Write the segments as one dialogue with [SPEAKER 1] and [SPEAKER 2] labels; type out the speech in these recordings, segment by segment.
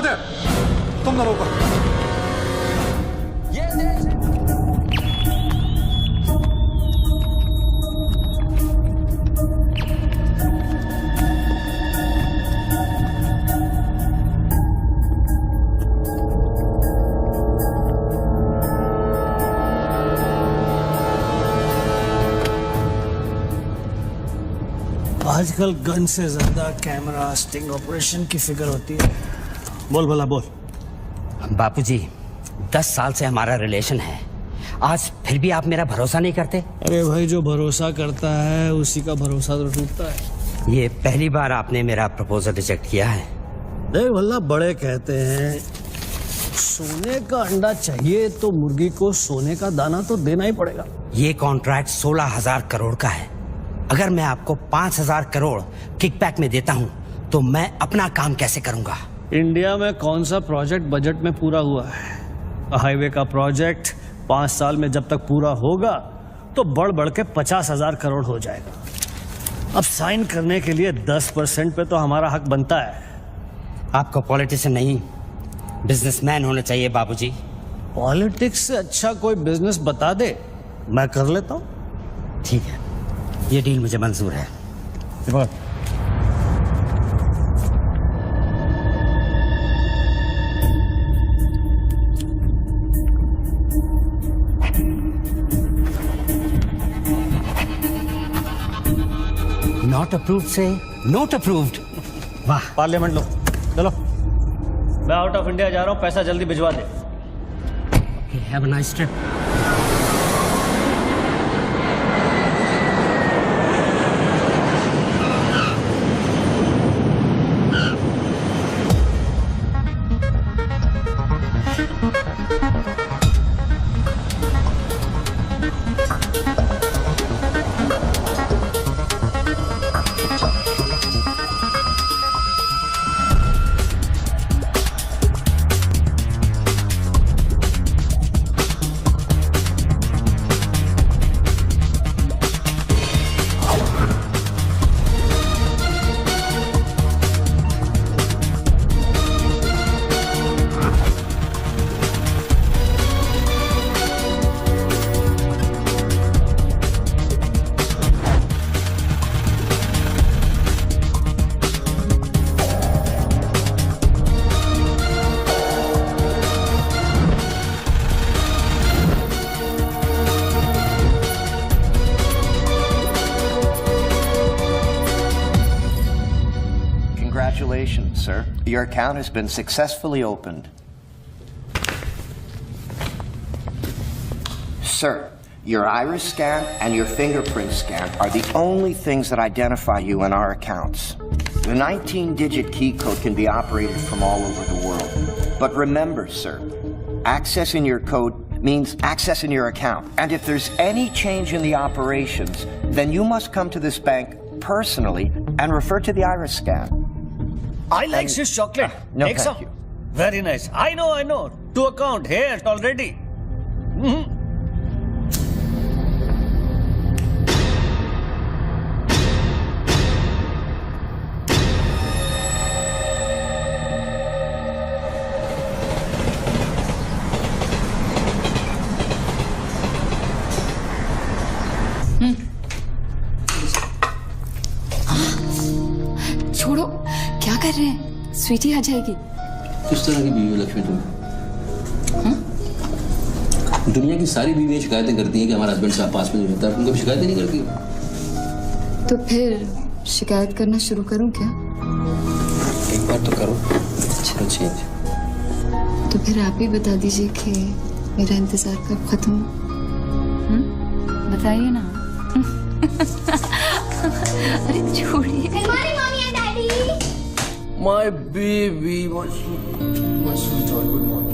[SPEAKER 1] फतेह, तुम ना रोको।
[SPEAKER 2] आजकल गन से ज्यादा कैमरा स्टिंग ऑपरेशन की फिक्र होती है। बोल भला बोल।
[SPEAKER 3] बापूजी, 10 साल से हमारा रिलेशन है, आज फिर भी आप मेरा भरोसा नहीं करते?
[SPEAKER 2] अरे भाई, जो भरोसा करता है उसी का भरोसा तो टूटता है।
[SPEAKER 3] ये पहली बार आपने मेरा प्रपोजल रिजेक्ट किया है।
[SPEAKER 2] देख भला, बड़े कहते हैं सोने का अंडा चाहिए तो मुर्गी को सोने का दाना तो देना ही पड़ेगा।
[SPEAKER 3] ये कॉन्ट्रैक्ट 16,000 करोड़ का है। अगर मैं आपको 5,000 करोड़ किकबैक में देता हूं तो मैं अपना काम कैसे करूंगा?
[SPEAKER 2] इंडिया में कौन सा प्रोजेक्ट बजट में पूरा हुआ है? हाईवे का प्रोजेक्ट 5 साल में जब तक पूरा होगा तो बढ़ बढ़ के 50,000 करोड़ हो जाएगा। अब साइन करने के लिए 10% पे तो हमारा हक बनता है।
[SPEAKER 3] आपको पॉलिटिशियन नहीं, बिजनेसमैन होना चाहिए बाबूजी।
[SPEAKER 2] पॉलिटिक्स से अच्छा कोई बिजनेस बता दे, मैं कर लेता हूं।
[SPEAKER 3] ठीक है, ये डील मुझे मंजूर है। नॉट अप्रूव्ड से नॉट अप्रूव्ड। वाह।
[SPEAKER 2] पार्लियामेंट लो, चलो। मैं आउट ऑफ इंडिया जा रहा हूं, पैसा जल्दी भिजवा दे।
[SPEAKER 3] Have a nice trip.
[SPEAKER 4] Congratulations, sir. Your account has been successfully opened. Sir, your iris scan and your fingerprint scan are the only things that identify you in our accounts. The 19-digit key code can be operated from all over the world. But remember, sir, accessing your code means accessing your account. And if there's any change in the operations, then you must come to this bank personally and refer to the iris scan.
[SPEAKER 2] I like this chocolate.
[SPEAKER 4] No,
[SPEAKER 2] Take
[SPEAKER 4] thank
[SPEAKER 2] some.
[SPEAKER 4] you.
[SPEAKER 2] Very nice. I know. To account here already.
[SPEAKER 5] छोड़ो, क्या कर रहे हैं? स्वीटी आ जाएगी।
[SPEAKER 6] किस तरह की बीवी हो लक्ष्मी तुम? दुनिया की सारी बीवियां शिकायतें करती हैं कि हमारा हस्बैंड साहब पास में नहीं रहता, तुम कभी शिकायतें नहीं करती?
[SPEAKER 5] तो फिर शिकायत करना शुरू करूं क्या?
[SPEAKER 6] एक बार तो करो, चलो चेंज।
[SPEAKER 5] तो फिर आप ही बता दीजिए कि मेरा इंतजार कब खत्म हो? बताइए ना। अरे छोड़िए।
[SPEAKER 6] My baby, my sweetheart, good morning.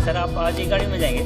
[SPEAKER 2] Sir, आप आज ही गाड़ी में जाएंगे?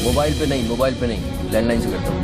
[SPEAKER 6] मोबाइल पे नहीं, लैंडलाइन से करता हूँ।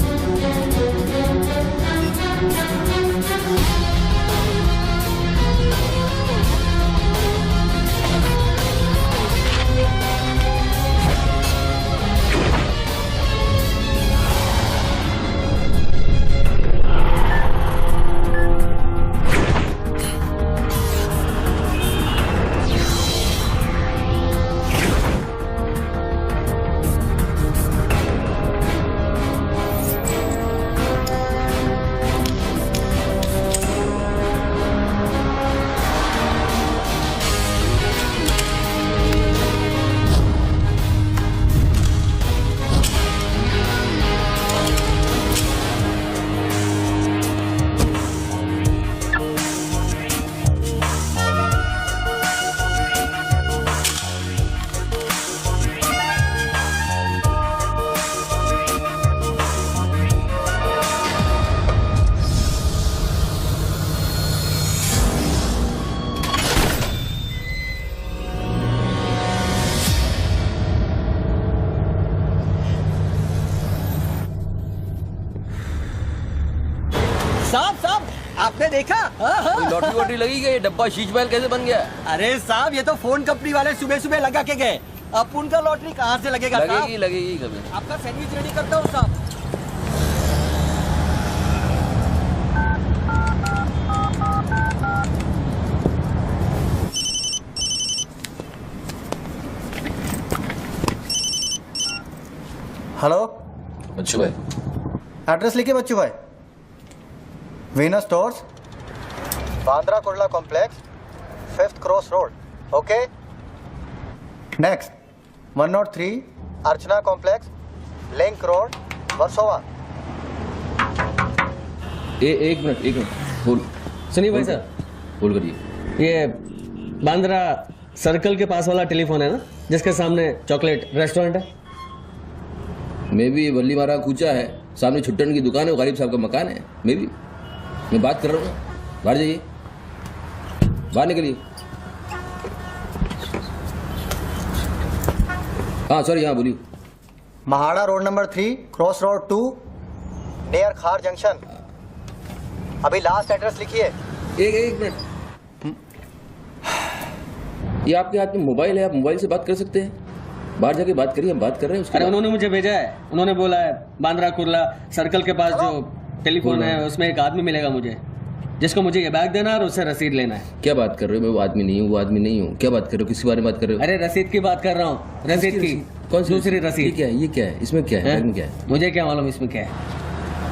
[SPEAKER 7] साहब आपने देखा?
[SPEAKER 6] लॉटरी वॉटरी लगी गई, डब्बा शीश महल कैसे बन गया?
[SPEAKER 7] अरे साहब ये तो फोन कंपनी वाले सुबह सुबह लगा के गए। अब उनका लॉटरी कहाँ से लगेगा साहब?
[SPEAKER 6] लगेगी कभी।
[SPEAKER 7] आपका सैंडविच रेडी करता हूँ साहब।
[SPEAKER 1] हेलो,
[SPEAKER 6] बच्चू भाई,
[SPEAKER 1] एड्रेस लिखिए बच्चू भाई। Venus stores, Bandra Kurla complex, 5th cross road. Okay. Next 103 अर्चना कॉम्प्लेक्स, लिंक रोड, वर्सोवा।
[SPEAKER 6] एक मिनट बोल।
[SPEAKER 8] सुनिए भाई साहब,
[SPEAKER 6] बोल करिए।
[SPEAKER 8] ये बांद्रा सर्कल के पास वाला टेलीफोन है ना, जिसके सामने चॉकलेट रेस्टोरेंट है?
[SPEAKER 6] मे भी वल्ली मारा कूचा है, सामने छुट्टन की दुकान है, गरीब साहब का मकान है। मे भी मैं बात कर रहा हूँ, बाहर जाइए, बाहर निकलिए। हाँ सॉरी, हाँ बोलिए।
[SPEAKER 1] MHADA road number 3 cross road 2 near खार जंक्शन। अभी लास्ट एड्रेस लिखिए।
[SPEAKER 6] एक मिनट, ये आपके हाथ में मोबाइल है, आप मोबाइल से बात कर सकते हैं। बाहर जाके बात करिए, हम बात कर रहे हैं उसके
[SPEAKER 8] अरे
[SPEAKER 6] बाद।
[SPEAKER 8] उन्होंने मुझे भेजा है, उन्होंने बोला है बांद्रा कुर्ला सर्कल के पास जो टेलीफोन है उसमें एक आदमी मिलेगा मुझे, जिसको मुझे ये बैग देना है और उससे रसीद लेना है।
[SPEAKER 6] क्या बात कर रहे हो? मैं वो आदमी नहीं हूँ, वो आदमी नहीं हूँ। क्या बात कर रहे हो? किसके बारे में बात कर रहे हो?
[SPEAKER 8] अरे रसीद की बात कर रहा हूँ, रसीद की।
[SPEAKER 6] कौन सी
[SPEAKER 8] दूसरी
[SPEAKER 6] ये
[SPEAKER 8] रसीद।
[SPEAKER 6] क्या है? ये क्या है? इसमें क्या है? बैग में क्या है?
[SPEAKER 8] मुझे क्या मालूम इसमें क्या है।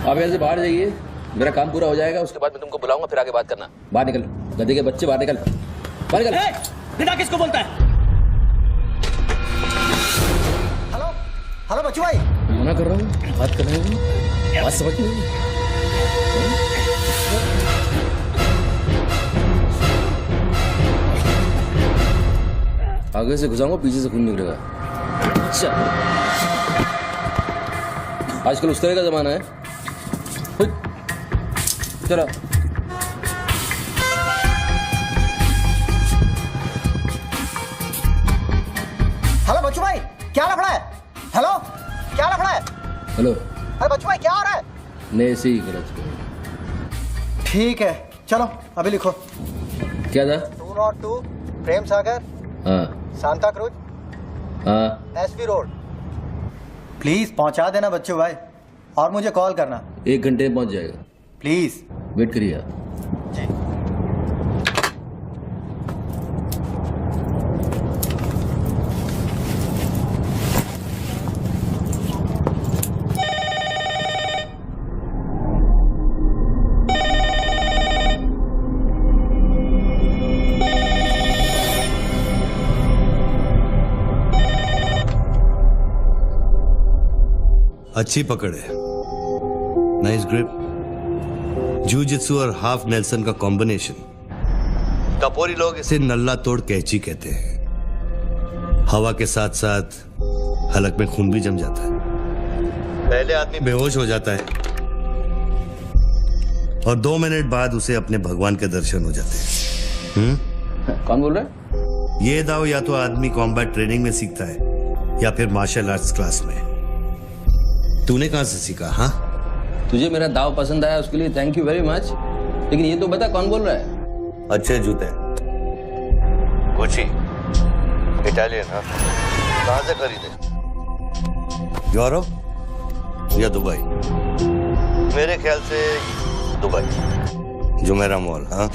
[SPEAKER 6] आप यहाँ से बाहर जाइए, मेरा काम पूरा हो जाएगा, उसके बाद मैं तुमको बुलाऊंगा, फिर आगे बात करना। बाहर निकल, गधे के बच्चे, बाहर निकल, बाहर निकल।
[SPEAKER 8] बिना किसको बोलता है?
[SPEAKER 1] हेलो हेलो बच्चू भाई।
[SPEAKER 6] मना कर रहा हूँ, बात कर रहे हो, बात समझ नहीं। आगे से घुसाऊंगा, पीछे से खून निकलेगा। अच्छा, आजकल उस तरह का जमाना है। चलो
[SPEAKER 1] हेलो बच्चू भाई, क्या लफड़ा है? हेलो, क्या लफड़ा है?
[SPEAKER 6] हेलो,
[SPEAKER 1] अरे बच्चू भाई क्या हो रहा है?
[SPEAKER 6] नहीं ऐसे ही गलत।
[SPEAKER 1] ठीक है, चलो अभी लिखो।
[SPEAKER 6] क्या था?
[SPEAKER 1] 202 प्रेम सागर,
[SPEAKER 6] हाँ
[SPEAKER 1] सांता क्रूज,
[SPEAKER 6] हाँ,
[SPEAKER 1] एसपी रोड। प्लीज पहुंचा देना बच्चू भाई, और मुझे कॉल करना
[SPEAKER 6] 1 घंटे में पहुंच जाएगा।
[SPEAKER 1] प्लीज।
[SPEAKER 6] वेट करिए आप।
[SPEAKER 1] जी।
[SPEAKER 9] अच्छी पकड़ है, नाइस ग्रिप। जूजित्सु और हाफ नेल्सन का कॉम्बिनेशन। टपोरी लोग इसे नल्ला तोड़ कैची कहते हैं। हवा के साथ साथ हलक में खून भी जम जाता है। पहले आदमी बेहोश हो जाता है और 2 मिनट बाद उसे अपने भगवान के दर्शन हो जाते हैं।
[SPEAKER 6] कौन बोल रहा है?
[SPEAKER 9] ये दाव या तो आदमी कॉम्बैट ट्रेनिंग में सीखता है या फिर मार्शल आर्ट्स क्लास में। तूने कहां से सीखा? हाँ,
[SPEAKER 6] तुझे मेरा दाव पसंद आया उसके लिए थैंक यू वेरी मच, लेकिन ये तो बता कौन बोल रहा है?
[SPEAKER 9] अच्छे जूते, गुची, इटालियन। हाँ, कहां से खरीदे? यूरोप या दुबई? मेरे ख्याल से दुबई, जुमेरा मॉल। हाँ,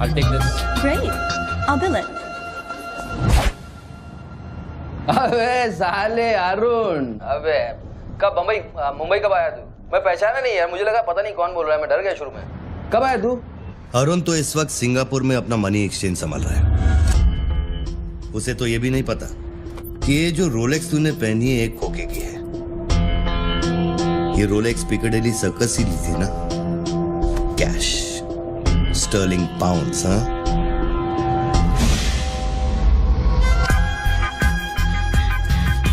[SPEAKER 6] I'll take this.
[SPEAKER 10] Great. I'll bill it.
[SPEAKER 6] अबे साले अरुण, अबे कब मुंबई कब आया तू? मैं पहचाना नहीं यार, मुझे लगा पता नहीं कौन बोल रहा है, मैं डर गया शुरू में। कब आया तू?
[SPEAKER 9] अरुण तो इस वक्त सिंगापुर में अपना मनी एक्सचेंज संभाल रहा है। उसे तो ये भी नहीं पता कि ये जो रोलेक्स तूने पहनी है एक खोखे की है। ये रोलेक्स पिकाडेली सर्कस ही ली थी ना, कैश, स्टर्लिंग पाउंड्स। हाँ,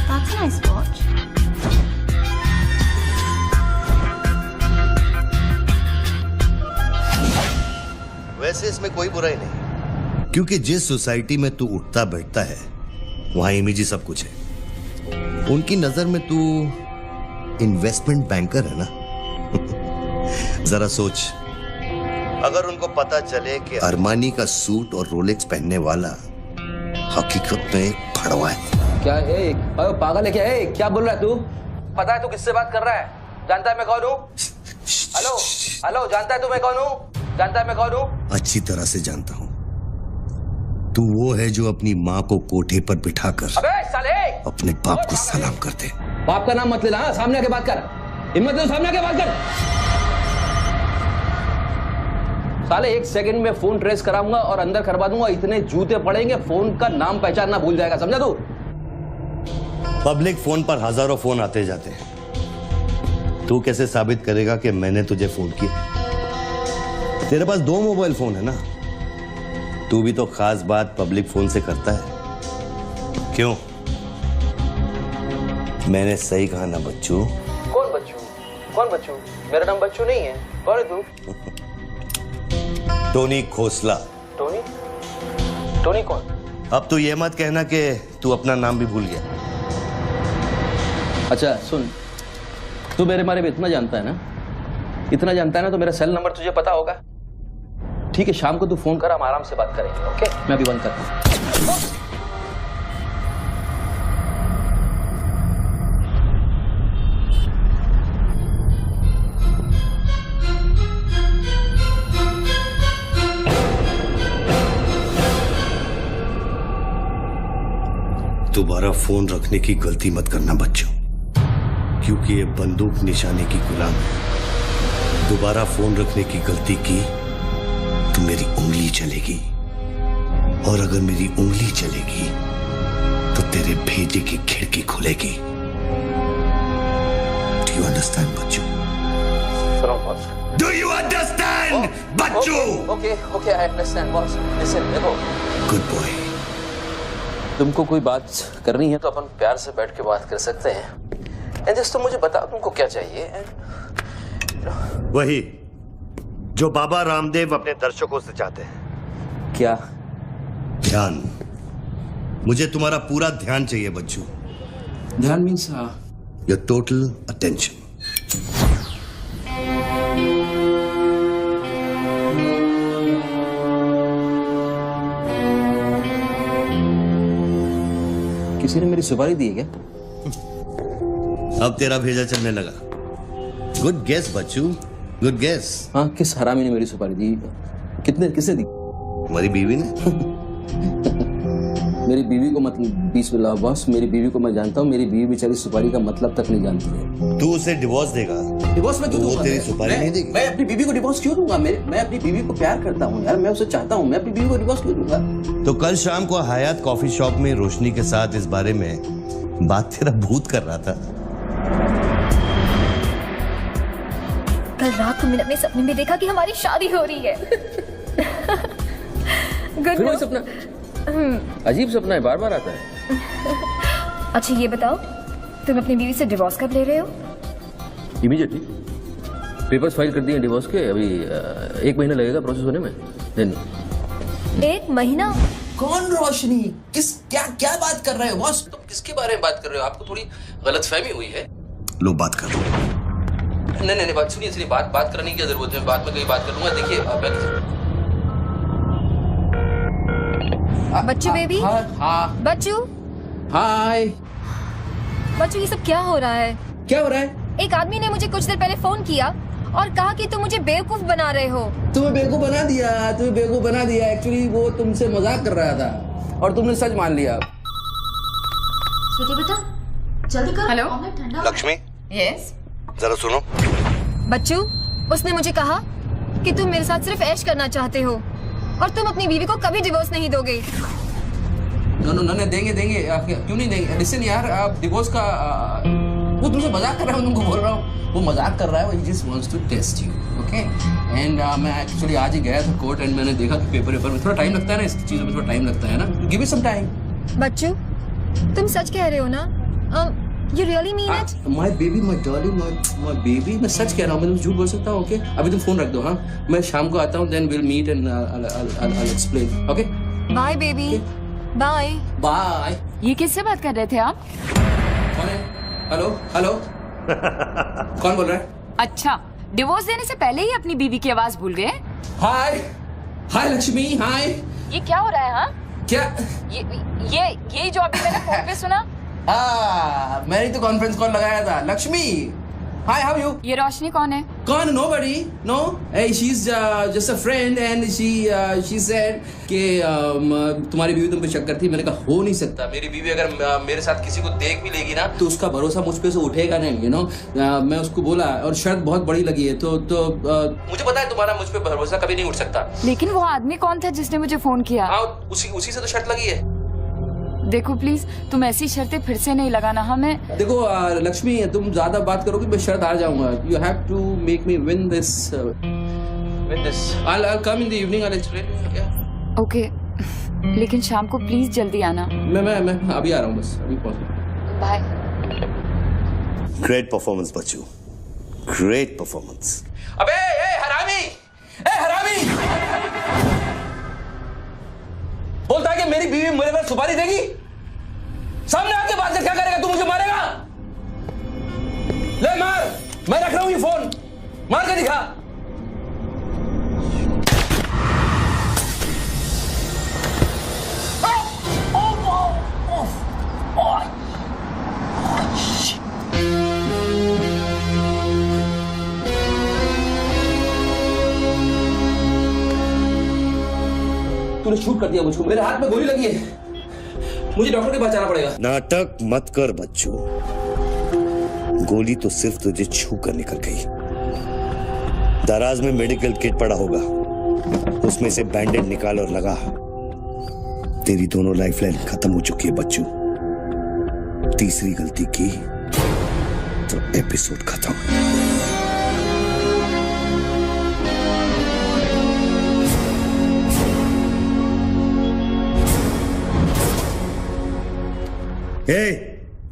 [SPEAKER 10] That's a nice watch.
[SPEAKER 9] वैसे इसमें कोई बुराई नहीं, क्योंकि जिस सोसाइटी में तू उठता बैठता है वहां इमेज ही सब कुछ है। उनकी नजर में तू इन्वेस्टमेंट बैंकर है ना। जरा सोच, अगर उनको पता चले कि अरमानी का सूट और रोलेक्स पहनने वाला हकीकत में एक फड़वा है।
[SPEAKER 6] क्या है? पागल है क्या? क्या बोल रहा है तू? पता है तू किससे बात कर रहा है? जानता है मैं कौन हूँ? हेलो हेलो, जानता है तू मैं कौन हूँ? जानता है मैं कौन हूँ?
[SPEAKER 9] अच्छी तरह से जानता हूँ। तू वो है जो अपनी माँ को कोठे पर बिठाकर
[SPEAKER 6] अबे साले
[SPEAKER 9] अपने बाप को सलाम करते।
[SPEAKER 6] बाप का नाम मत लेना, सामने आके बात कर। हिम्मत है सामने आके बात कर। साले 1 सेकंड में फोन ट्रेस कराऊंगा और अंदर करवा दूंगा, इतने जूते पड़ेंगे, फोन का नाम पहचानना भूल जाएगा, समझा तू?
[SPEAKER 9] पब्लिक फोन पर हजारों फोन आते जाते हैं। तू कैसे साबित करेगा कि मैंने तुझे फोन किया? तेरे पास 2 मोबाइल फोन है ना। तू भी तो खास बात पब्लिक फोन से करता है, क्यों? मैंने सही कहा ना बच्चू?
[SPEAKER 6] कौन बच्चू? कौन बच्चू? मेरा नाम बच्चू नहीं है। कौन है तू?
[SPEAKER 9] टोनी खोसला।
[SPEAKER 6] टोनी? टोनी कौन?
[SPEAKER 9] अब तू ये मत कहना कि तू अपना नाम भी भूल गया।
[SPEAKER 6] अच्छा सुन, तू मेरे बारे में इतना जानता है ना, इतना जानता है ना, तो मेरा सेल नंबर तुझे पता होगा। ठीक है, शाम को तू फोन कर, हम आराम से बात करेंगे। ओके, मैं अभी बंद करता हूँ।
[SPEAKER 9] दोबारा फोन रखने की गलती मत करना बच्चों, क्योंकि ये बंदूक निशाने की गुलाम है। दोबारा फोन रखने की गलती की तो मेरी उंगली चलेगी, और अगर मेरी उंगली चलेगी तो तेरे भेजे की खिड़की खुलेगी। डू यू अंडरस्टैंड बच्चों? डू यू अंडरस्टैंड बच्चों?
[SPEAKER 6] Okay okay, I understand boss. Listen, देखो,
[SPEAKER 9] गुड बॉय।
[SPEAKER 6] तुमको कोई बात करनी है तो अपन प्यार से बैठ के बात कर सकते हैं। एंड जस्ट तो मुझे बताओ तुमको क्या चाहिए।
[SPEAKER 9] वही जो बाबा रामदेव अपने दर्शकों से चाहते हैं।
[SPEAKER 6] क्या?
[SPEAKER 9] ध्यान। मुझे तुम्हारा पूरा ध्यान चाहिए बच्चू।
[SPEAKER 6] ध्यान मीन्स
[SPEAKER 9] योर टोटल अटेंशन।
[SPEAKER 6] किसी ने मेरी सुपारी दी है क्या?
[SPEAKER 9] अब तेरा भेजा चलने लगा। गुड गेस बच्चू, गुड गेस।
[SPEAKER 6] हाँ, किस हरामी ने मेरी सुपारी दी? किसने दी?
[SPEAKER 9] हमारी बीवी ने।
[SPEAKER 6] मेरी बीवी को मतलब 20 लाख बॉस, मेरी बीवी को मैं जानता हूँ। मेरी बीवी बेचारी सुपारी का मतलब तक नहीं जानती है।
[SPEAKER 9] तू उसे डिवोर्स देगा?
[SPEAKER 6] डिवोर्स में क्यों दूंगा?
[SPEAKER 9] वो तेरी सुपारी नहीं देगी।
[SPEAKER 6] मैं अपनी बीवी को डिवोर्स क्यों दूंगा? मैं अपनी बीवी को प्यार करता हूँ यार, मैं उसे चाहता हूँ। मैं अपनी बीवी को डिवोर्स क्यों दूंगा?
[SPEAKER 9] तो कल शाम को हयात कॉफी शॉप में रोशनी के साथ इस बारे में बात तेरा भूत कर रहा था।
[SPEAKER 10] कल रात को मैंने अपने सपने में देखा कि हमारी शादी हो रही है।
[SPEAKER 6] फिर वही सपना? अजीब सपना है, बार बार आता है।
[SPEAKER 10] अच्छा ये बताओ, तुम अपनी बीवी से डिवोर्स कब ले रहे हो?
[SPEAKER 6] इमीडिएटली पेपर्स फाइल कर दिए डिवोर्स के, अभी 1 महीना लगेगा प्रोसेस होने में। देन
[SPEAKER 10] 1 महीना?
[SPEAKER 6] कौन रोशनी? क्या क्या बात कर रहे हो बॉस? तुम किसके बारे में बात कर रहे हो? आपको थोड़ी गलतफहमी हुई है।
[SPEAKER 9] लो बात कर लो।
[SPEAKER 6] नहीं बात सुनिए, बात करने की जरूरत है, बाद में कहीं बात कर लूंगा। देखिए
[SPEAKER 10] बच्चू बेबी,
[SPEAKER 6] हाँ
[SPEAKER 10] बच्चू,
[SPEAKER 6] हाय।
[SPEAKER 10] बच्चू ये सब क्या हो रहा है?
[SPEAKER 6] क्या हो रहा है?
[SPEAKER 10] एक आदमी ने मुझे कुछ देर पहले फोन किया और कहा कि तुम मुझे बेवकूफ बना रहे हो।
[SPEAKER 6] तुम्हें बेवकूफ बना दिया। एक्चुअली वो तुमसे मजाक कर रहा था और तुमने सच मान लिया।
[SPEAKER 10] स्वीटी बेटा जल्दी करो। हेलो
[SPEAKER 9] लक्ष्मी,
[SPEAKER 10] यस
[SPEAKER 9] जरा सुनो।
[SPEAKER 10] बच्चू, उसने मुझे कहा कि तुम मेरे साथ सिर्फ ऐश करना चाहते हो और तुम अपनी बीवी को कभी डिवोर्स नहीं दोगे।
[SPEAKER 6] नो देंगे। क्यों नहीं देंगे? लिसन यार, आप डिवोर्स का वो तुमसे मजाक कर रहा है, मैं तुमको बोल रहा हूँ वो मजाक कर रहा है। He just wants to test you, okay? And मैं एक्चुअली आज ही गया था कोर्ट एंड मैंने देखा कि पेपर में थोड़ा टाइम लगता है ना, इस चीजों में थोड़ा टाइम लगता है ना। Give me some time.
[SPEAKER 10] बच्चू, तुम सच कह रहे हो ना? You really mean it?
[SPEAKER 6] My baby, my darling, my baby, मैं सच कह रहा हूँ। मैं तुम झूठ बोल सकता हूँ, ओके? अभी तुम फोन रख दो, हाँ? मैं शाम को आता हूँ, then we'll meet and I'll explain, okay?
[SPEAKER 10] Bye baby, bye.
[SPEAKER 6] Bye.
[SPEAKER 5] ये किससे बात कर रहे थे आप?
[SPEAKER 6] कौन है? हेलो कौन बोल रहा है?
[SPEAKER 5] अच्छा, डिवोर्स देने से पहले ही अपनी बीवी की आवाज भूल गए?
[SPEAKER 6] हाय लक्ष्मी, हाय।
[SPEAKER 5] ये क्या हो रहा है? हाँ,
[SPEAKER 6] क्या?
[SPEAKER 5] ये जो अभी मैंने फोन पे सुना।
[SPEAKER 6] मैंने तो कॉन्फ्रेंस कॉल लगाया था। लक्ष्मी, हाय, हाउ यू?
[SPEAKER 5] ये रोशनी कौन है?
[SPEAKER 6] कौन? Nobody, no. Hey, she's just a friend and she said कि तुम्हारी बीवी तुम पे शक करती। मैंने कहा हो नहीं सकता, मेरी बीवी अगर मेरे साथ किसी को देख भी लेगी ना तो उसका भरोसा मुझ पे से उठेगा नहीं, you know? मैं उसको बोला और शर्त बहुत बड़ी लगी है, तो मुझे पता है तुम्हारा मुझ पे भरोसा कभी नहीं उठ सकता।
[SPEAKER 5] लेकिन वो आदमी कौन था जिसने मुझे फोन किया?
[SPEAKER 6] हाँ, उसी से तो शर्त लगी है।
[SPEAKER 5] देखो प्लीज, तुम ऐसी शर्तें फिर से नहीं लगाना हमें।
[SPEAKER 6] देखो लक्ष्मी, तुम ज्यादा बात करोगे मैं शर्त हार जाऊंगा। You have to make me win this. I'll come in the evening, I'll explain. Yeah.
[SPEAKER 5] Okay, लेकिन शाम को प्लीज जल्दी आना।
[SPEAKER 6] मैं अभी आ रहा हूँ, बस अभी पहुंच।
[SPEAKER 5] बाय।
[SPEAKER 9] ग्रेट परफॉर्मेंस बच्चू, ग्रेट परफॉर्मेंस।
[SPEAKER 6] अबे हरामी, बोलता है कि मेरी बीवी मेरे पर सुपारी देगी। सामने आके बात कर, क्या करेगा तू? मुझे मारेगा? ले मार, मैं रख रहा हूं ये फोन, मार के दिखा। तूने शूट कर दिया मुझको, मेरे हाथ में गोली लगी है, मुझे डॉक्टर के पास जाना पड़ेगा।
[SPEAKER 9] नाटक मत कर बच्चू, गोली तो सिर्फ तुझे छू कर निकल गई। दराज में मेडिकल किट पड़ा होगा, उसमें से बैंडेड निकाल और लगा। तेरी दोनों लाइफलाइन खत्म हो चुकी है बच्चू। तीसरी गलती की तो एपिसोड खत्म।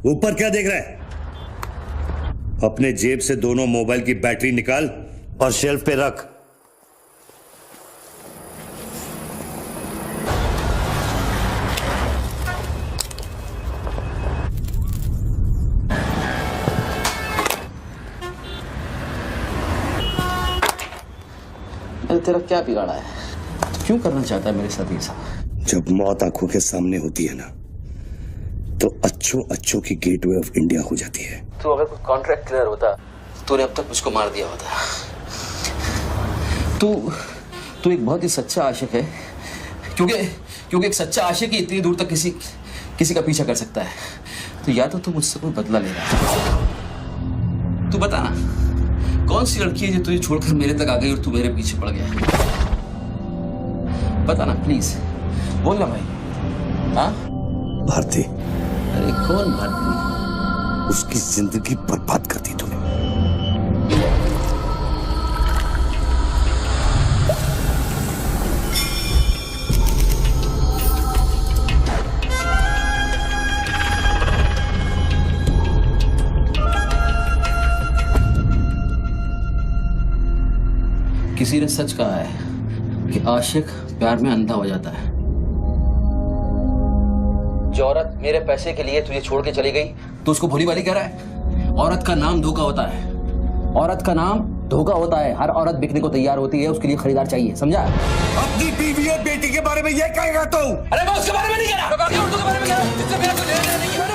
[SPEAKER 9] ऊपर क्या देख रहा है? अपने जेब से दोनों मोबाइल की बैटरी निकाल और शेल्फ पे रख।
[SPEAKER 6] तेरा क्या बिगाड़ा है? क्यों करना चाहता है मेरे साथ ये सब?
[SPEAKER 9] जब मौत आंखों के सामने होती है ना, तो अच्छों की गेटवे ऑफ इंडिया हो जाती है।
[SPEAKER 6] तो अगर कोई कॉन्ट्रैक्ट क्लियर होता, तूने अब तक मुझको मार दिया होता। तू एक बहुत ही सच्चा आशिक है, क्योंकि एक सच्चा आशिक ही इतनी दूर तक किसी का पीछा कर सकता है। तो या तो तू मुझसे कोई बदला ले रहा है। तू बता ना, कौन सी लड़की है जो तुझे छोड़कर मेरे तक आ गई और तू मेरे पीछे पड़ गया? बता ना प्लीज, बोल ना भाई। हाँ,
[SPEAKER 9] भारती।
[SPEAKER 6] अरे कौन भारती?
[SPEAKER 9] उसकी जिंदगी बर्बाद कर दी तूने।
[SPEAKER 6] किसी ने सच कहा है कि आशिक प्यार में अंधा हो जाता है। जो औरत मेरे पैसे के लिए तुझे छोड़ के चली गई तो उसको भोली भाली कह रहा है? औरत का नाम धोखा होता है। औरत का नाम धोखा होता है। हर औरत बिकने को तैयार होती है, उसके लिए खरीदार चाहिए, समझा?
[SPEAKER 3] अपनी बीवी और बेटी के बारे में ये कहेगा तू?
[SPEAKER 6] अरे मैं उसके बारे में नहीं कह रहा, मैं बाकी औरतों के बारे में कह रहा हूं, जिससे मेरा कोई लेना देना नहीं है।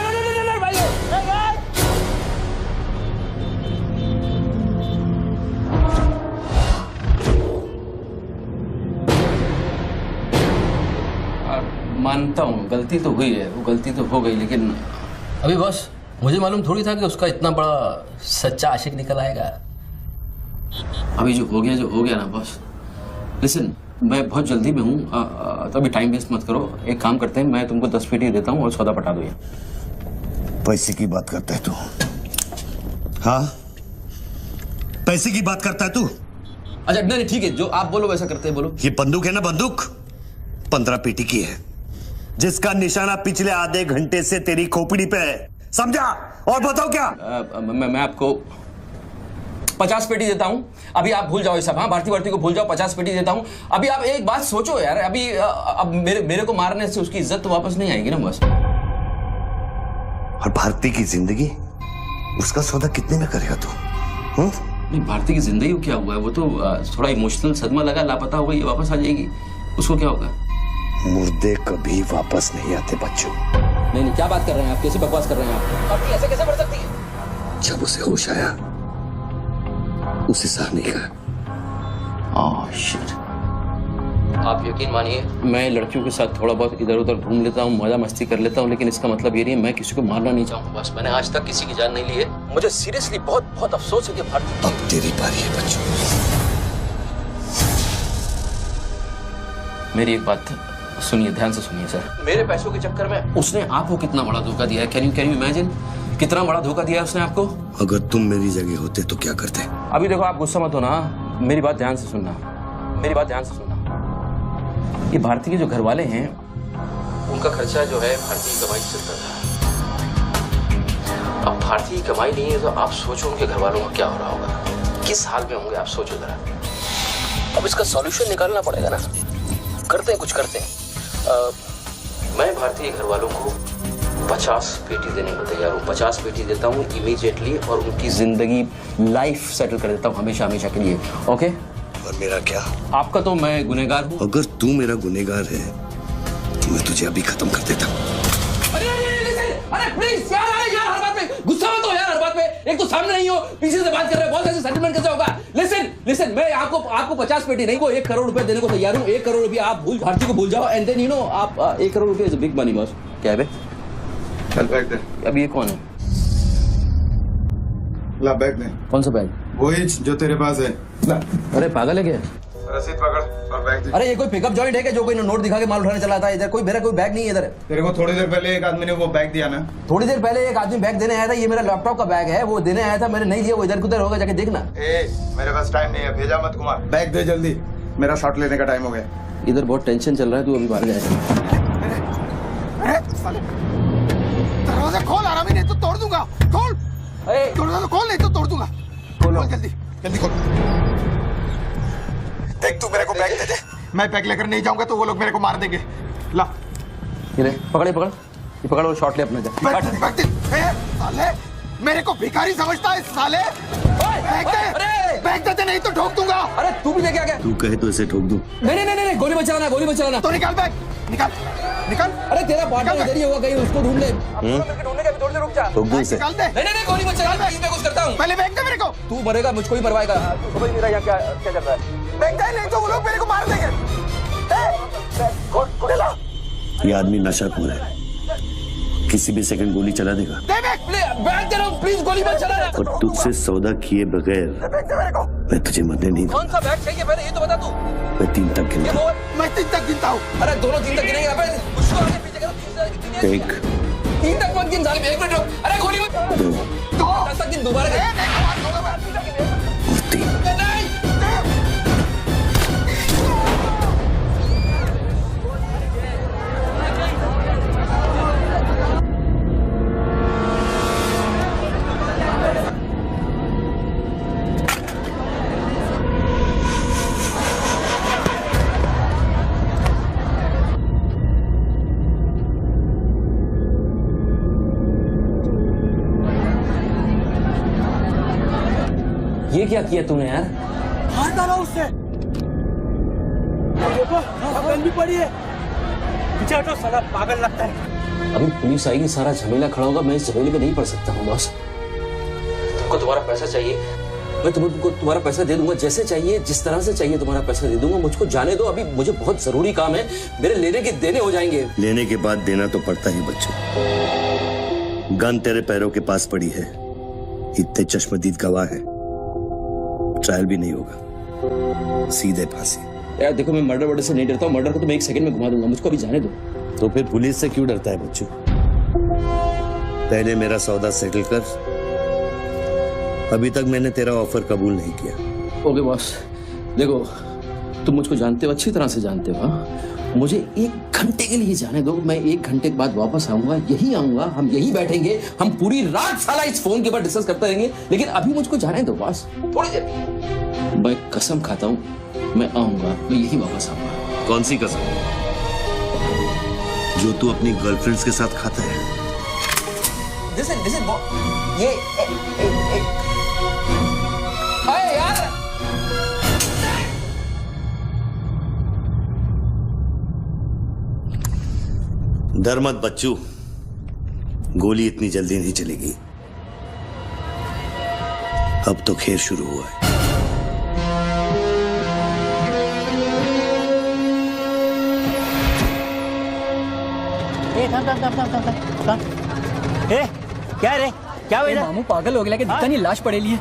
[SPEAKER 6] मानता हूँ गलती तो हुई है, वो गलती तो हो गई, लेकिन अभी बस मुझे मालूम थोड़ी था कि उसका इतना बड़ा सच्चा आशिक निकल आएगा। अभी जो हो गया ना बस। लिसन, मैं बहुत जल्दी में हूँ, तो अभी टाइम वेस्ट मत करो। एक काम करते हैं, मैं तुमको 10 पेटी देता हूँ और सौदा पटा दो।
[SPEAKER 9] पैसे की बात करता है तू? हाँ, पैसे की बात करता है तू?
[SPEAKER 6] अच्छा नहीं ठीक है, जो आप बोलो वैसा करते हैं, बोलो।
[SPEAKER 9] ये बंदूक है ना, बंदूक 15 पेटी की है, जिसका निशाना पिछले आधे घंटे से तेरी खोपड़ी पे है, समझा? और बताओ क्या?
[SPEAKER 6] मैं आपको 50 पेटी देता हूं। अभी आप भूल जाओ ये सब। हाँ, भारती को भूल जाओ, 50 पेटी देता हूं। अभी आप एक बात सोचो यार, अभी अब मेरे को मारने से उसकी इज्जत तो वापस नहीं आएगी ना बस।
[SPEAKER 9] और भारती की जिंदगी, उसका सौदा कितने में करेगा तू?
[SPEAKER 6] नहीं, भारती की जिंदगी को क्या हुआ है? वो तो थोड़ा इमोशनल सदमा लगा, लापता हो गई, वापस आ जाएगी। उसको क्या होगा?
[SPEAKER 9] मुर्दे कभी वापस नहीं आते बच्चों।
[SPEAKER 6] नहीं, क्या बात कर रहे हैं आप? कैसे बकवास कर रहे हैं आप? भारती ऐसे कैसे बढ़ सकती है?
[SPEAKER 9] जब उसे होश आया, उसे सहने का।
[SPEAKER 6] शिट। आप यकीन मानिए, मैं लड़कियों के साथ थोड़ा बहुत इधर उधर घूम लेता हूँ, मजा मस्ती कर लेता हूँ, लेकिन इसका मतलब ये नहीं है मैं किसी को मारना नहीं चाहूँगा। बस मैंने आज तक किसी की जान नहीं ली है। मुझे सीरियसली बहुत बहुत अफसोस है कि भारती।
[SPEAKER 9] अब तेरी बारी है बच्चों।
[SPEAKER 6] मेरी एक बात सुनिए, ध्यान से सुनिए सर। मेरे पैसों के चक्कर में उसने आपको कितना बड़ा धोखा दिया है? कैन यू इमेजिन कितना बड़ा धोखा दिया है उसने आपको?
[SPEAKER 9] अगर तुम मेरी जगह होते तो क्या करते?
[SPEAKER 6] अभी देखो, आप गुस्सा मत होना, मेरी बात ध्यान से सुनना, मेरी बात ध्यान से सुनना। ये भारती के जो घर वाले हैं, उनका खर्चा जो है भारती की कमाई से चलता था। अब भारती की कमाई नहीं है तो आप सोचो उनके घर वालों का क्या हो रहा होगा, किस हाल में होंगे, आप सोचो जरा। अब इसका सॉल्यूशन निकालना पड़ेगा ना। करते हैं, कुछ करते हैं। मैं भारतीय घर वालों को 50 पेटी देने को तैयार हूँ। 50 पेटी देता हूँ इमीडिएटली, और उनकी जिंदगी लाइफ सेटल कर देता हूँ हमेशा हमेशा के लिए। ओके?
[SPEAKER 9] और मेरा क्या?
[SPEAKER 6] आपका तो मैं गुनहगार हूँ।
[SPEAKER 9] अगर तू मेरा गुनहगार है तो मैं तुझे अभी खत्म कर देता हूँ।
[SPEAKER 6] अरे प्लीज यार, अरे यार, हर बात पे गुस्सा मत हो यार, हर बात पे। एक तो सामने नहीं हो, पीछे से बात कर रहे हो, बहुत ऐसे सेटलमेंट कैसे होगा? लिसन, मैं आपको 50 पेटी नहीं, वो 1 करोड़ रुपए देने को तैयार हूँ। 1 करोड़ रुपया आप भारती को भूल जाओ, एंड देन यू नो, आप 1 करोड़ रुपया इज बिग मनी बॉस। क्या है बे?
[SPEAKER 11] चल बैग दे।
[SPEAKER 6] अब ये कौन है?
[SPEAKER 11] ला बैग दे।
[SPEAKER 6] कौन सा बैग?
[SPEAKER 11] वही जो तेरे पास है। ला।
[SPEAKER 6] अरे पागल है क्या?
[SPEAKER 11] रसीद पकड़ और बैग दे।
[SPEAKER 6] अरे ये कोई पिकअप जॉइंट है क्या जो कोई नोट दिखा के माल उठाने चला था? इधर मेरा कोई बैग नहीं है इधर।
[SPEAKER 11] तेरे को थोड़ी देर पहले एक आदमी ने वो बैग दिया ना?
[SPEAKER 6] थोड़ी देर पहले एक आदमी बैग देने आया था। ये मेरा लैपटॉप का बैग है, वो देने आया था, मैंने नहीं लिया। वो इधर उधर होगा, जाके देखना।
[SPEAKER 11] मेरे पास टाइम नहीं है, भेजा मत कुमार। बैग दे जल्दी, मेरा शॉट लेने का टाइम हो गया।
[SPEAKER 6] इधर बहुत टेंशन चल रहा है, तू अभी बाहर जाएगा।
[SPEAKER 11] दरवाजा खोल, आराम ही नहीं तो तोड़ दूंगा। खोल दरवाजा, खोल नहीं तो तोड़ दूंगा। खोल जल्दी खोल। देख, तू मेरे को बैग दे दे, मैं बैग लेकर नहीं जाऊंगा तो वो लोग मेरे को मार देंगे। ला
[SPEAKER 6] ये पकड़ ये पकड़ और शॉट ले अपने।
[SPEAKER 11] साले मेरे को भिखारी समझता है साले। बैग दे नहीं तो ठोक दूंगा।
[SPEAKER 6] अरे तू भी लेके आ गया?
[SPEAKER 9] तू कहे तो इसे ठोक दूं?
[SPEAKER 6] नहीं, गोली मत चलाना।
[SPEAKER 11] तो निकाल बैग, निकाल।
[SPEAKER 6] अरे तेरा पार्टनर इधर ही होगा कहीं, उसको ढूंढ ले। ढूंढने का भी थोड़ी देर रुक जा।
[SPEAKER 9] ठोक दूं इसे?
[SPEAKER 11] निकाल दे।
[SPEAKER 6] नहीं, गोली मत चला, मैं कुछ करता हूँ।
[SPEAKER 11] पहले बैग दे मेरे को।
[SPEAKER 6] तू मरेगा, मुझको ही मरवाएगा। समझ नहीं रहा यहाँ क्या चल रहा है।
[SPEAKER 11] बैग दे नहीं तो वो लोग मेरे को मार देंगे।
[SPEAKER 9] ये आदमी नशाखोर है, किसी भी सेकंड गोली चला देगा।
[SPEAKER 11] दे बैग दे रहा हूँ, प्लीज गोली मत चलाना।
[SPEAKER 9] और तुझसे सौदा किए बगैर मैं तुझे मरने नहीं दूंगा।
[SPEAKER 6] कौन सा बैग चाहिए पहले ये तो बता तू।
[SPEAKER 9] मैं 3 तक गिनता हूँ।
[SPEAKER 11] मैं 3 तक गिनता हूँ।
[SPEAKER 6] अरे दोनों 3 तक गिनेंगे। उसको आगे पीछे करो।
[SPEAKER 9] 1
[SPEAKER 6] 3 तक मत गिन साले, 1 मिनट रुक। अरे गोली मत।
[SPEAKER 9] 2
[SPEAKER 6] 10 तक गिन दोबारा।
[SPEAKER 9] और 3।
[SPEAKER 6] ये क्या किया तूने यार?
[SPEAKER 7] हाथ डाला उससे। देखो गन भी पड़ी है। पीछे हटो साला पागल लगता है।
[SPEAKER 6] अभी पुलिस आएगी, सारा झमेला खड़ा होगा, मैं इस झमेले में नहीं पड़ सकता हूँ बॉस। तुमको तुम्हारा पैसा चाहिए, मैं तुमको तुम्हारा पैसा दे दूंगा, जैसे चाहिए जिस तरह से चाहिए तुम्हारा पैसा दे दूंगा। मुझको जाने दो, अभी मुझे बहुत जरूरी काम है, मेरे लेने के देने हो जाएंगे।
[SPEAKER 9] लेने के बाद देना तो पड़ता ही बच्चों। गन तेरे पैरों के पास पड़ी है, इतने चश्मदीद गवाह है, ट्रायल भी नहीं होगा, सीधे फांसी।
[SPEAKER 6] यार देखो, मैं मर्डर से नहीं डरता हूँ, मर्डर को तो मैं 1 सेकंड में घुमा दूंगा, मुझको अभी जाने दो।
[SPEAKER 9] तो फिर पुलिस से क्यों डरता है बच्चों? पहले मेरा सौदा सेटल कर। अभी तक मैंने तेरा ऑफर कबूल नहीं किया।
[SPEAKER 6] ओके बॉस, देखो तुम मुझको जानते हो, अच्छी तरह से जानते हो। हाँ? मुझे 1 घंटे के लिए जाने दो, मैं 1 घंटे के बाद वापस आऊंगा, यही आऊंगा, हम यही बैठेंगे, हम पूरी रात साला इस फोन के ऊपर डिस्कस करते रहेंगे, लेकिन अभी मुझको जाने दो बॉस, थोड़ी देर। मैं कसम खाता हूँ, मैं आऊंगा, मैं यही वापस आऊंगा।
[SPEAKER 9] कौन सी कसम? जो तू अपनी गर्लफ्रेंड्स के साथ खाता है।
[SPEAKER 6] Listen, ये अरे यार,
[SPEAKER 9] डर मत बच्चू, गोली इतनी जल्दी नहीं चलेगी। अब तो खेल शुरू हुआ है।
[SPEAKER 7] ए, क्या रे? क्या हुआ? मामू पागल हो गया कि दिखता नहीं, लाश पड़ेली है।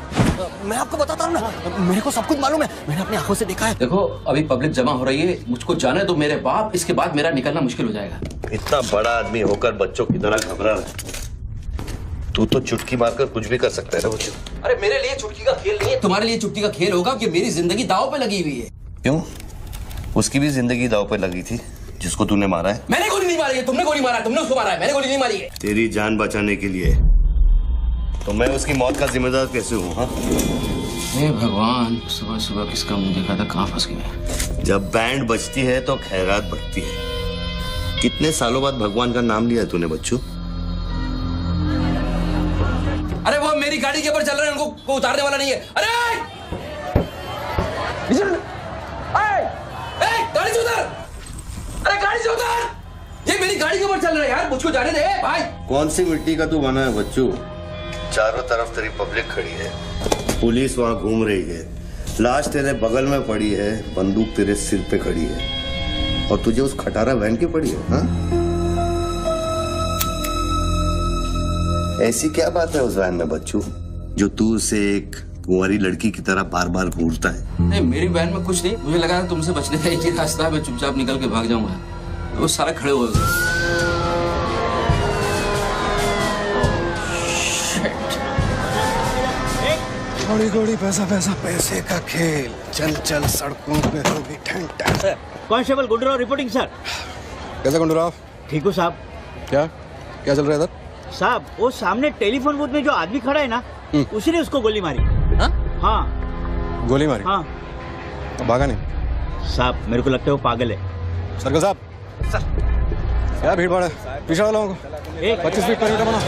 [SPEAKER 7] मैं आपको बताता हूँ ना, मेरे को सब कुछ मालूम है, मैंने अपनी आंखों से देखा है।
[SPEAKER 6] देखो अभी पब्लिक जमा हो रही है, मुझको जाने दो मेरे बाप, इसके बाद मेरा निकलना मुश्किल हो जाएगा।
[SPEAKER 9] इतना बड़ा आदमी होकर बच्चों की तरह घबरा रहा है। तू तो चुटकी मारकर कुछ भी कर सकता है ना बच्चों।
[SPEAKER 6] अरे मेरे लिए चुटकी का खेल नहीं है, तुम्हारे लिए चुटकी का खेल होगा कि मेरी जिंदगी दांव पे लगी हुई है।
[SPEAKER 9] क्यों? उसकी भी जिंदगी दांव पे लगी थी, जिसको तूने मारा है।
[SPEAKER 6] मैंने गोली नहीं मारी है, तुमने गोली मारा है, तुमने उसको मारा है, मैंने गोली नहीं मारी है।
[SPEAKER 9] तेरी जान बचाने के लिए तो मैं उसकी मौत का जिम्मेदार कैसे हूँ? हाँ,
[SPEAKER 6] हे भगवान, सुबह सुबह किसका मुंह देखा था, कहाँ फंस गए।
[SPEAKER 9] जब बैंड बजती है तो खैरात बढ़ती है। कितने सालों बाद भगवान का नाम लिया तूने बच्चों?
[SPEAKER 6] अरे वो मेरी गाड़ी के ऊपर चल रहे हैं, उनको उतारने वाला नहीं है। अरे गाड़ी से उतर, अरे गाड़ी से उतर, ये मेरी गाड़ी के ऊपर चल रहा है यार, मुझको जाने दे भाई।
[SPEAKER 9] कौन सी मिट्टी का तू बना है बच्चों? चारों तरफ तेरी पब्लिक खड़ी है, पुलिस वहां घूम रही है, लाश तेरे बगल में पड़ी है, बंदूक तेरे सिर पे खड़ी है, और तुझे उस खटारा वैन की पड़ी है। हाँ? ऐसी क्या बात है उस वैन में बच्चों, जो तू उसे एक कुंवारी लड़की की तरह बार बार घूरता है?
[SPEAKER 6] नहीं, मेरी वैन में कुछ नहीं, मुझे लगा तुमसे बचने का एक ही रास्ता है, मैं चुपचाप निकल के भाग जाऊंगा। वो सारे खड़े हुए थे।
[SPEAKER 11] थोड़ी थोड़ी पैसा पैसा पैसे का खेल, चल चल सड़कों पे होगी ठंडा।
[SPEAKER 7] Constable Gundurao reporting sir.
[SPEAKER 11] कैसे गुंडूराव?
[SPEAKER 7] ठीक हो साहब?
[SPEAKER 11] क्या क्या चल रहा है इधर?
[SPEAKER 7] साहब वो सामने टेलीफोन बूथ में जो आदमी खड़ा है ना, उसी ने उसको गोली मारी। हाँ
[SPEAKER 11] गोली मारी?
[SPEAKER 7] हाँ।
[SPEAKER 11] तो भागा नहीं?
[SPEAKER 7] साहब मेरे को लगता है वो पागल है।
[SPEAKER 11] सर्कल साहब, क्या भीड़ भाड़ है, पीछे वालों को 25 फीट पर बना।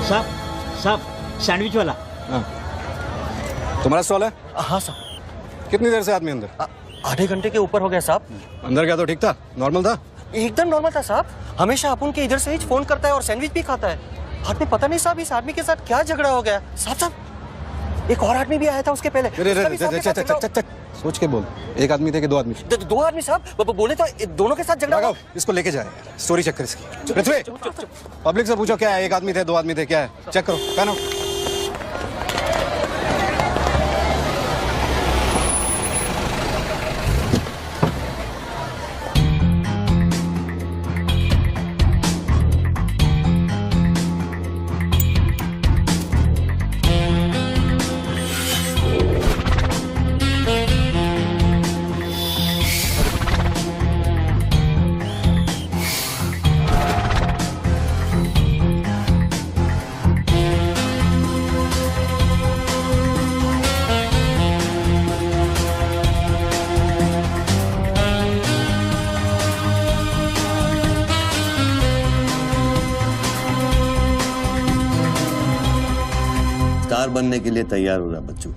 [SPEAKER 7] साहब साहब सैंडविच वाला।
[SPEAKER 11] हाँ। तुम्हारा स्टॉल है?
[SPEAKER 7] हाँ साहब।
[SPEAKER 11] कितनी देर से आदमी अंदर?
[SPEAKER 7] आधे घंटे के ऊपर हो गया साहब।
[SPEAKER 11] अंदर क्या तो ठीक था, नॉर्मल था?
[SPEAKER 7] एकदम नॉर्मल था साहब, हमेशा अपन के इधर से ही फोन करता है और सैंडविच भी खाता है। बाद में पता नहीं साहब इस आदमी के साथ क्या झगड़ा हो गया। साहब एक और आदमी भी आया था उसके पहले।
[SPEAKER 11] सोच के बोल, एक आदमी थे कि 2 आदमी?
[SPEAKER 7] 2 आदमी साहब, बोले तो दोनों के साथ झगड़ा।
[SPEAKER 11] इसको लेके जाए, स्टोरी चेक कर इसकी। पृथ्वी, पब्लिक से पूछो क्या है, 1 आदमी थे 2 आदमी थे, क्या है, चेक करो। पहनो।
[SPEAKER 9] बनने के लिए तैयार हो रहा बच्चू।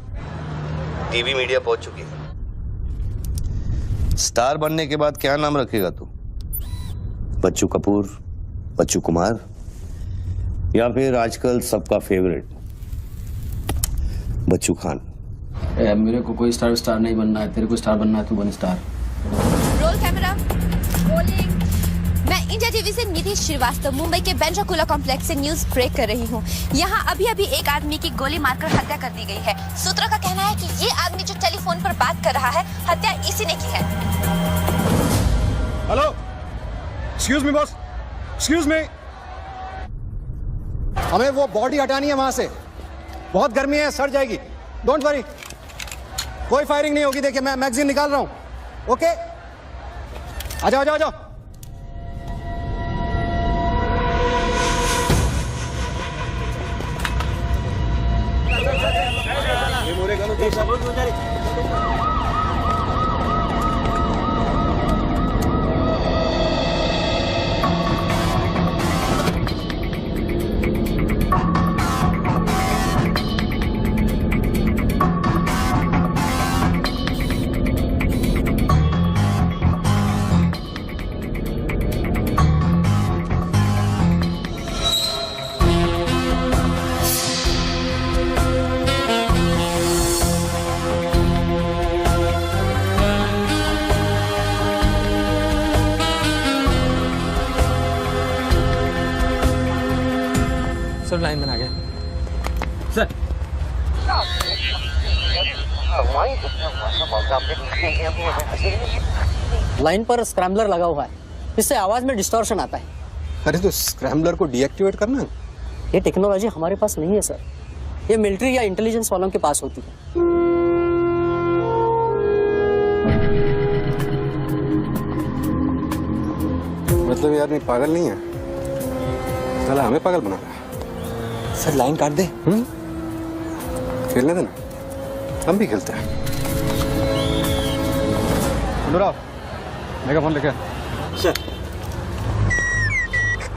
[SPEAKER 9] टीवी मीडिया पहुंच चुकी है। स्टार बनने के बाद क्या नाम रखेगा तू? बच्चू कपूर, बच्चू कुमार, या फिर आजकल सबका फेवरेट बच्चू खान?
[SPEAKER 6] मेरे को कोई स्टार नहीं बनना है, तेरे को स्टार बनना है, तू बन स्टार।
[SPEAKER 10] Roll camera, rolling. मैं इंडिया टीवी से निधि श्रीवास्तव मुंबई के बेंड्रा कॉम्प्लेक्स से न्यूज ब्रेक कर रही हूँ। यहाँ अभी अभी एक आदमी की गोली मारकर हत्या कर दी गई है। सूत्रों का कहना है कि ये आदमी जो टेलीफोन पर बात कर रहा है, हत्या इसी ने की है।
[SPEAKER 11] Hello, excuse me boss, excuse me. हमें वो बॉडी हटानी है वहां से, बहुत गर्मी है, सड़ जाएगी। डोंट वरी, कोई फायरिंग नहीं होगी। देखिए मैं मैगजीन निकाल रहा हूं। ओके, आ जाओ, आ जाओ, आ जाओ।
[SPEAKER 8] सर लाइन बना गए सर।
[SPEAKER 7] लाइन पर स्क्रैम्बलर लगा हुआ है, इससे आवाज में डिस्टॉर्शन आता है।
[SPEAKER 11] अरे तो स्क्रैम्बलर को डीएक्टिवेट करना।
[SPEAKER 7] ये टेक्नोलॉजी हमारे पास नहीं है सर, ये मिलिट्री या इंटेलिजेंस वालों के पास होती है।
[SPEAKER 11] मतलब ये आदमी पागल नहीं है, साला हमें पागल बना रहा है।
[SPEAKER 7] सर लाइन काट दे।
[SPEAKER 11] खेलने देना, हम भी खेलते हैं। अनुराग, मेगाफोन लेके।
[SPEAKER 7] सर।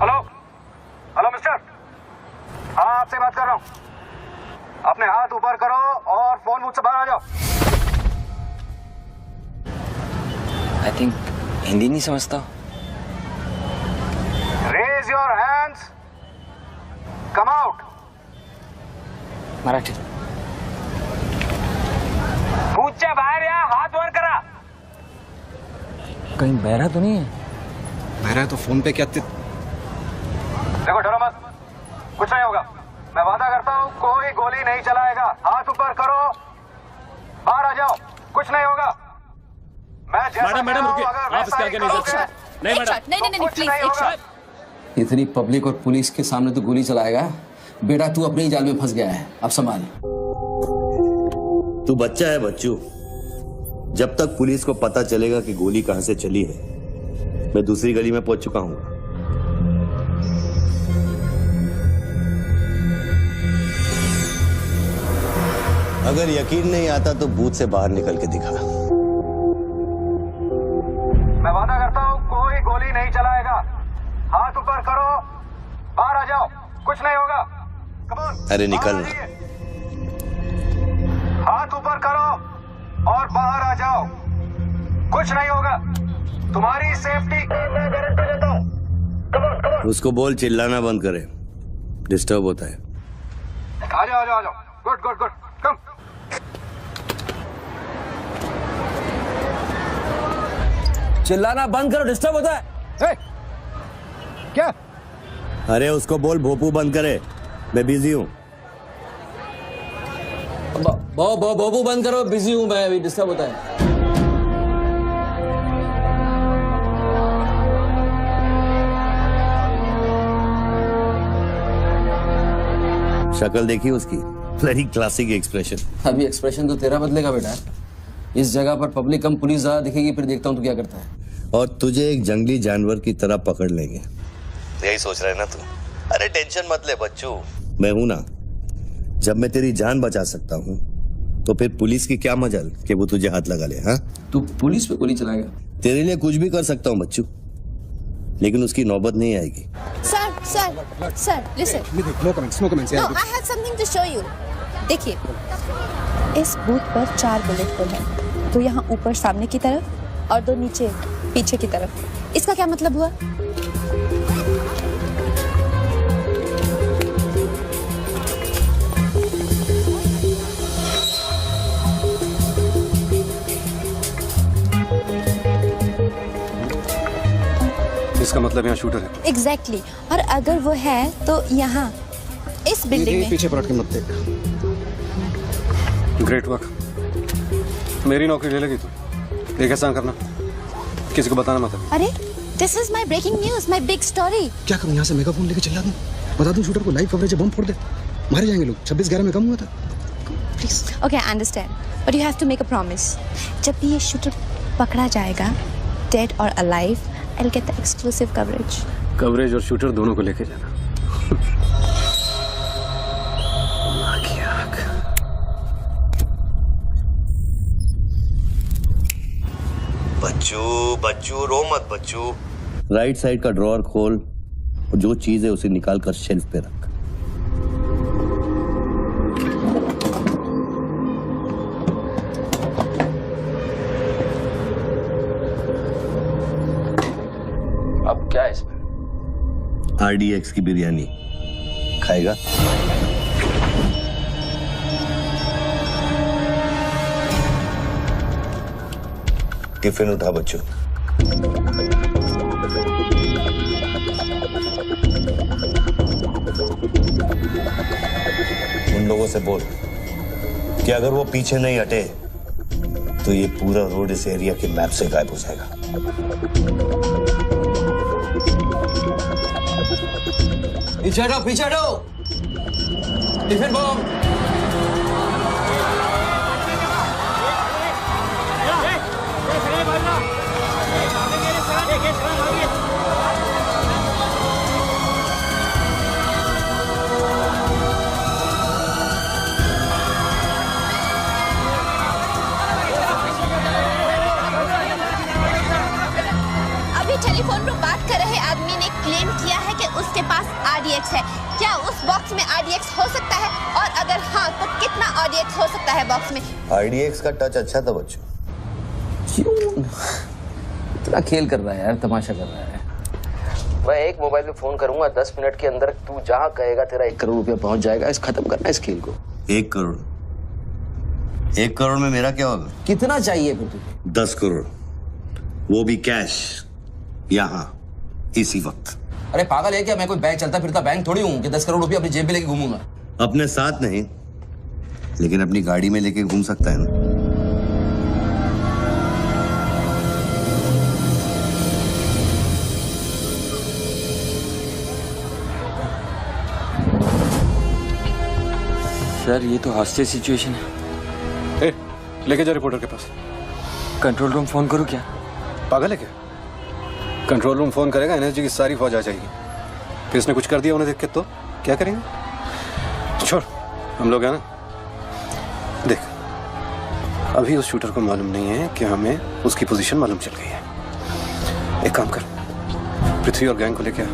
[SPEAKER 11] हेलो, हेलो मिस्टर, हाँ आपसे बात कर रहा हूँ। अपने हाथ ऊपर करो और फोन मुझसे बाहर आ जाओ।
[SPEAKER 8] आई थिंक हिंदी नहीं समझता।
[SPEAKER 11] Raise your hands, come out.
[SPEAKER 7] Marathi.
[SPEAKER 11] पूछे बाहर या हाथ वर करा।
[SPEAKER 8] कहीं बहरा तो नहीं है?
[SPEAKER 11] मेरा तो फोन पे क्या देखो, डरो मत, कुछ नहीं होगा। मैं वादा करता हूँ कोई गोली नहीं चलाएगा। हाथ ऊपर करो, बाहर आ जाओ, कुछ नहीं होगा। मैं मैडम रुकिए, आप इसके आगे नहीं जा सकते। नहीं मैडम,
[SPEAKER 10] नहीं प्लीज एक शॉट।
[SPEAKER 6] इतनी पब्लिक और पुलिस के सामने तो गोली चलाएगा? बेटा तू अपने ही जाल में फंस गया है, अब संभाल।
[SPEAKER 9] तू बच्चा है बच्चू। जब तक पुलिस को पता चलेगा कि गोली कहां से चली है, मैं दूसरी गली में पहुंच चुका हूं। अगर यकीन नहीं आता तो बूथ से बाहर निकल के दिखा।
[SPEAKER 11] मैं वादा करता हूँ कोई गोली नहीं चलाएगा। हाथ ऊपर करो, बाहर आ जाओ, कुछ नहीं होगा। Come on,
[SPEAKER 9] अरे निकल ना।
[SPEAKER 11] हाथ ऊपर करो और बाहर आ जाओ, कुछ नहीं होगा। तुम्हारी सेफ्टी मैं गारंटी देता हूँ। Come on, come on.
[SPEAKER 9] उसको बोल चिल्लाना बंद करे, डिस्टर्ब होता है।
[SPEAKER 11] आ जाओ, आ जाओ, आ जाओ। गुड गुड गुड, कम।
[SPEAKER 6] चिल्लाना बंद करो, डिस्टर्ब होता है।
[SPEAKER 11] क्या?
[SPEAKER 9] अरे उसको बोल भोपू बंद करे, मैं बिजी हूँ।
[SPEAKER 6] बोबू बंद करो, बिजी हूँ मैं, अभी डिस्टर्ब होता है।
[SPEAKER 9] शक्ल देखी उसकी, वेरी क्लासिक एक्सप्रेशन।
[SPEAKER 6] अभी एक्सप्रेशन तो तेरा बदलेगा बेटा। इस जगह पर पब्लिक कम पुलिस ज्यादा दिखेगी, फिर देखता हूँ तू क्या करता है।
[SPEAKER 9] और तुझे एक जंगली जानवर की तरह पकड़ लेंगे, यही सोच रहा है ना तू? अरे टेंशन मत ले बच्चू, मैं हूं ना। जब मैं तेरी जान बचा सकता हूँ तो फिर पुलिस की क्या मजाल कि वो तुझे हाथ लगा ले। हाँ,
[SPEAKER 6] तू पुलिस पे गोली चलाएगा?
[SPEAKER 9] तेरे लिए कुछ भी कर सकता हूँ बच्चू, लेकिन उसकी नौबत नहीं आएगी।
[SPEAKER 10] Sir, listen.
[SPEAKER 11] No comments, no comments.
[SPEAKER 10] No, I have something to show you. देखिए, इस बूथ पर 4 बुलेट होल है, 2 यहाँ ऊपर सामने की तरफ और 2 नीचे पीछे की तरफ। इसका क्या मतलब हुआ?
[SPEAKER 11] इसका मतलब यहाँ शूटर है।
[SPEAKER 10] एग्जैक्टली। और अगर वो है तो यहाँ इस बिल्डिंग में।
[SPEAKER 11] पीछे पलट के मत देख। Great work. मेरी नौकरी ले लेगी तू। एक एहसान करना, किसी को बताना मत।
[SPEAKER 10] अरे, this is my breaking news, my big story.
[SPEAKER 11] क्या करूँ, यहाँ से मेगाफोन लेके चिल्ला दूँ, बता दूँ शूटर को लाइव कवरेज बम फोड़ दे, मारे जाएंगे लोग। 26/11 में कम हुआ था।
[SPEAKER 10] Please. Okay, I understand, but you have to make a promise. जब भी ये शूटर पकड़ा जाएगा, डेड और alive, I will get the exclusive coverage.
[SPEAKER 11] Coverage और शूटर दोनों को लेके जाना।
[SPEAKER 9] बच्चू रो मत बच्चू। राइट साइड का ड्रॉअर खोल और जो चीज है उसे निकाल कर शेल्फ पे रख।
[SPEAKER 6] अब क्या है इसमें?
[SPEAKER 9] RDX की बिरयानी खाएगा? टिफिन उठा बच्चों। उन लोगों से बोल कि अगर वो पीछे नहीं हटे तो ये पूरा रोड इस एरिया के मैप से गायब हो जाएगा।
[SPEAKER 6] पीछे हटो, पीछे हटो। Tiffin bomb.
[SPEAKER 10] टेलीफोन पर बात कर रहे आदमी ने क्लेम किया है कि उसके पास RDX है। क्या उस बॉक्स में RDX हो सकता है? और अगर हाँ, तो कितना RDX हो सकता है बॉक्स में?
[SPEAKER 9] RDX का टच अच्छा था बच्चों।
[SPEAKER 6] क्यों इतना खेल कर रहा है यार, तमाशा कर रहा है। मैं एक मोबाइल पे फोन करूंगा, 10 मिनट के अंदर तू जहां कहेगा तेरा 1 करोड़ रुपया पहुंच जाएगा। इस खत्म करना है इस खेल को।
[SPEAKER 9] 1 करोड़? 1 करोड़ में मेरा क्या होगा?
[SPEAKER 6] कितना चाहिए फिर तुझे?
[SPEAKER 9] 10 करोड़, वो भी कैश, यहाँ इसी वक्त।
[SPEAKER 6] अरे पागल है क्या? मैं कोई बैंक चलता फिरता बैंक थोड़ी हूँ कि 10 करोड़ रुपया अपनी जेब में लेके घूमूंगा।
[SPEAKER 9] अपने साथ नहीं, लेकिन अपनी गाड़ी में लेके घूम सकता है ना।
[SPEAKER 12] सर ये तो हॉस्टेज सिचुएशन है।
[SPEAKER 11] लेके जा रिपोर्टर के पास।
[SPEAKER 12] कंट्रोल रूम फोन करूँ क्या?
[SPEAKER 11] पागल है क्या? कंट्रोल रूम फोन करेगा, एनएसजी की सारी फौज आ जाएगी। फिर इसने कुछ कर दिया उन्हें देख के तो क्या करेंगे? छोड़, हम लोग हैं ना। देख, अभी उस शूटर को मालूम नहीं है कि हमें उसकी पोजीशन मालूम चल गई है। एक काम कर, पृथ्वी और गैंग को लेके आ,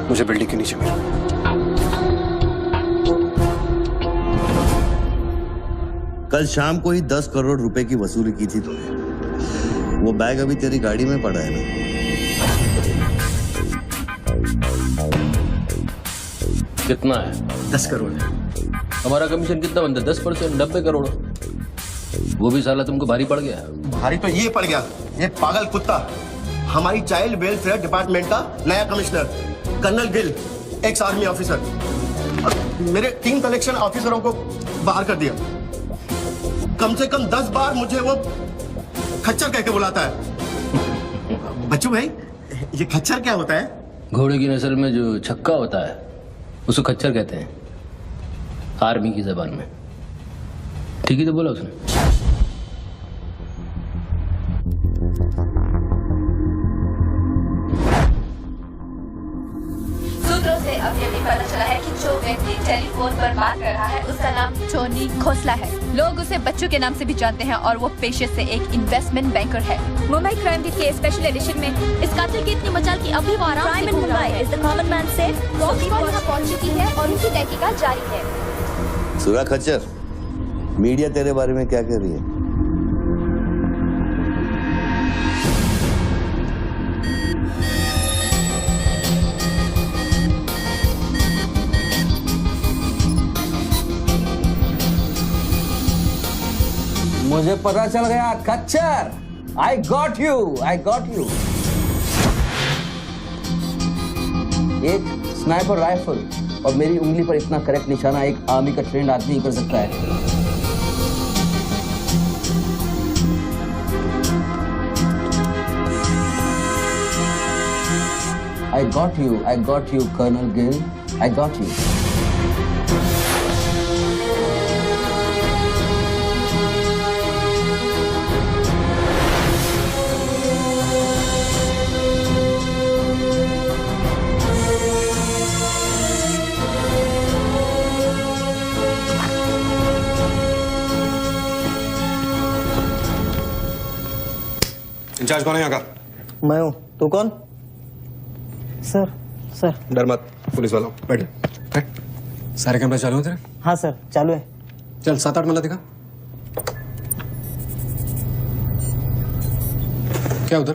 [SPEAKER 11] मुझे बिल्डिंग के नीचे मिल।
[SPEAKER 9] कल शाम को ही 10 करोड़ रुपए की वसूली की थी तूने। वो बैग अभी तेरी गाड़ी में पड़ा है ना?
[SPEAKER 6] कितना है?
[SPEAKER 7] 10 करोड़ है।
[SPEAKER 6] हमारा कमीशन कितना बनता है? 10%, 90 करोड़। वो भी साला तुमको भारी पड़ गया।
[SPEAKER 1] भारी तो ये पड़ गया, ये पागल कुत्ता हमारी चाइल्ड वेलफेयर डिपार्टमेंट का नया commissioner colonel Gill, ex army officer, मेरे 3 कलेक्शन ऑफिसरों को बाहर कर दिया। कम से कम 10 बार मुझे वो खच्चर कह के बुलाता है। बच्चू भाई, ये खच्चर क्या होता है?
[SPEAKER 6] घोड़े की नस्ल में जो छक्का होता है उसको खच्चर कहते हैं, आर्मी की जबान में। ठीक ही तो बोला उसने।
[SPEAKER 10] सूत्रों से अब ये भी पता चला है कि जो व्यक्ति टेलीफोन पर बात कर रहा है उसका नाम टोनी खोसला है। लोग उसे बच्चू के नाम से भी जानते हैं और वो पेशे से एक इन्वेस्टमेंट बैंकर है। मुंबई क्राइम बीट के स्पेशल एडिशन में इस कातिल की इतनी मचाल की अभी वो आराम से घूम रहा है। Is the common man safe? पहुंच चुकी है और उनकी तहकीकात जारी है।
[SPEAKER 9] सुरा खच्चर, मीडिया तेरे बारे में क्या कह रही है?
[SPEAKER 6] मुझे पता चल गया खच्चर। I got you. एक स्नाइपर राइफल और मेरी उंगली पर इतना करेक्ट निशाना एक आर्मी का ट्रेंड आदमी ही कर सकता है। I got you, Colonel Gill. I got you.
[SPEAKER 11] In charge कौन है यहाँ का?
[SPEAKER 7] मैं हूँ। तू कौन? सर
[SPEAKER 11] डर मत, पुलिस वाला हूँ। बैठ। सारे कैमरे चालू हैं तेरे?
[SPEAKER 7] हाँ सर, चालू है।
[SPEAKER 11] चल 7-8 मल्ला दिखा। क्या उधर?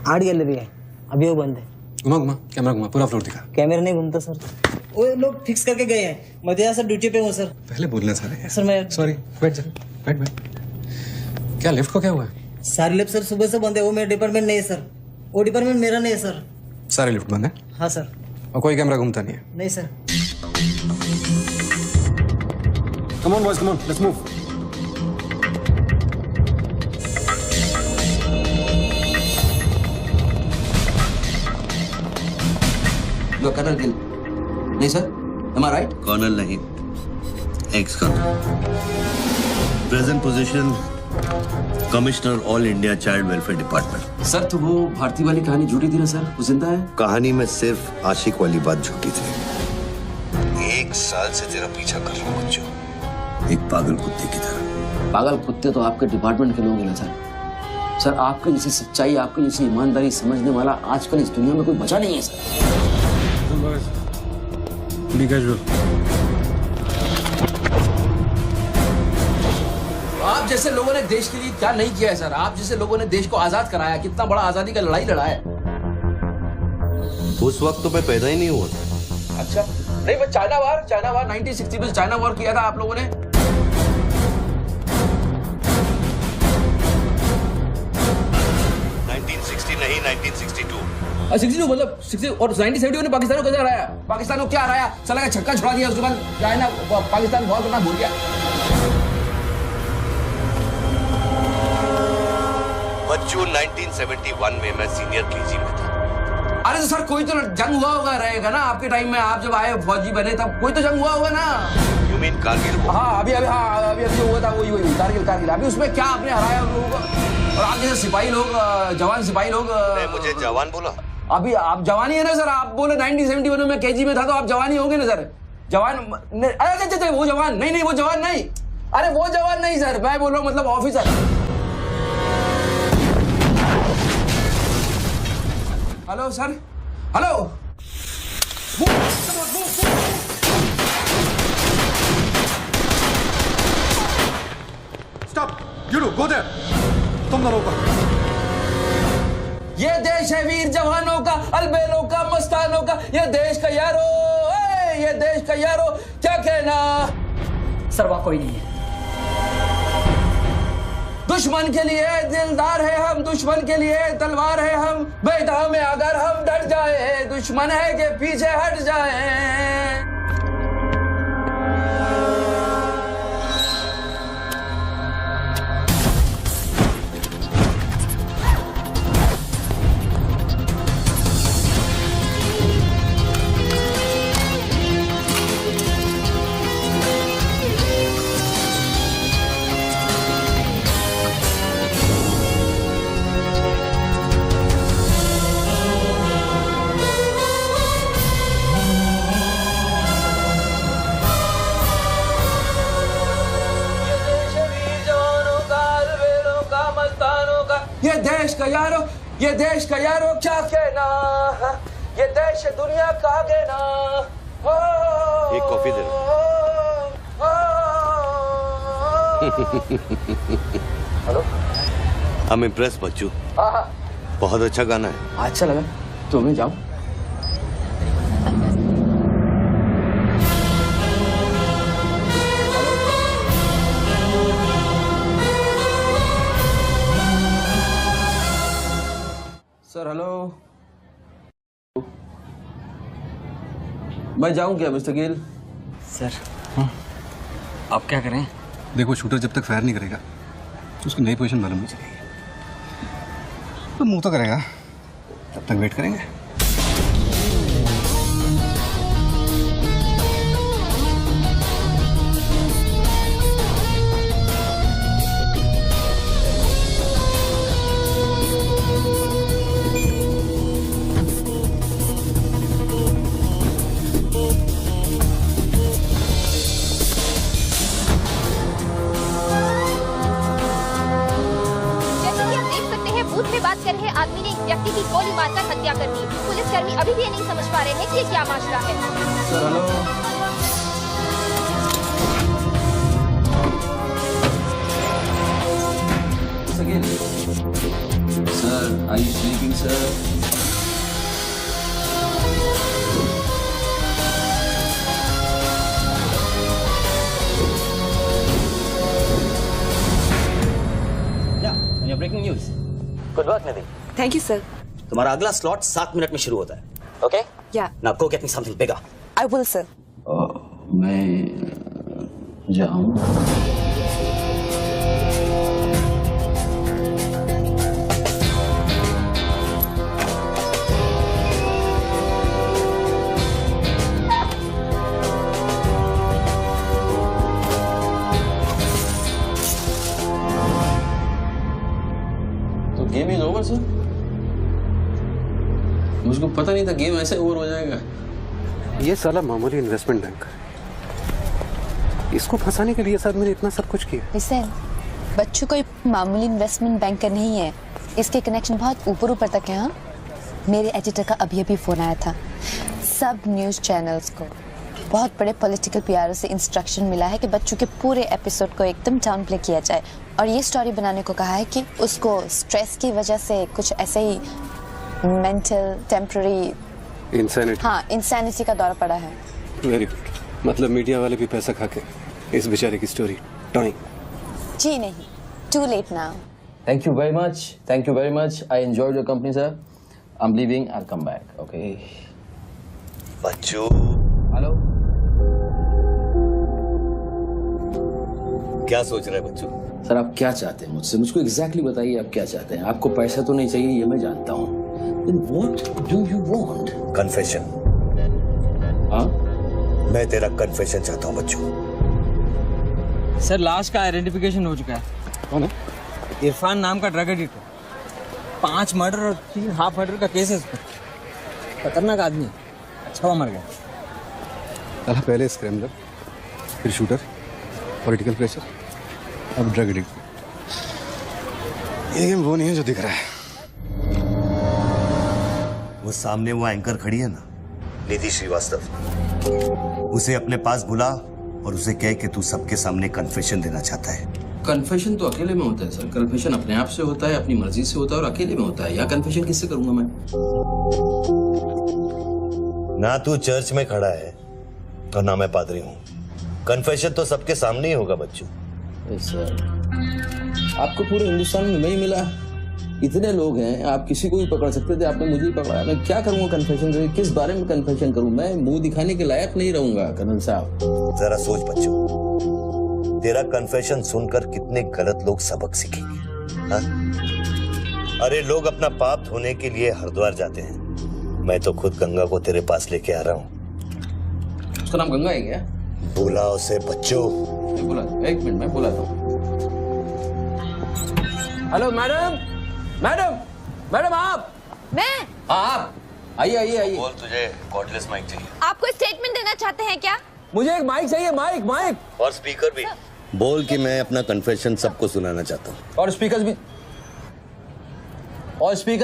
[SPEAKER 7] आर्ट गैलरी है, अभी वो बंद है।
[SPEAKER 11] घुमा कैमरा घुमा, पूरा फ्लोर दिखा।
[SPEAKER 7] कैमरा नहीं घूमता सर, वो लोग फिक्स करके गए हैं। मैं तो सर ड्यूटी पे हूँ सर।
[SPEAKER 11] पहले बोलना सारे।
[SPEAKER 7] सर मैं
[SPEAKER 11] सॉरी, बैठ जा। बैठ। क्या लिफ्ट को क्या हुआ है?
[SPEAKER 7] सारे लिफ्ट सर सुबह से बंद है। वो मेरा डिपार्टमेंट नहीं है सर, वो डिपार्टमेंट मेरा नहीं है सर।
[SPEAKER 11] सारे लिफ्ट बंद है?
[SPEAKER 7] हाँ सर।
[SPEAKER 11] और कोई कैमरा घूमता नहीं है?
[SPEAKER 7] नहीं sir.
[SPEAKER 11] Come on boys, come on, let's move.
[SPEAKER 6] You are Colonel Gill. नहीं sir, am I right?
[SPEAKER 9] Colonel नहीं, ex colonel. Present position commissioner all India child welfare department.
[SPEAKER 6] Sir तो वो भारती वाली कहानी झूठी थी ना सर, वो जिंदा है?
[SPEAKER 9] कहानी में सिर्फ आशिक वाली बात झूठी थी। 1 साल से तेरा पीछा कर रहा हूँ बच्चों, एक पागल कुत्ते की तरह।
[SPEAKER 6] पागल कुत्ते तो आपके डिपार्टमेंट के लोग हैं ना सर। सर आपकी जैसी सच्चाई, आपकी जैसी ईमानदारी समझने वाला आजकल इस दुनिया में कोई बचा नहीं है सर। आप जैसे लोगों ने देश के लिए क्या नहीं किया है सर। आप जैसे लोगों ने देश को आजाद कराया, कितना बड़ा आजादी का लड़ाई लड़ा है।
[SPEAKER 9] उस वक्त तो मैं पैदा ही नहीं हुआ था।
[SPEAKER 6] अच्छा नहीं, वो चाइना वार 1960 में चाइना वार किया था आप लोगों ने।
[SPEAKER 9] 1960 नहीं, 1962।
[SPEAKER 6] 62 मतलब 60 और 1970 में पाकिस्तान को कैसे हराया? पाकिस्तान को क्या हराया? साला का छक्का छुड़ा दिया, उसके बाद चाइना पाकिस्तान वॉर करना भूल गया।
[SPEAKER 9] बच्चों 1971 में मैं सीनियर केजी में था।
[SPEAKER 6] अरे तो सर कोई तो जंग हुआ होगा रहेगा ना आपके टाइम में। आप जब आए फौजी बने तब कोई तो जंग हुआ होगा ना।
[SPEAKER 9] You mean Kargil?
[SPEAKER 6] हाँ अभी जो हुआ था वही कारगिल। अभी उसमें क्या आपने हराया उन लोगों को? और आप जैसे सिपाही लोग, जवान सिपाही लोग।
[SPEAKER 9] मुझे जवान बोला?
[SPEAKER 6] अभी आप जवान ही है ना सर। आप बोले 1971 में केजी में था तो आप जवान ही होंगे ना सर। जवान अरे वो जवान नहीं, वो जवान नहीं। अरे वो जवान नहीं सर, मैं बोल रहा हूँ मतलब officer. Hello sir, hello.
[SPEAKER 11] Stop, you do go there. तुम दोनों ऊपर।
[SPEAKER 6] ये देश है वीर जवानों का, अलबेलों का, मस्तानों का। ये देश का यारो, ये देश का यारो, क्या कहना?
[SPEAKER 7] सर वहाँ कोई नहीं है।
[SPEAKER 6] दुश्मन के लिए दिलदार है हम, दुश्मन के लिए तलवार है हम। बेदा में अगर हम डट जाए, दुश्मन है के पीछे हट जाए। ये देश का यारो क्या कहना, ये देश दुनिया का कहना।
[SPEAKER 9] एक coffee they.
[SPEAKER 11] Hello,
[SPEAKER 9] I'm impressed बच्चू।
[SPEAKER 11] हाँ हाँ,
[SPEAKER 9] बहुत अच्छा गाना है।
[SPEAKER 6] अच्छा लगा तो मैं जाऊँ? सर हेलो, मैं जाऊं क्या मिस्टर गिल?
[SPEAKER 12] सर आप क्या करें?
[SPEAKER 11] देखो शूटर जब तक फायर नहीं करेगा तो उसकी नई पोजीशन मालूम नहीं चलेगी। तो मूव तो करेगा, तब तक वेट करेंगे।
[SPEAKER 10] जैसे कि आप देख सकते हैं, बूथ में बात कर रहे आदमी ने एक व्यक्ति की गोली मारकर हत्या कर दी। पुलिसकर्मी अभी भी ये नहीं समझ पा रहे हैं कि ये क्या मामला है।
[SPEAKER 6] Sir hello, mister Gill, sir are you sleeping sir?
[SPEAKER 7] Breaking news. Good work Nidhi.
[SPEAKER 5] Thank you sir.
[SPEAKER 7] तुम्हारा अगला स्लॉट 7 मिनट में शुरू होता है। ओके,
[SPEAKER 5] या
[SPEAKER 7] now go get me something bigger.
[SPEAKER 5] I will sir.
[SPEAKER 6] मैं जाऊं? तो गेम इज ओवर सर? मुझको पता नहीं था गेम ऐसे ओवर हो जाएगा।
[SPEAKER 11] ये साला मामूली इन्वेस्टमेंट बैंक, इसको फंसाने के लिए सर मैंने इतना सब कुछ किया।
[SPEAKER 5] लिसन, बच्चों कोई मामूली इन्वेस्टमेंट बैंकर नहीं है। इसके कनेक्शन बहुत ऊपर ऊपर तक है। हाँ, मेरे एडिटर का अभी अभी फोन आया था। सब न्यूज़ चैनल्स को बहुत बड़े पॉलिटिकल पीआरओ से इंस्ट्रक्शन मिला है कि बच्चों के पूरे एपिसोड को एकदम डाउन प्ले किया जाए, और ये स्टोरी बनाने को कहा है कि उसको स्ट्रेस की वजह से कुछ ऐसे ही मेंटल टेम्पररी इंसैनिटी का दौर पड़ा है।
[SPEAKER 11] वेरी गुड, मतलब मीडिया वाले भी पैसा खा के इस बेचारे की स्टोरी टॉइंग।
[SPEAKER 5] जी नहीं, too late now.
[SPEAKER 6] Thank you very much. Thank you very much. I enjoyed your company, sir. I'm leaving. I'll come back. Okay.
[SPEAKER 9] Bachchu,
[SPEAKER 6] Hello.
[SPEAKER 9] क्या सोच रहे हैं बच्चू?
[SPEAKER 6] सर आप क्या चाहते हैं मुझसे? मुझको एग्जैक्टली बताइए आप क्या चाहते हैं। आपको पैसा तो नहीं चाहिए, ये मैं जानता हूँ। Then what do you want?
[SPEAKER 9] Confession.
[SPEAKER 6] हाँ?
[SPEAKER 9] मैं तेरा कन्फेशन चाहता हूँ बच्चू।
[SPEAKER 8] सर लास्ट का आइडेंटिफिकेशन हो चुका है।
[SPEAKER 11] कौन है?
[SPEAKER 8] इरफान नाम का ड्रग एडिक्ट है। 5 मर्डर और 3 हाफ मर्डर का केस है इसमें। खतरनाक आदमी है। अच्छा हुआ मर गया।
[SPEAKER 11] साला पहले स्क्रैमलर, फिर शूटर, पॉलिटिकल प्रेशर, अब ड्रग एडिक्ट। ये गेम वो नहीं है जो दिख रहा है।
[SPEAKER 9] वो सामने वो एंकर खड़ी है ना, निधि श्रीवास्तव, उसे अपने पास बुला और उसे कह कि तू सबके सामने कन्फेशन देना चाहता है।
[SPEAKER 6] कन्फेशन तो अकेले में होता है सर। कन्फेशन अपने आप से होता है, अपनी मर्जी से होता है, और अकेले में होता है। या कन्फेशन किससे करूंगा मैं?
[SPEAKER 9] ना तू चर्च में खड़ा है और ना मैं पादरी हूँ। कन्फेशन तो सबके सामने ही होगा बच्चू।
[SPEAKER 6] सर आपको पूरे हिंदुस्तान में नहीं मिला, इतने लोग हैं, आप किसी को भी पकड़ सकते थे, आपने मुझे ही पकड़ा। मैं क्या करूंगा कन्फेशन करके? किस बारे में कन्फेशन करूं? मैं मुंह दिखाने के लायक नहीं रहूंगा कर्नल साहब।
[SPEAKER 9] जरा सोच बच्चू, तेरा कन्फेशन सुनकर कितने गलत लोग सबक सीखेंगे। हाँ? अरे लोग अपना पाप धोने के लिए हरिद्वार जाते हैं, मैं तो खुद गंगा को तेरे पास लेके आ रहा हूँ।
[SPEAKER 6] उसका नाम गंगा है क्या?
[SPEAKER 9] बोला उसे बच्चू।
[SPEAKER 6] बोला, एक मिनट मैं बुलाता हूँ। हेलो मैडम, मैडम, मैडम आप?
[SPEAKER 10] मैं?
[SPEAKER 6] आप आइए आइए आइए।
[SPEAKER 9] बोल, तुझे कॉर्डलेस माइक चाहिए?
[SPEAKER 10] आपको स्टेटमेंट देना चाहते हैं क्या?
[SPEAKER 6] मुझे एक माइक चाहिए, माइक माइक।
[SPEAKER 9] और स्पीकर भी। बोल कि मैं अपना कन्फेशन सबको सुनाना चाहता हूँ।
[SPEAKER 6] और स्पीकर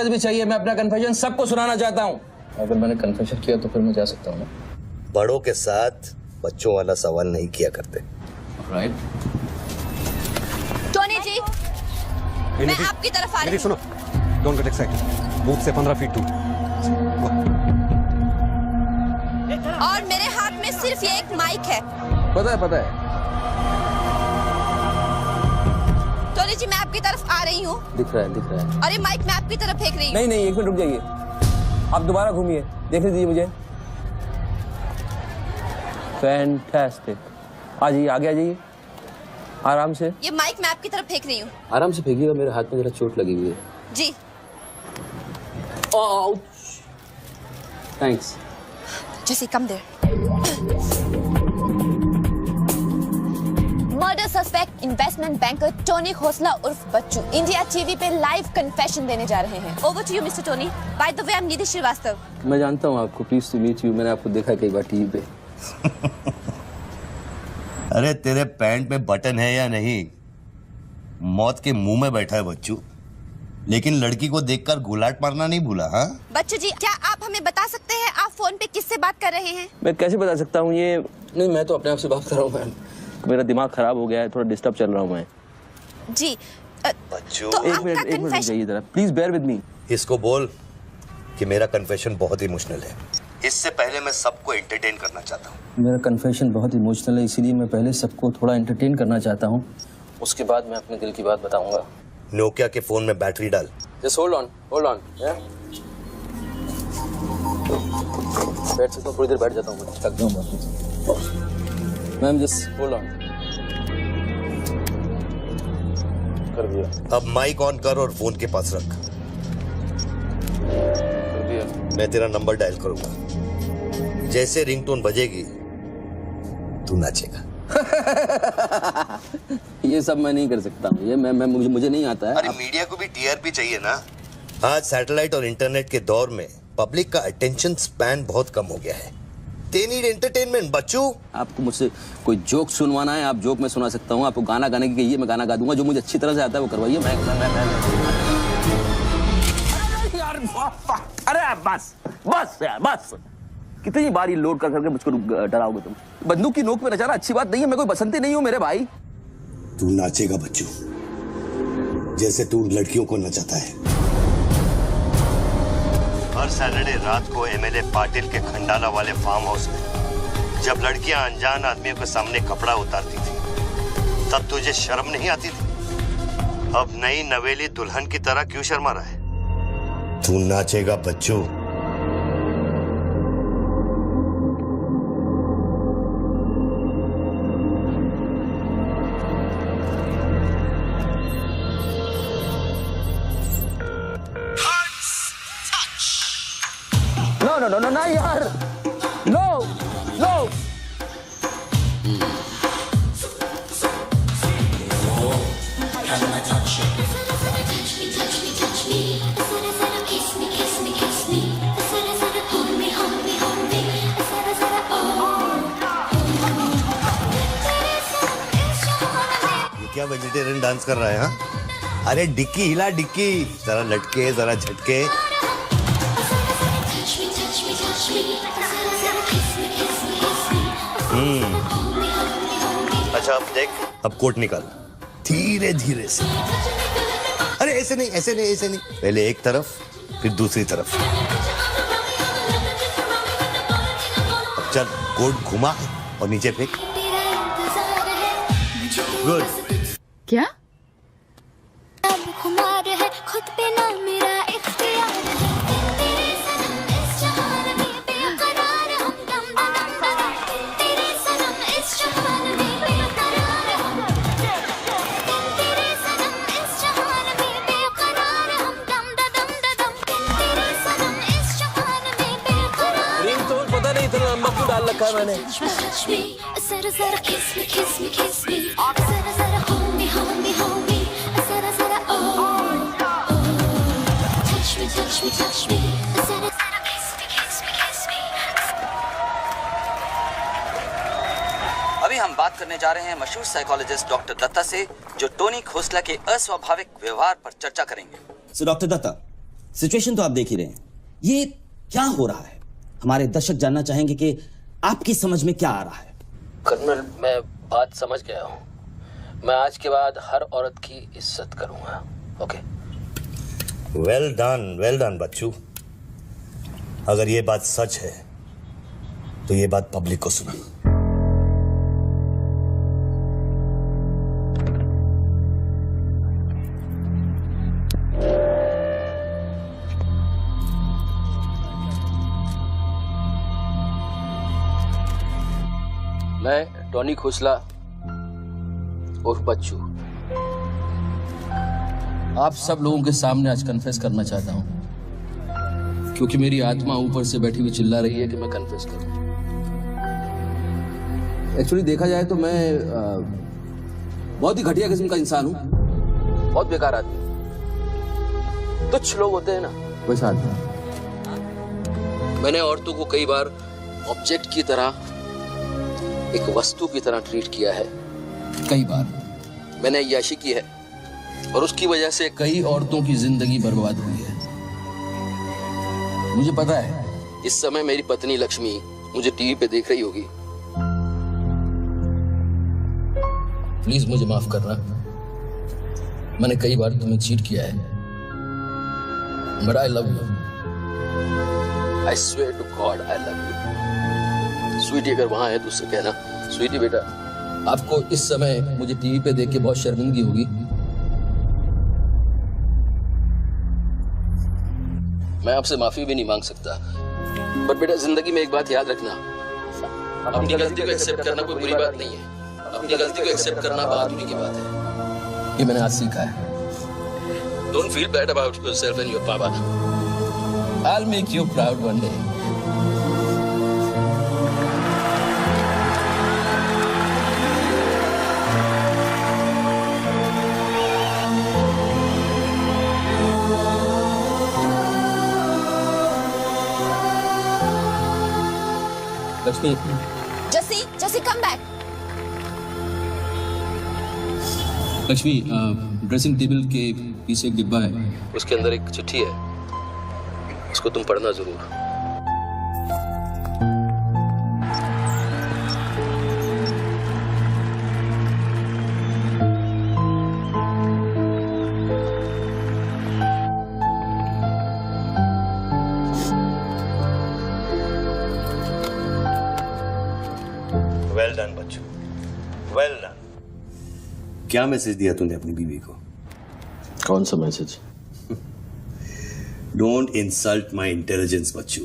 [SPEAKER 6] भी चाहिए। मैं अपना कन्फेशन सबको सुनाना चाहता हूँ। अगर मैंने कन्फेशन किया तो फिर मैं जा सकता हूँ ना?
[SPEAKER 9] बड़ों के साथ बच्चों वाला सवाल नहीं किया करते।
[SPEAKER 6] राइट।
[SPEAKER 10] मैं आपकी तरफ आ रही हूँ।
[SPEAKER 11] सुनो, डोंट गेट एक्साइटेड। बूथ से 15 फीट दूर।
[SPEAKER 10] और मेरे हाथ में सिर्फ ये एक माइक है।
[SPEAKER 6] पता है।
[SPEAKER 10] टोनी जी, मैं आपकी तरफ आ रही हूँ।
[SPEAKER 6] दिख रहा है।
[SPEAKER 10] और ये माइक मैं आपकी तरफ फेंक रही हूँ।
[SPEAKER 6] नहीं, 1 मिनट रुक जाइए। आप दोबारा घूमिए, देखने दीजिए मुझे। फैंटास्टिक। आ जाइए, आगे आ जाइए, आराम से।
[SPEAKER 10] ये माइक मैं आपकी तरफ फेंक रही हूँ।
[SPEAKER 6] आराम से फेंकिएगा, मेरे हाथ में जरा चोट लगी हुई है।
[SPEAKER 10] जी।
[SPEAKER 6] थैंक्स।
[SPEAKER 10] जैसे कम देर। Murder suspect investment banker Tony Khosla उर्फ बच्चू इंडिया टीवी पे लाइव कन्फेशन देने जा रहे हैं। Over to you mister Tony. By the way, I am Nidhi Srivastava.
[SPEAKER 6] मैं जानता हूँ आपको, प्लीज टू मीट यू। मैंने आपको देखा कई बार टीवी पे।
[SPEAKER 9] अरे तेरे पैंट में बटन है या नहीं? मौत के मुंह में बैठा है बच्चू, लेकिन लड़की को देखकर गुलाट मारना नहीं भूला। हाँ
[SPEAKER 10] बच्चू जी, क्या आप हमें बता सकते हैं आप फोन पे किससे बात कर रहे हैं?
[SPEAKER 6] मैं कैसे बता सकता हूँ ये? नहीं, मैं तो अपने आप से बात कर रहा हूँ मैम। मेरा दिमाग खराब हो गया है, थोड़ा डिस्टर्ब चल रहा हूँ मैं।
[SPEAKER 10] जी।
[SPEAKER 9] बच्चू,
[SPEAKER 10] तो
[SPEAKER 6] एक
[SPEAKER 10] आपका
[SPEAKER 6] मिनट रुक
[SPEAKER 10] कन्फेशन।
[SPEAKER 6] जाइए जरा, प्लीज बेयर विद मी।
[SPEAKER 9] इसको बोल कि मेरा कन्फेशन बहुत इमोशनल है। इससे पहले मैं सबको एंटरटेन करना चाहता हूँ।
[SPEAKER 6] मेरा कन्फेशन बहुत इमोशनल है, इसीलिए मैं पहले सबको थोड़ा एंटरटेन करना चाहता हूँ, उसके बाद मैं अपने दिल की बात बताऊंगा।
[SPEAKER 9] नोकिया के फोन में बैटरी डाल।
[SPEAKER 6] Just hold on. बैठ सकता हूँ, थोड़ी देर बैठ जाता हूँ, थक गया हूँ मैम। Just hold on. कर दिया।
[SPEAKER 9] अब माइक ऑन कर और फोन के पास रख।
[SPEAKER 6] कर दिया।
[SPEAKER 9] मैं तेरा नंबर डायल करूंगा, जैसे रिंगटोन बजेगी तू नाचेगा।
[SPEAKER 6] ये सब मैं नहीं कर सकता हूँ, ये मैं मुझे नहीं आता है।
[SPEAKER 9] अरे मीडिया को भी टीआरपी चाहिए ना। आज सैटेलाइट और इंटरनेट के दौर में पब्लिक का अटेंशन स्पैन बहुत कम हो गया है। They need entertainment, बच्चू।
[SPEAKER 6] आपको मुझसे कोई जोक सुनवाना है, आप जोक में सुना सकता हूँ। आपको गाना गाने की कहिए, मैं गाना गा दूंगा। जो मुझे अच्छी तरह से आता है वो करवाइए। अरे बस यार, कितनी बार ये लोड कर करके मुझको डराओगे तुम? बंदूक की नोक पे नचाना अच्छी बात नहीं है। मैं कोई बसंती नहीं हूँ मेरे भाई।
[SPEAKER 9] तू नाचेगा बच्चू, जैसे तू लड़कियों को नचाता है। हर सैटरडे रात को एमएलए पाटिल के खंडाला वाले फार्म हाउस में जब लड़कियां अनजान आदमियों के सामने कपड़ा उतारती थी, तब तुझे शर्म नहीं आती थी? अब नई नवेली दुल्हन की तरह क्यों शर्मा रहा है? तू नाचेगा बच्चू।
[SPEAKER 6] No, यार, no.
[SPEAKER 9] ये क्या वेजिटेरियन डांस कर रहा है? हाँ, अरे डिक्की हिला, डिक्की जरा लटके, जरा झटके। अच्छा अब देख, अब कोट निकाल धीरे धीरे से। अरे ऐसे नहीं। पहले एक तरफ, फिर दूसरी तरफ। अब चल, कोट घुमा और नीचे फेंक। गुड।
[SPEAKER 10] क्या?
[SPEAKER 13] खुद पे ना मेरा इख्तियार है, तेरे सनम इस जहान में बेकरार हम दम दम दम, तेरे सनम इस जहान में बेकरार हम, तेरे सनम इस जहान में बेकरार हम दम दम दम, तेरे सनम इस जहान में बेकरार।
[SPEAKER 6] रिंग तो पता नहीं इतना लंबा क्यों डाल रखा है मैंने।
[SPEAKER 13] जरा जरा किस मी जरा जरा hold me जरा जरा touch me जरा जरा kiss me।
[SPEAKER 12] अभी हम बात करने जा रहे हैं मशहूर साइकोलॉजिस्ट डॉक्टर दत्ता से, जो टोनी खोसला के अस्वाभाविक व्यवहार पर चर्चा करेंगे।
[SPEAKER 14] सो डॉक्टर दत्ता, सिचुएशन तो आप देख ही रहे हैं, ये क्या हो रहा है? हमारे दर्शक जानना चाहेंगे कि आपकी समझ में क्या आ रहा है।
[SPEAKER 6] कर्नल, मैं बात समझ गया हूँ। मैं आज के बाद हर औरत की इज्जत करूंगा ओके
[SPEAKER 9] वेल डन बच्चू। अगर ये बात सच है तो ये बात पब्लिक को सुना।
[SPEAKER 6] मैं टोनी खोसला उर्फ बच्चू आप सब लोगों के सामने आज कन्फेस करना चाहता हूं, क्योंकि मेरी आत्मा ऊपर से बैठी हुई चिल्ला रही है कि मैं कन्फेस करूं। एक्चुअली देखा जाए तो मैं बहुत ही घटिया किस्म का इंसान हूं, बहुत बेकार आदमी। तुच्छ लोग होते हैं ना, वैसा आदमी। मैंने औरतों को कई बार ऑब्जेक्ट की तरह, एक वस्तु की तरह ट्रीट किया है। कई बार मैंने अय्याशी की है और उसकी वजह से कई औरतों की जिंदगी बर्बाद हुई है। मुझे पता है इस समय मेरी पत्नी लक्ष्मी मुझे टीवी पे देख रही होगी। प्लीज मुझे माफ करना, मैंने कई बार तुम्हें चीट किया है, but I love you. I swear to God I love you. Sweetie अगर वहां है तो उससे कहना, स्वीटी बेटा आपको इस समय मुझे टीवी पे देख के बहुत शर्मिंदगी होगी। मैं आपसे माफी भी नहीं मांग सकता, पर बेटा जिंदगी में एक बात याद रखना, अपनी गलती को एक्सेप्ट करना कोई बुरी बात नहीं है, अपनी गलती को एक्सेप्ट करना बहादुरी की बात है। ये मैंने आज सीखा है। Don't feel bad about yourself and your पापा। I'll make you proud one day. Lakshmi,
[SPEAKER 10] जसी come back.
[SPEAKER 6] Lakshmi, dressing table के पीछे एक डिब्बा है, उसके अंदर एक चिट्ठी है, उसको तुम पढ़ना जरूर।
[SPEAKER 9] Well done Bachchu, well done. क्या मैसेज दिया तूने अपनी बीवी को?
[SPEAKER 6] कौन सा message?
[SPEAKER 9] Don't insult my intelligence Bachchu.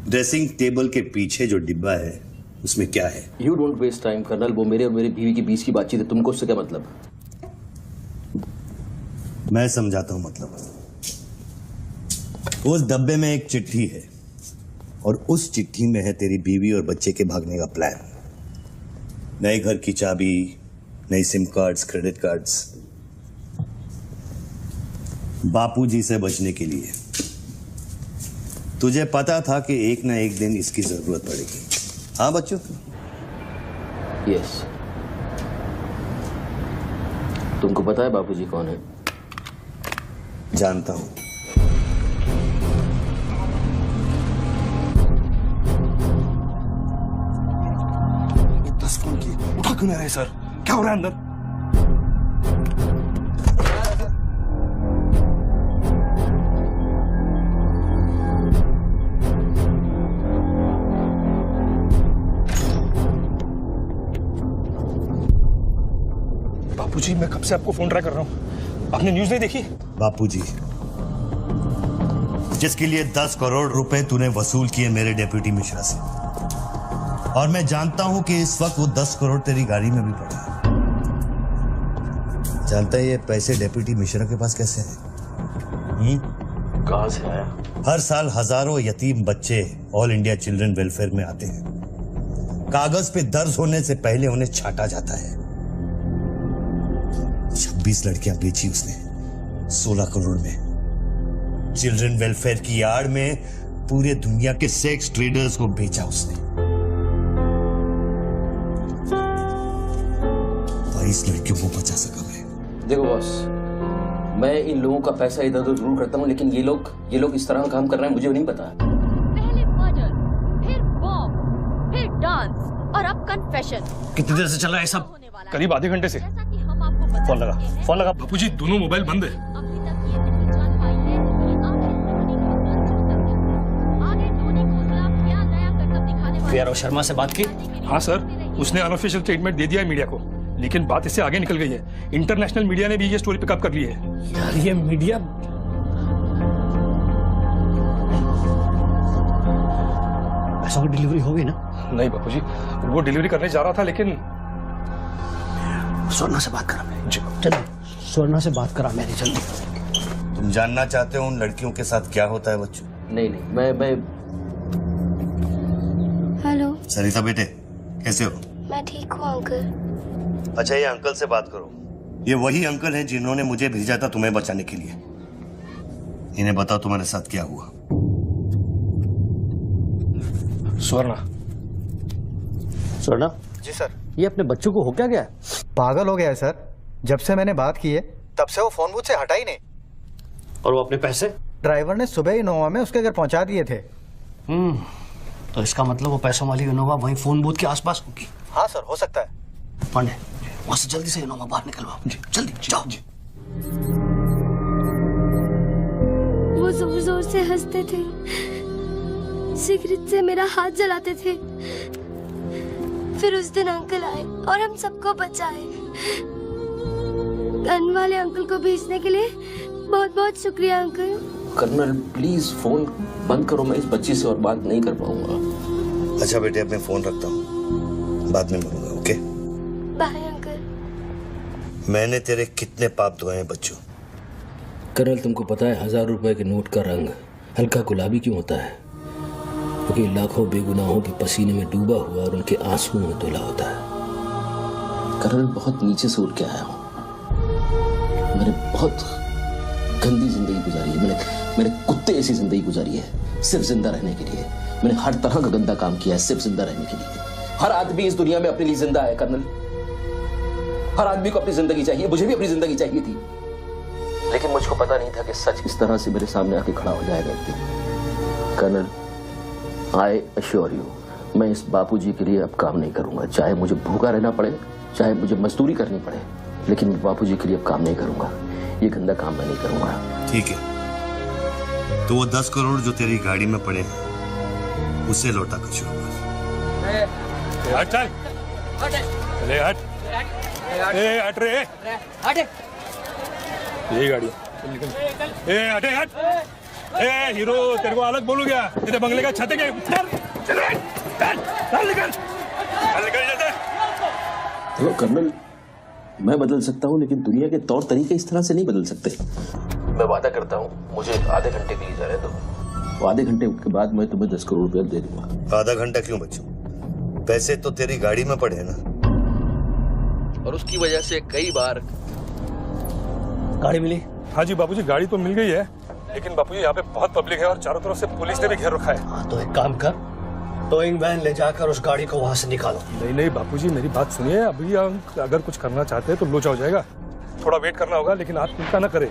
[SPEAKER 9] Dressing table के पीछे जो डिब्बा है उसमें क्या है?
[SPEAKER 6] You don't waste time colonel, वो मेरे और मेरी बीवी के बीच की बातचीत है, तुमको उससे क्या मतलब?
[SPEAKER 9] मैं समझाता हूं मतलब। उस डब्बे में एक चिट्ठी है और उस चिट्ठी में है तेरी बीवी और बच्चे के भागने का प्लान। नए घर की चाबी, नई सिम कार्ड्स, क्रेडिट कार्ड्स, बापूजी से बचने के लिए। तुझे पता था कि एक ना एक दिन इसकी जरूरत पड़ेगी। हाँ बच्चों?
[SPEAKER 6] यस। तुमको पता है बापूजी कौन है?
[SPEAKER 9] जानता हूं।
[SPEAKER 11] दस फोन की उठा क्यों नहीं रहे सर? क्या हो रहा है अंदर? बापूजी, मैं कब से आपको फोन ट्राई कर रहा हूं, आपने न्यूज नहीं देखी?
[SPEAKER 9] बापूजी, जिसके लिए 10 करोड़ रुपए तूने वसूल किए मेरे डेप्यूटी मिश्रा से, और मैं जानता हूं कि इस वक्त वो 10 करोड़ तेरी गाड़ी में भी पड़ा है। जानता है ये पैसे डेप्यूटी मिश्रा के पास कैसे हैं?
[SPEAKER 6] कहां से आया?
[SPEAKER 9] हर साल हजारों यतीम बच्चे ऑल इंडिया चिल्ड्रन वेलफेयर में आते हैं। कागज पे दर्ज होने से पहले उन्हें छांटा जाता है। 26 लड़कियां बेची उसने 16 करोड़ में। चिल्ड्रन वेलफेयर की आड़ में पूरे दुनिया के सेक्स ट्रेडर्स को बेचा उसने। 22 लड़कियों को बचा सका मैं।
[SPEAKER 6] देखो बॉस, मैं इन लोगों का पैसा इधर उधर जरूर करता हूँ, लेकिन ये लोग इस तरह का काम कर रहे हैं, मुझे नहीं पता।
[SPEAKER 10] पहले मर्डर, फिर बॉम्ब, फिर डांस और अब कन्फेशन।
[SPEAKER 2] कितनी देर से चल रहा है सब?
[SPEAKER 11] करीब आधे घंटे से।
[SPEAKER 10] जैसा कि हम आपको
[SPEAKER 2] फोन लगा।
[SPEAKER 11] बापूजी दोनों मोबाइल बंद है।
[SPEAKER 2] वीआरओ शर्मा से बात की?
[SPEAKER 11] हाँ सर, उसने अनऑफिशियल स्टेटमेंट दे दिया है मीडिया को, लेकिन बात इससे आगे निकल गई है। इंटरनेशनल मीडिया ने भी ये स्टोरी पिकअप कर ली है।
[SPEAKER 2] यार ये मीडिया पैसों की डिलीवरी हो गई ना?
[SPEAKER 11] नहीं बापूजी, वो डिलीवरी करने जा रहा था लेकिन
[SPEAKER 2] स्वर्णा से बात करा मैंने। जल्दी स्वर्णा से बात करा मैंने, जल्दी।
[SPEAKER 9] तुम जानना चाहते हो उन लड़कियों के साथ क्या होता है बच्चों?
[SPEAKER 6] नहीं मैं
[SPEAKER 13] हेलो,
[SPEAKER 9] सरिता बेटे कैसे हो?
[SPEAKER 13] मैं ठीक हूँ अंकल।
[SPEAKER 9] अच्छा ये अंकल से बात करो। ये वही अंकल हैं जिन्होंने मुझे भेजा था तुम्हें बचाने के लिए। इन्हें बताओ तुम्हारे साथ क्या हुआ।
[SPEAKER 11] स्वर्णा।
[SPEAKER 2] स्वर्णा
[SPEAKER 7] जी सर।
[SPEAKER 2] ये अपने बच्चों को हो क्या गया?
[SPEAKER 7] पागल हो गया है सर। जब से मैंने बात की है तब से वो फोन बूथ से हटा ही नहीं।
[SPEAKER 2] और वो अपने पैसे?
[SPEAKER 7] ड्राइवर ने सुबह इनोवा में उसके घर पहुंचा दिए थे।
[SPEAKER 2] तो इसका मतलब वो पैसों वाली इनोवा वहीं फोन बूथ के आसपास होगी।
[SPEAKER 7] हाँ सर, हो सकता है।
[SPEAKER 2] पांडे वहां से जल्दी से इनोवा बाहर निकलवाओ। जल्दी जाओ।
[SPEAKER 13] वो जोर जोर से हंसते थे, सिगरेट से मेरा हाथ जलाते थे। फिर उस दिन अंकल आए और हम सबको बचाए। गन वाले अंकल को भेजने के लिए बहुत बहुत शुक्रिया अंकल।
[SPEAKER 6] कर्नल प्लीज फोन बंद करो, मैं इस बच्ची से और बात नहीं कर पाऊंगा।
[SPEAKER 9] अच्छा बेटे, अब मैं फोन रखता हूँ, बाद में मिलूंगा। Okay
[SPEAKER 13] bye uncle.
[SPEAKER 9] मैंने तेरे कितने पाप धोए हैं बच्चों।
[SPEAKER 6] कर्नल तुमको पता है 1000 रुपए के नोट का रंग हल्का गुलाबी क्यों होता है? क्योंकि लाखों बेगुनाहों के पसीने में डूबा हुआ और उनके आंसुओं में धुला होता है। कर्नल बहुत नीचे से उठ के आया हूँ। मैंने बहुत गंदी जिंदगी गुजारी है। मैंने कुत्ते ऐसी जिंदगी गुजारी है सिर्फ जिंदा रहने के लिए। मैंने हर तरह का गंदा काम किया है सिर्फ जिंदा रहने के लिए। हर आदमी इस दुनिया में अपने लिए जिंदा है कर्नल। हर आदमी को अपनी जिंदगी चाहिए, मुझे भी अपनी जिंदगी चाहिए थी, लेकिन मुझको पता नहीं था कि सच इस तरह से मेरे सामने आके खड़ा हो जाएगा एक दिन। कर्नल आई अश्योर यू, मैं इस बापूजी के लिए अब काम नहीं करूंगा। चाहे मुझे भूखा रहना पड़े, चाहे मुझे मजदूरी करनी पड़े, लेकिन मैं बापूजी के लिए अब काम नहीं करूंगा। ये गंदा काम मैं नहीं करूंगा।
[SPEAKER 9] ठीक है, तो वो 10 करोड़ जो तेरी गाड़ी में पड़े हैं उसे लौटा कर शुरू कर।
[SPEAKER 11] हट चल, ले हट, ए हट रे,
[SPEAKER 8] हट।
[SPEAKER 11] यही गाड़ी ए हटे हट। ए हीरो, तेरे को अलग बोलू क्या? तेरे बंगले का छत है क्या? चल निकल जल्दी।
[SPEAKER 6] देखो कर्नल, मैं बदल सकता हूँ लेकिन दुनिया के तौर तरीके इस तरह से नहीं बदल सकते। मैं वादा करता हूँ, मुझे आधे घंटे के लिए जाने दो। आधे घंटे के बाद मैं तुम्हें 10 करोड़ रुपया दे दूंगा।
[SPEAKER 9] आधा घंटा क्यों बच्चों? पैसे तो तेरी गाड़ी में पड़े हैं ना।
[SPEAKER 6] और उसकी वजह से कई बार
[SPEAKER 2] गाड़ी मिली?
[SPEAKER 11] हाँ जी बापूजी, गाड़ी तो मिल गई है, लेकिन बापूजी यहाँ पे बहुत पब्लिक है और चारों तरफ से पुलिस ने भी घेर रखा है।
[SPEAKER 2] हाँ तो एक काम कर, टोइंग वैन ले जाकर उस गाड़ी को वहां से निकालो।
[SPEAKER 11] नहीं बापूजी, मेरी बात सुनिए। अभी अगर कुछ करना चाहते हैं तो लोचा हो जाएगा। थोड़ा वेट करना होगा, लेकिन आप चिंता न करें,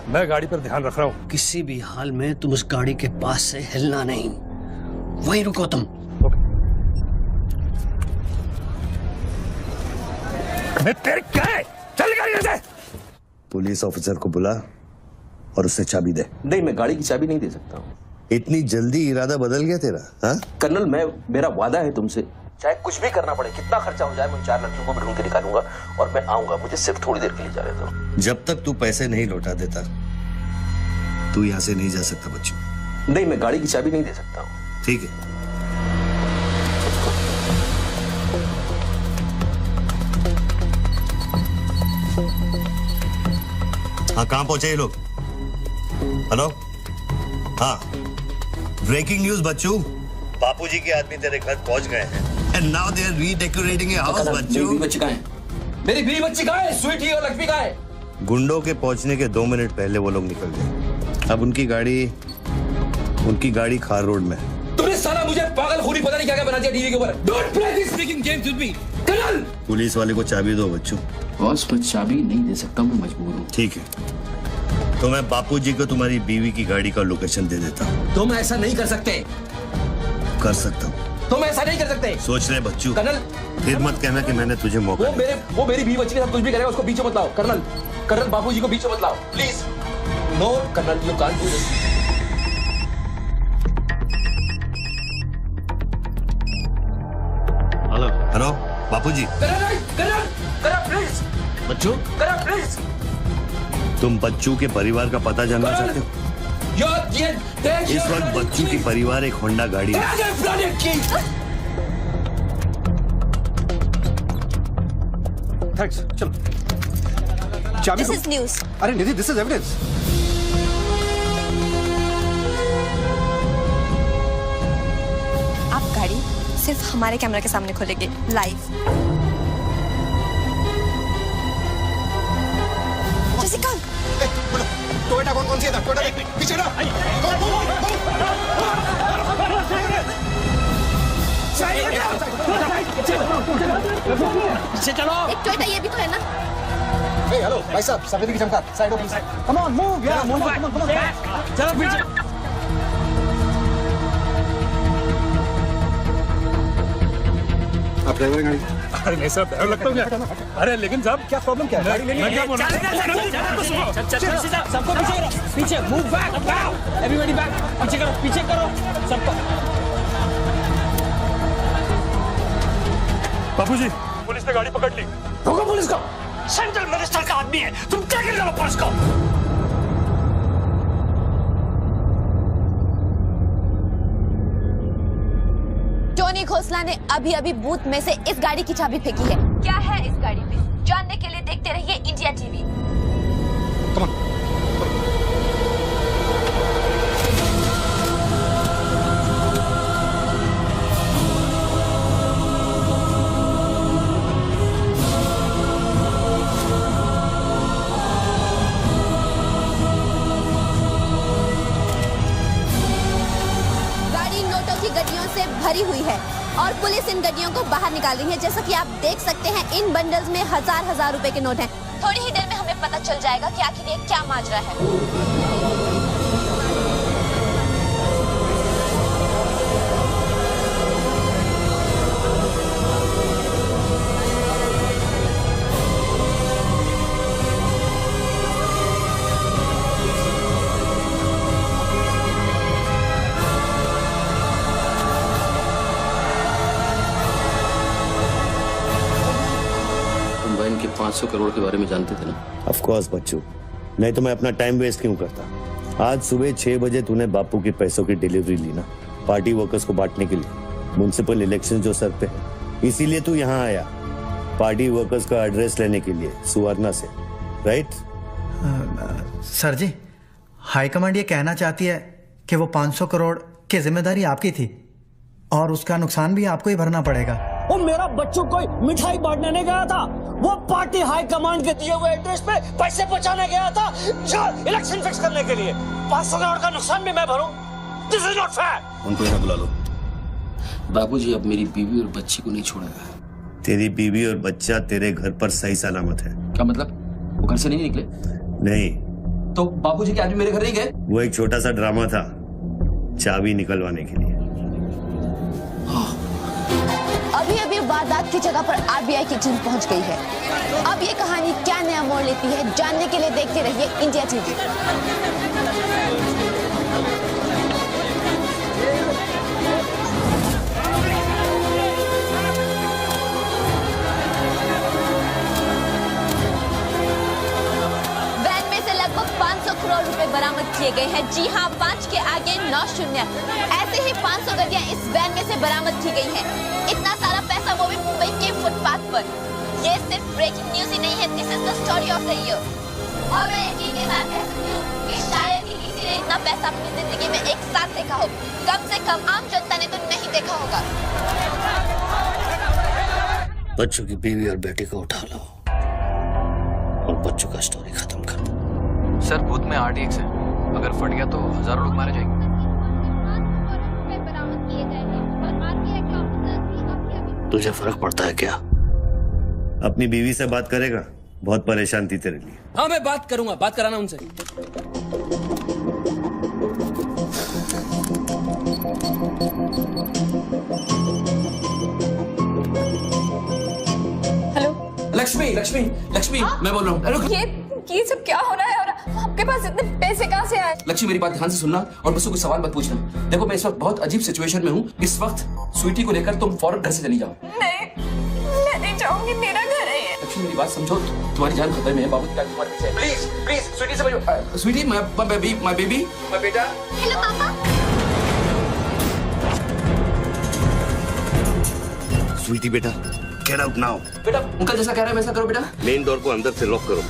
[SPEAKER 11] मैं गाड़ी पर ध्यान रख रहा हूँ।
[SPEAKER 2] किसी भी हाल में तुम उस गाड़ी के पास से हिलना नहीं, वहीं रुको तुम।
[SPEAKER 11] तेरे क्या है? चल गाड़ी से।
[SPEAKER 9] पुलिस ऑफिसर को बुला और उससे चाबी दे।
[SPEAKER 6] नहीं, मैं गाड़ी की चाबी नहीं दे सकता हूँ।
[SPEAKER 9] इतनी जल्दी इरादा बदल गया तेरा? हाँ
[SPEAKER 6] कर्नल, मेरा वादा है तुमसे, चाहे कुछ भी करना पड़े, कितना खर्चा हो जाए, मैं 4 लड़कियों को भी ढूंढ के निकालूंगा और मैं आऊंगा। मुझे सिर्फ थोड़ी देर के लिए जाने दो।
[SPEAKER 9] जब तक तू पैसे नहीं लौटा देता तू यहाँ से नहीं जा सकता बच्चों।
[SPEAKER 6] नहीं, मैं गाड़ी की चाबी नहीं दे सकता हूँ।
[SPEAKER 9] ठीक है, हाँ कहाँ पहुंचे ये लोग? हेलो, हाँ ब्रेकिंग न्यूज बच्चों, बापूजी के आदमी तेरे घर पहुंच गए हैं and now they are redecorating your house बच्चों।
[SPEAKER 6] मेरी बच्ची कहाँ है? मेरी बीवी बच्ची कहाँ है? स्वीटी और लक्ष्मी कहाँ है?
[SPEAKER 9] गुंडों के पहुंचने के 2 मिनट पहले वो लोग निकल गए। अब उनकी गाड़ी खार रोड में है।
[SPEAKER 6] तूने साला मुझे पागल खूनी पता नहीं क्या क्या बना दिया टीवी के ऊपर। Don't play this speaking games with me colonel.
[SPEAKER 9] Police वाले को चाबी दो बच्चों।
[SPEAKER 6] बॉस, मैं चाबी नहीं दे सकता, मैं मजबूर हूँ।
[SPEAKER 9] ठीक है, तो मैं बापूजी को तुम्हारी बीवी की गाड़ी का लोकेशन दे देता हूँ।
[SPEAKER 6] तुम ऐसा नहीं कर सकते।
[SPEAKER 9] कर सकता हूँ।
[SPEAKER 6] तुम ऐसा नहीं कर सकते।
[SPEAKER 9] सोच रहे बच्चों।
[SPEAKER 6] कर्नल,
[SPEAKER 9] फिर मत कहना कि मैंने तुझे मौका दिया।
[SPEAKER 6] वो मेरी बीवी बच्ची के साथ कुछ भी करेगा उसको बीच में मत लाओ। कर्नल बाबूजी को बीच में मत लाओ please. No colonel, you can't do this.
[SPEAKER 9] Hello Bapuji.
[SPEAKER 6] Colonel please.
[SPEAKER 2] Bachchu
[SPEAKER 6] colonel please.
[SPEAKER 9] तुम बच्चू के परिवार का पता जानना चाहते हो? इस वक्त बच्चू की परिवार एक होंडा गाड़ी है।
[SPEAKER 11] थैंक्स, चलो। चाबी
[SPEAKER 10] दिस इज न्यूज़।
[SPEAKER 11] अरे निधि, दिस इज एविडेंस।
[SPEAKER 10] आप गाड़ी सिर्फ हमारे कैमरा के सामने खोलेंगे लाइव। जैसिका,
[SPEAKER 11] टोयोटा कौन सी है? टोयोटा देख पीछे ना।
[SPEAKER 3] पीछे चलो।
[SPEAKER 10] एक टोयोटा ये भी तो है ना?
[SPEAKER 11] हेलो भाई साहब, सफेदी की चमकार, side please. Come on move यार, मूव बैक, कम ऑन
[SPEAKER 3] चलो पीछे।
[SPEAKER 11] आप ड्राइवर गाड़ी?
[SPEAKER 15] अरे नहीं साहब, ड्राइवर लगता हूँ क्या? अरे लेकिन साहब
[SPEAKER 11] क्या प्रॉब्लम क्या है? गाड़ी लेनी है?
[SPEAKER 3] सबको पीछे करो, पीछे मूव बैक, एवरीबॉडी बैक, पीछे करो सबको।
[SPEAKER 15] बापूजी, पुलिस ने गाड़ी पकड़ ली।
[SPEAKER 3] रोको पुलिस को, सेंट्रल मिनिस्टर का आदमी है, तुम क्या कर रहे हो पुलिस को?
[SPEAKER 10] टोनी खोसला ने अभी अभी बूथ में से इस गाड़ी की चाबी फेंकी है। क्या है इस गाड़ी में, जानने के लिए देखते रहिए इंडिया टीवी।
[SPEAKER 11] Come on.
[SPEAKER 10] गाड़ी नोटों की गड्डियों से भरी हुई है और पुलिस इन गड्डियों को बाहर निकाल रही है। जैसा कि आप देख सकते हैं, इन बंडल्स में हजार रुपए के नोट हैं। थोड़ी ही देर में हमें पता चल जाएगा कि आखिर ये क्या माजरा है।
[SPEAKER 6] के 500 करोड़ के बारे में जानते थे ना?
[SPEAKER 9] ऑफ कोर्स बच्चू, नहीं तो मैं अपना टाइम वेस्ट क्यों करता। आज सुबह 6 बजे तूने बापू के पैसों की डिलीवरी ली ना, पार्टी वर्कर्स को बांटने के लिए। म्युनिसिपल इलेक्शन जो सर पे है, इसीलिए तू यहाँ आया, पार्टी वर्कर्स का एड्रेस लेने के लिए सुवर्णा से, राइट?
[SPEAKER 16] सर जी, हाईकमांड ये कहना चाहती है कि वो 500 करोड़ की जिम्मेदारी आपकी थी और उसका नुकसान भी आपको ही भरना पड़ेगा।
[SPEAKER 2] वो मेरा बच्चों को मिठाई बांटने नहीं गया था, वो पार्टी हाई कमांड के दिए हुए एड्रेस पे पैसे पहुंचाने गया था इलेक्शन फिक्स करने के लिए। 500 करोड़ का नुकसान भी मैं भरूं? This is not fair.
[SPEAKER 9] उनको यहाँ बुला लो।
[SPEAKER 6] बाबूजी अब मेरी बीवी और बच्ची को नहीं छोड़ेगा।
[SPEAKER 9] तेरी बीवी और बच्चा तेरे घर पर सही सलामत है।
[SPEAKER 6] क्या मतलब? वो घर से नहीं निकले?
[SPEAKER 9] नहीं।
[SPEAKER 6] तो बाबूजी के आदमी मेरे घर नहीं गए?
[SPEAKER 9] वो एक छोटा सा ड्रामा था, चाबी निकलवाने के लिए।
[SPEAKER 5] अभी अभी वारदात की जगह पर आरबीआई की टीम पहुंच गई है। अब ये कहानी क्या नया मोड़ लेती है, जानने के लिए देखते रहिए इंडिया टीवी।
[SPEAKER 10] वैन में से लगभग 500 करोड़ रुपए बरामद किए गए हैं। जी हाँ, 5 के आगे 9 शून्य। ऐसे ही 500 गड्डियां इस वैन में से बरामद की गई हैं। इतना सारा पैसा, वो भी मुंबई के फुटपाथ पर। ये सिर्फ ब्रेकिंग न्यूज ही नहीं है, this is the story of the year. और मैं यकीन के साथ कह सकती हूँ कि शायद ही किसी ने इतना पैसा अपनी जिंदगी में एक साथ देखा हो। कम से कम आम जनता ने तो नहीं देखा होगा।
[SPEAKER 2] बच्चों की बीवी और बेटी को उठा लो और बच्चों का स्टोरी खत्म कर दो।
[SPEAKER 17] सर, बूथ में RTX है, अगर फट गया तो हजारों लोग मारे जाएंगे।
[SPEAKER 2] तुझे फर्क पड़ता है क्या?
[SPEAKER 9] अपनी बीवी से बात करेगा? बहुत परेशान थी तेरे लिए।
[SPEAKER 6] हाँ, मैं बात करूंगा, बात कराना उनसे। लक्ष्मी लक्ष्मी लक्ष्मी मैं बोल रहा हूँ। रुक।
[SPEAKER 10] ये सब क्या हो रहा है और आपके पास इतने पैसे कहाँ से आए?
[SPEAKER 6] लक्ष्मी मेरी बात ध्यान से सुनना और मुझसे कुछ सवाल मत पूछना। देखो मैं इस वक्त बहुत अजीब सिचुएशन में हूँ। इस वक्त स्वीटी को लेकर तुम फौरन घर से चली जाओ।
[SPEAKER 10] नहीं, मैं नहीं जाऊंगी, मेरा घर है ये।
[SPEAKER 6] लक्ष्मी मेरी बात समझो, तुम्हारी जान खतरे में है। बाबू क्या तुम्हारे पीछे? प्लीज प्लीज स्वीटी समझो। स्वीटी माय बेबी माय बेटा।
[SPEAKER 10] हेलो पापा।
[SPEAKER 9] स्वीटी बेटा, गेट आउट नाउ।
[SPEAKER 6] बेटा अंकल जैसा कह रहा है वैसा करो बेटा।
[SPEAKER 9] मेन डोर को अंदर से लॉक करो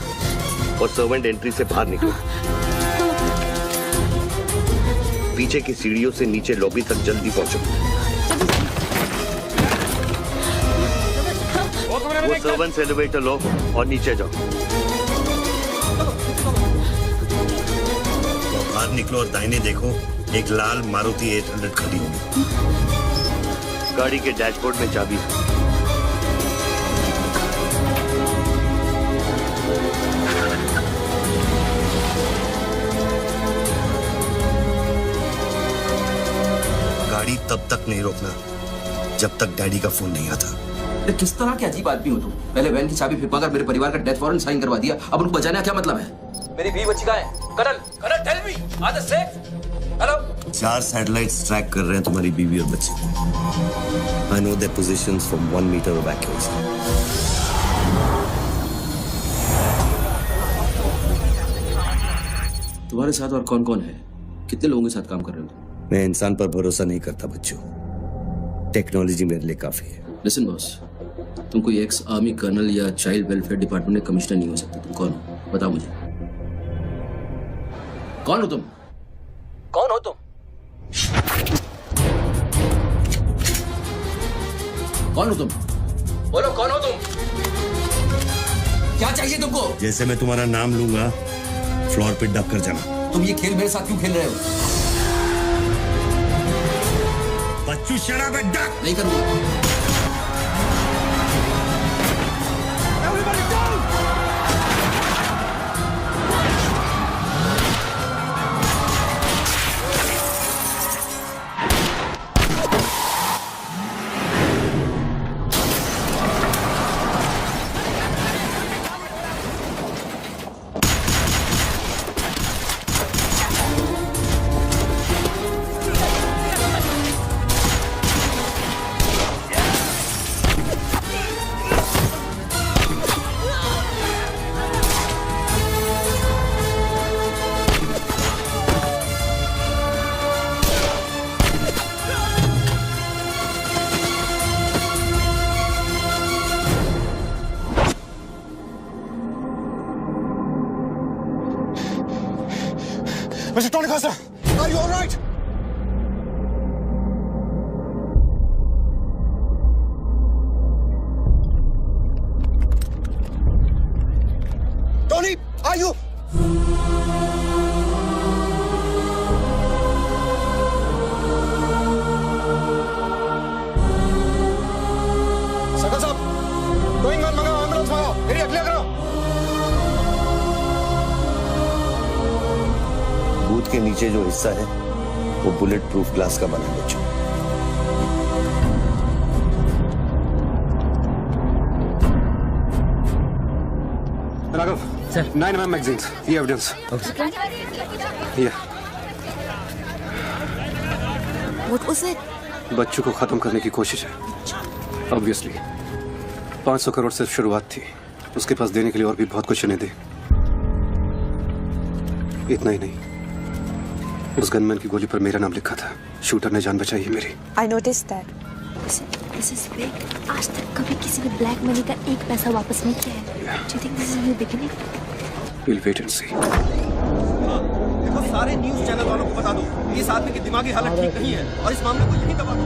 [SPEAKER 9] और सर्वेंट एंट्री से बाहर निकलो। पीछे की सीढ़ियों से नीचे लॉबी तक जल्दी पहुंचो। वो सर्वेंट्स एलिवेटर लो और नीचे जाओ। बाहर निकलो और दाहिने देखो, एक लाल मारुति 800 खड़ी होगी। गाड़ी के डैशबोर्ड में चाबी है। गाड़ी तब तक नहीं रोकना जब तक डैडी का फोन नहीं आता।
[SPEAKER 6] किस तरह के अजीब आदमी हो तुम? पहले वैन की चाबी फिरवा कर मेरे परिवार का डेथ वारंट साइन करवा दिया, अब उनको बचाने का क्या मतलब है? मेरी बीवी बच्ची कहाँ है? Colonel tell me, are they safe? Hello.
[SPEAKER 9] 4 satellites track कर रहे हैं तुम्हारी बीवी और बच्चे। I know their positions from 1 metre of accuracy.
[SPEAKER 6] तुम्हारे साथ और कौन कौन है? कितने लोगों के साथ काम कर रहे हो?
[SPEAKER 9] मैं इंसान पर भरोसा नहीं करता बच्चों, टेक्नोलॉजी मेरे लिए काफी है।
[SPEAKER 6] लिसन बॉस, तुम कोई एक्स आर्मी कर्नल या चाइल्ड वेलफेयर डिपार्टमेंट में कमिश्नर नहीं हो सकते। तुम कौन हो बताओ मुझे। कौन हो तुम? कौन हो तुम? कौन हो तुम? बोलो कौन हो तुम? क्या चाहिए तुमको?
[SPEAKER 9] जैसे मैं तुम्हारा नाम लूंगा फ्लोर पे डक कर जाना।
[SPEAKER 6] तुम ये खेल मेरे साथ क्यों खेल रहे हो?
[SPEAKER 9] बच्चू शराब है, डक।
[SPEAKER 6] नहीं करूंगा।
[SPEAKER 11] Mr. Tony Costa, are you all right? Tony, are you? Sakal साहब, गोइंग मैन मंगाओ, एम्बुलेंस मंगाओ, एरिया क्लियर करो।
[SPEAKER 9] बूथ के नीचे जो हिस्सा है वो बुलेट प्रूफ ग्लास का बना है बच्चों।
[SPEAKER 11] राघव सर, 9mm मैगजीन्स, ये एविडेंस।
[SPEAKER 10] What was it?
[SPEAKER 11] बच्चों को खत्म करने की कोशिश है। ऑब्वियसली 500 करोड़ सिर्फ शुरुआत थी, उसके पास देने के लिए और भी बहुत कुछ इन्हें दे। इतना ही नहीं, उस गनमैन की गोली पर मेरा नाम लिखा था। शूटर ने जान बचाई है मेरी।
[SPEAKER 10] I noticed that. This is big. आज तक कभी किसी ने ब्लैक मनी का एक पैसा वापस नहीं किया है। Do you think this is a new beginning?
[SPEAKER 11] We'll wait and see.
[SPEAKER 1] देखो सारे न्यूज़ चैनल वालों को बता दो, इस आदमी की दिमागी हालत ठीक नहीं है और इस मामले को यहीं दबा दो।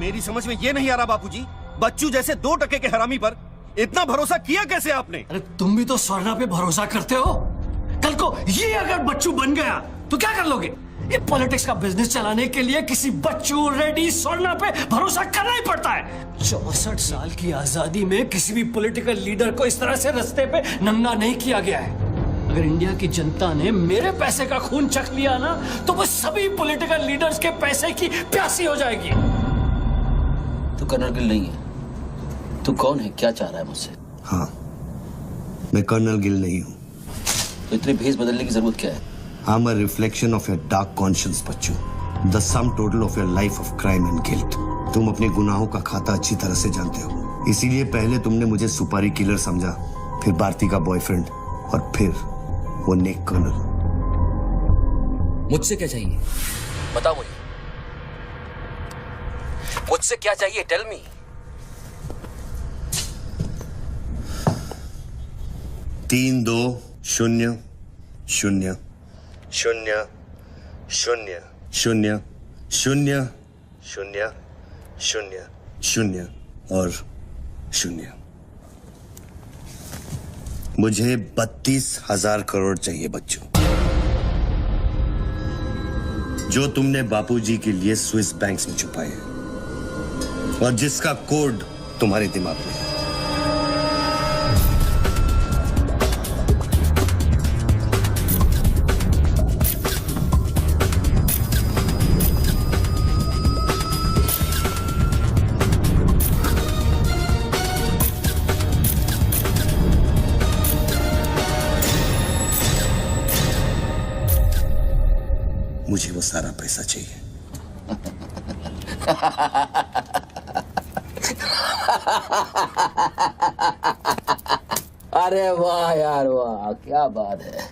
[SPEAKER 1] मेरी समझ में ये नहीं आ रहा बापूजी, बच्चू जैसे 2 टके के हरामी पर इतना भरोसा किया कैसे आपने?
[SPEAKER 2] अरे तुम भी तो स्वर्णा पे भरोसा करते हो। कल को ये अगर बच्चू बन गया तो क्या कर लोगे? ये पॉलिटिक्स का बिजनेस चलाने के लिए किसी बच्चू रेडी स्वर्णा पे भरोसा करना ही पड़ता है। 64 साल की आजादी में किसी भी पॉलिटिकल लीडर को इस तरह से रास्ते पे नंगा नहीं किया गया है। अगर इंडिया की जनता ने मेरे पैसे का खून चख लिया ना तो वो सभी पॉलिटिकल लीडर्स के पैसे की प्यासी हो जाएगी।
[SPEAKER 12] तू कर्नल गिल नहीं है। तू कौन है, क्या चाह रहा है मुझसे?
[SPEAKER 9] हाँ, मैं कर्नल गिल नहीं हूँ।
[SPEAKER 12] तो इतनी भेस बदलने की जरूरत क्या है?
[SPEAKER 9] I'm a reflection of your dark conscience, Bachchu. The sum total of your life of crime and guilt। तुम अपने गुनाहों का खाता अच्छी तरह से जानते हो, इसीलिए पहले तुमने मुझे सुपारी किलर समझा, फिर भारती का बॉयफ्रेंड और फिर वो नेक कर्नल।
[SPEAKER 12] मुझसे क्या चाहिए बताओ मुझे, मुझसे क्या चाहिए? Tell me.
[SPEAKER 9] तीन 2 0 0 0 0 0 0 0 0 0 और 0। मुझे 32,000 करोड़ चाहिए बच्चों, जो तुमने बापूजी के लिए स्विस बैंक्स में छुपाए हैं और जिसका कोड तुम्हारे दिमाग में है। मुझे वो सारा पैसा चाहिए।
[SPEAKER 12] अरे वाह यार वाह, क्या बात है।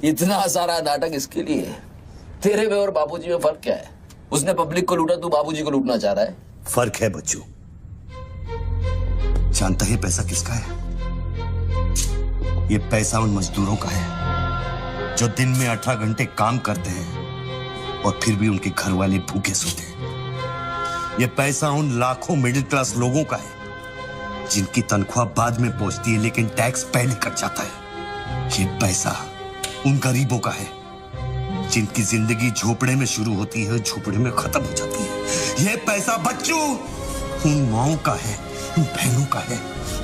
[SPEAKER 12] इतना सारा नाटक इसके लिए? तेरे में और बापूजी में फर्क क्या है? उसने पब्लिक को लूटा, तू बापूजी को लूटना चाह रहा है।
[SPEAKER 9] फर्क है बच्चू। जानता है पैसा किसका है? ये पैसा उन मजदूरों का है जो दिन में 18 घंटे काम करते हैं और फिर भी उनके घर वाले भूखे सोते हैं। ये पैसा उन लाखों मिडिल क्लास लोगों का है जिनकी तनख्वाह बाद में पहुंचती है लेकिन टैक्स पहले कट जाता है। ये पैसा उन गरीबों का है जिनकी जिंदगी झोपड़े में शुरू होती है, झोपड़े में खत्म हो जाती है। ये पैसा बच्चों उन माओं का है, उन बहनों का है,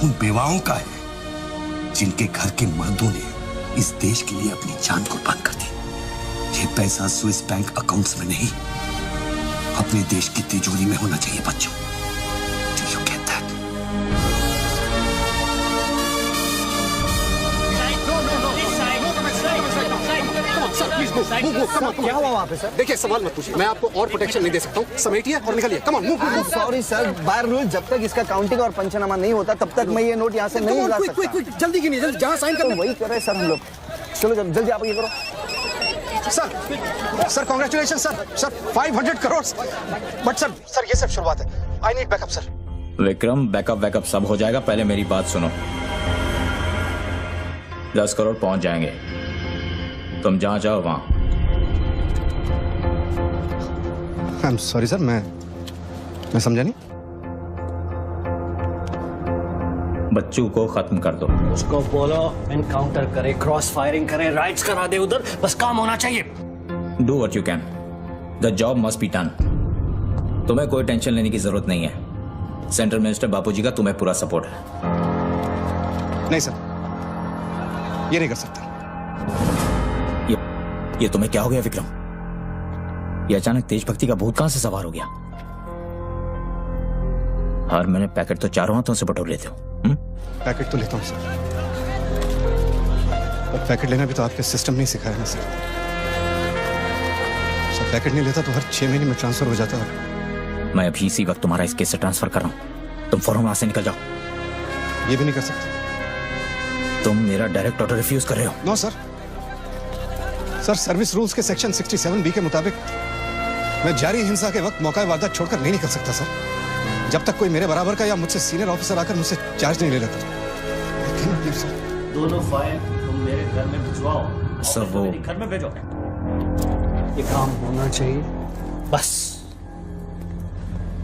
[SPEAKER 9] उन बेवाओं का है जिनके घर के मर्दों ने इस देश के लिए अपनी जान कुर्बान कर दी। ये पैसा स्विस बैंक अकाउंट्स में नहीं, अपने देश की तिजोरी में होना चाहिए बच्चों। Do you get that?
[SPEAKER 11] क्या हुआ वहाँ पे सर? देखिए सवाल मत पूछिए, मैं आपको और प्रोटेक्शन नहीं दे सकता हूँ। समेटिए और निकलिए। कम on move.
[SPEAKER 7] Sorry sir, by rule जब तक इसका काउंटिंग और पंचनामा नहीं होता तब तक मैं ये नोट यहाँ से नहीं ला सकता।
[SPEAKER 11] क्विक जल्दी गिनिए, जल्दी जहाँ साइन करना
[SPEAKER 7] वही कर रहे हैं सर हम लोग। चलो जल्दी आप ये करो।
[SPEAKER 11] Sir congratulation sir 500 crore. But sir ये सब शुरुआत है। I need backup sir.
[SPEAKER 18] Vikram, backup सब हो जाएगा, पहले मेरी बात सुनो। 10 करोड़ पहुंच जाएंगे, तुम जहां जाओ वहां।
[SPEAKER 11] आई एम सॉरी सर, मैं समझा नहीं।
[SPEAKER 18] बच्चू को खत्म कर दो।
[SPEAKER 2] उसको बोलो एनकाउंटर करे, क्रॉस फायरिंग करे, राइट्स करा दे उधर, बस काम होना चाहिए।
[SPEAKER 18] Do what you can, the job must be done. तुम्हें कोई टेंशन लेने की जरूरत नहीं है। सेंट्रल मिनिस्टर बापूजी का तुम्हें पूरा सपोर्ट है।
[SPEAKER 11] नहीं सर, ये नहीं कर सकता।
[SPEAKER 18] ये तुम्हें क्या हो गया विक्रम? ये अचानक देशभक्ति का भूत कहां से सवार हो गया? हर महीने पैकेट तो चारों हाथों से बटोर लेते हो।
[SPEAKER 11] पैकेट तो लेता हूँ सर, पर पैकेट लेना भी तो आपके सिस्टम नहीं सिखाया ना सर। पैकेट नहीं लेता तो हर 6 महीने में ट्रांसफर हो जाता है।
[SPEAKER 18] मैं अभी इसी वक्त तुम्हारा इस केस से ट्रांसफर कर रहा हूं, तुम फौरन वहां से निकल जाओ।
[SPEAKER 11] ये भी नहीं कर सकते।
[SPEAKER 18] तुम मेरा डायरेक्ट ऑर्डर रिफ्यूज कर रहे हो।
[SPEAKER 11] नो सर, सर्विस रूल्स के सेक्शन 67B के मुताबिक मैं जारी हिंसा के वक्त मौका वारदात छोड़कर नहीं निकल सकता सर, जब तक कोई मेरे बराबर का या मुझसे सीनियर ऑफिसर आकर मुझसे चार्ज नहीं ले लेता।
[SPEAKER 2] दोनों फाइल तुम मेरे घर में भिजवाओ।
[SPEAKER 18] सर वो
[SPEAKER 2] घर में भेजो। ये काम होना चाहिए बस।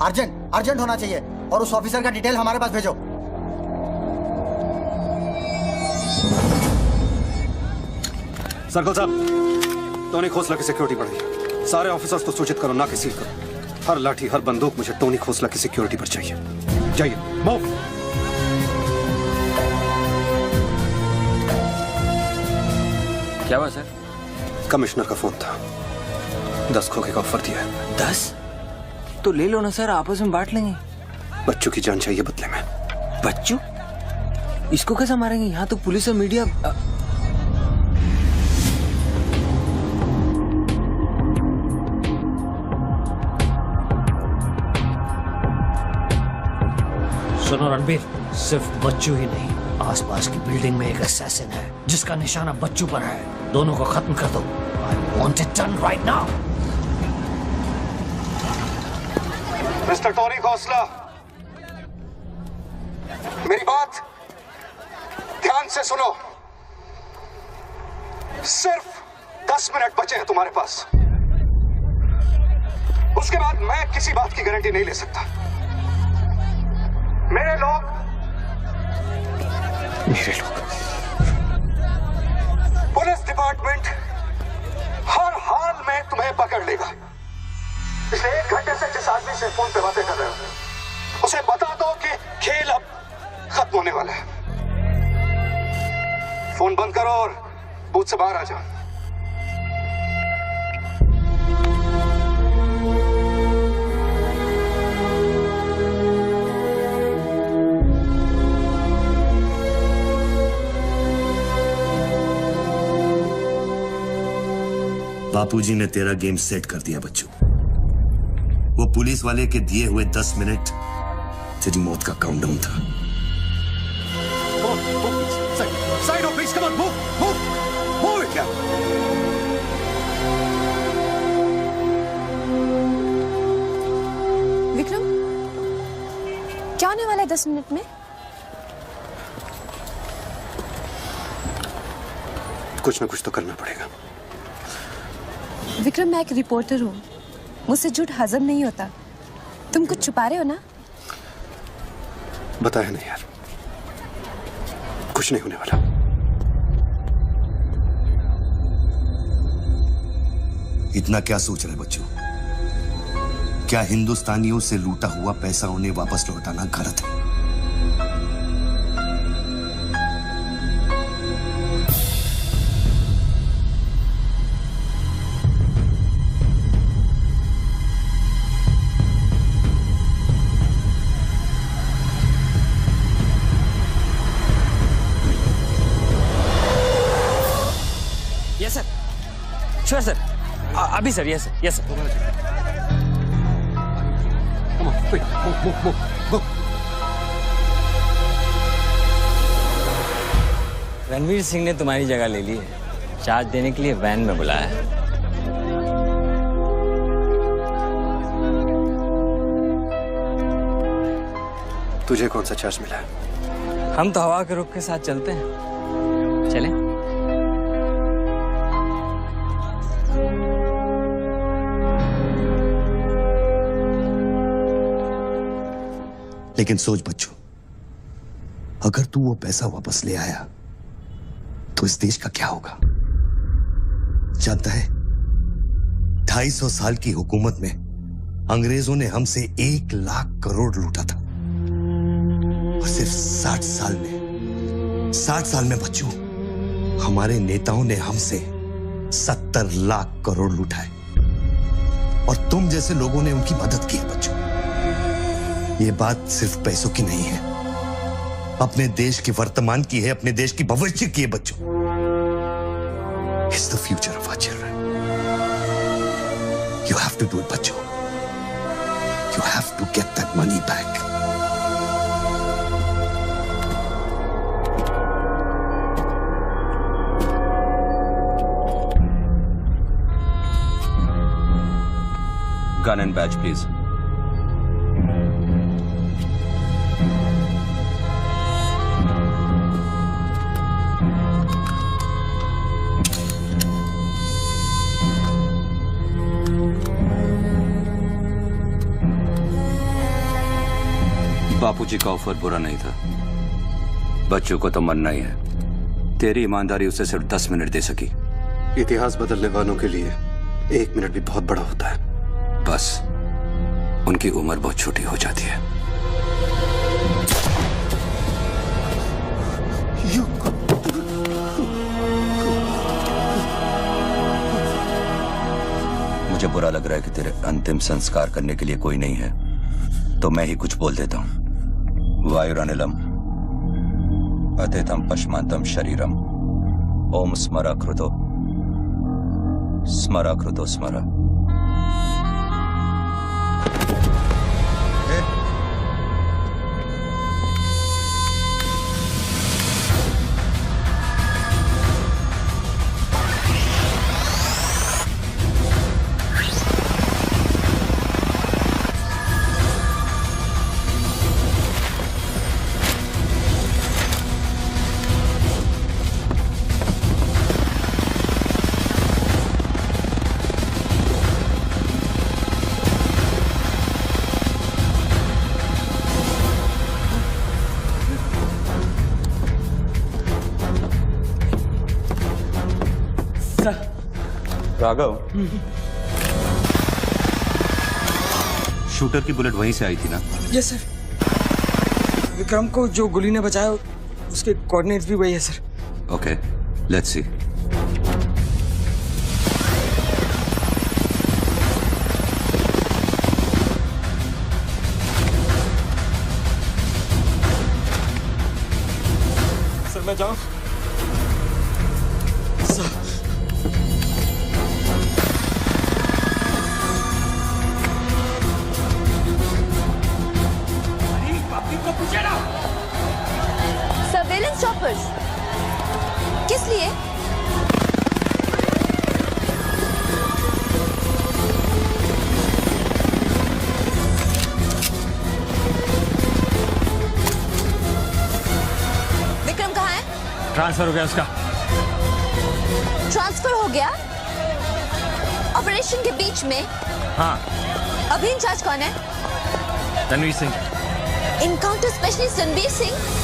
[SPEAKER 7] अर्जेंट होना चाहिए और उस ऑफिसर का डिटेल हमारे पास भेजो।
[SPEAKER 11] सर्कल साहब, टोनी खोसला की सिक्योरिटी बढ़ गई। सारे ऑफिसर्स को सूचित करो, ना कि सील करो। हर लाठी हर बंदूक मुझे टोनी खोसला की सिक्योरिटी पर चाहिए। जाइए, मूव।
[SPEAKER 17] क्या हुआ सर?
[SPEAKER 11] कमिश्नर का फोन था, 10 खोखे का ऑफर दिया है।
[SPEAKER 17] 10? तो ले लो ना सर, आपस में बांट लेंगे।
[SPEAKER 11] बच्चों की जान चाहिए बदले में।
[SPEAKER 17] बच्चू? इसको कैसे मारेंगे? यहाँ तो पुलिस और मीडिया।
[SPEAKER 2] सुनो रणबीर, सिर्फ बच्चू ही नहीं, आसपास की बिल्डिंग में एक असैसिन है जिसका निशाना बच्चू पर है। दोनों को खत्म कर दो। I want it done right now.
[SPEAKER 11] Mister Tony Khosla, मेरी बात ध्यान से सुनो। सिर्फ 10 मिनट बचे हैं तुम्हारे पास। उसके बाद मैं किसी बात की गारंटी नहीं ले सकता। मेरे लोग पुलिस डिपार्टमेंट हर हाल में तुम्हें पकड़ लेगा। पिछले 1 घंटे से जिस आदमी से फोन पे बातें कर रहे हो, उसे बता दो कि खेल अब खत्म होने वाला है। फोन बंद करो और बूथ से बाहर आ जाओ।
[SPEAKER 9] बापूजी ने तेरा गेम सेट कर दिया बच्चू। वो पुलिस वाले के दिए हुए 10 मिनट तेरी मौत का काउंटडाउन था।
[SPEAKER 11] Side of please, come on, move it, yeah.
[SPEAKER 5] Vikram, क्या होने वाला है 10 मिनट में?
[SPEAKER 11] कुछ ना कुछ तो करना पड़ेगा।
[SPEAKER 5] विक्रम, मैं एक रिपोर्टर हूँ, मुझसे झूठ हजम नहीं होता। तुम कुछ छुपा रहे हो ना?
[SPEAKER 11] बताया नहीं यार, कुछ नहीं होने वाला।
[SPEAKER 9] इतना क्या सोच रहे बच्चों? क्या हिंदुस्तानियों से लूटा हुआ पैसा उन्हें वापस लौटाना गलत है?
[SPEAKER 17] यस सर, श्योर सर, अभी sir. Yes sir, yes sir. Ranveer Singh ने तुम्हारी जगह ले ली है। चार्ज देने के लिए वैन में बुलाया है।
[SPEAKER 11] तुझे कौन सा चार्ज मिला है?
[SPEAKER 17] हम तो हवा के रुख के साथ चलते हैं। चलें?
[SPEAKER 9] लेकिन सोच बच्चों, अगर तू वो पैसा वापस ले आया तो इस देश का क्या होगा? जानता है, 250 साल की हुकूमत में अंग्रेजों ने हमसे 1 लाख करोड़ लूटा था और सिर्फ 60 साल में बच्चों, हमारे नेताओं ने हमसे 70 लाख करोड़ लूटाए और तुम जैसे लोगों ने उनकी मदद की है बच्चों। ये बात सिर्फ पैसों की नहीं है, अपने देश के वर्तमान की है, अपने देश की भविष्य की है बच्चों। It's the future of our children. You have to do it बच्चों। You have to get that money back.
[SPEAKER 19] Gun and badge, please. बापूजी का ऑफर बुरा नहीं था। बच्चों को तो मरना ही है। तेरी ईमानदारी उसे सिर्फ 10 मिनट दे सकी।
[SPEAKER 11] इतिहास बदलने वालों के लिए 1 मिनट भी बहुत बड़ा होता है।
[SPEAKER 19] बस उनकी उम्र बहुत छोटी हो जाती है। मुझे बुरा लग रहा है कि तेरे अंतिम संस्कार करने के लिए कोई नहीं है, तो मैं ही कुछ बोल देता हूं। वायुरानिलम अतिथम पश्मांतम शरीरम ओम स्मरा कृतो स्मरा कृतो स्मरा।
[SPEAKER 18] राघव,
[SPEAKER 19] शूटर की बुलेट वहीं से आई थी ना?
[SPEAKER 7] Yes sir. विक्रम को जो गोली ने बचाया उसके कोऑर्डिनेट्स भी वही है sir.
[SPEAKER 19] Okay, let's see.
[SPEAKER 7] Sir मैं जाऊं?
[SPEAKER 10] सर्वेलेंस चॉपर्स किस लिए? विक्रम कहाँ है?
[SPEAKER 17] ट्रांसफर हो गया उसका।
[SPEAKER 10] ट्रांसफर हो गया? ऑपरेशन के बीच में?
[SPEAKER 17] हाँ।
[SPEAKER 10] अभी इंचार्ज कौन है?
[SPEAKER 17] Ranveer Singh.
[SPEAKER 10] Encounter specialist Ranveer Singh?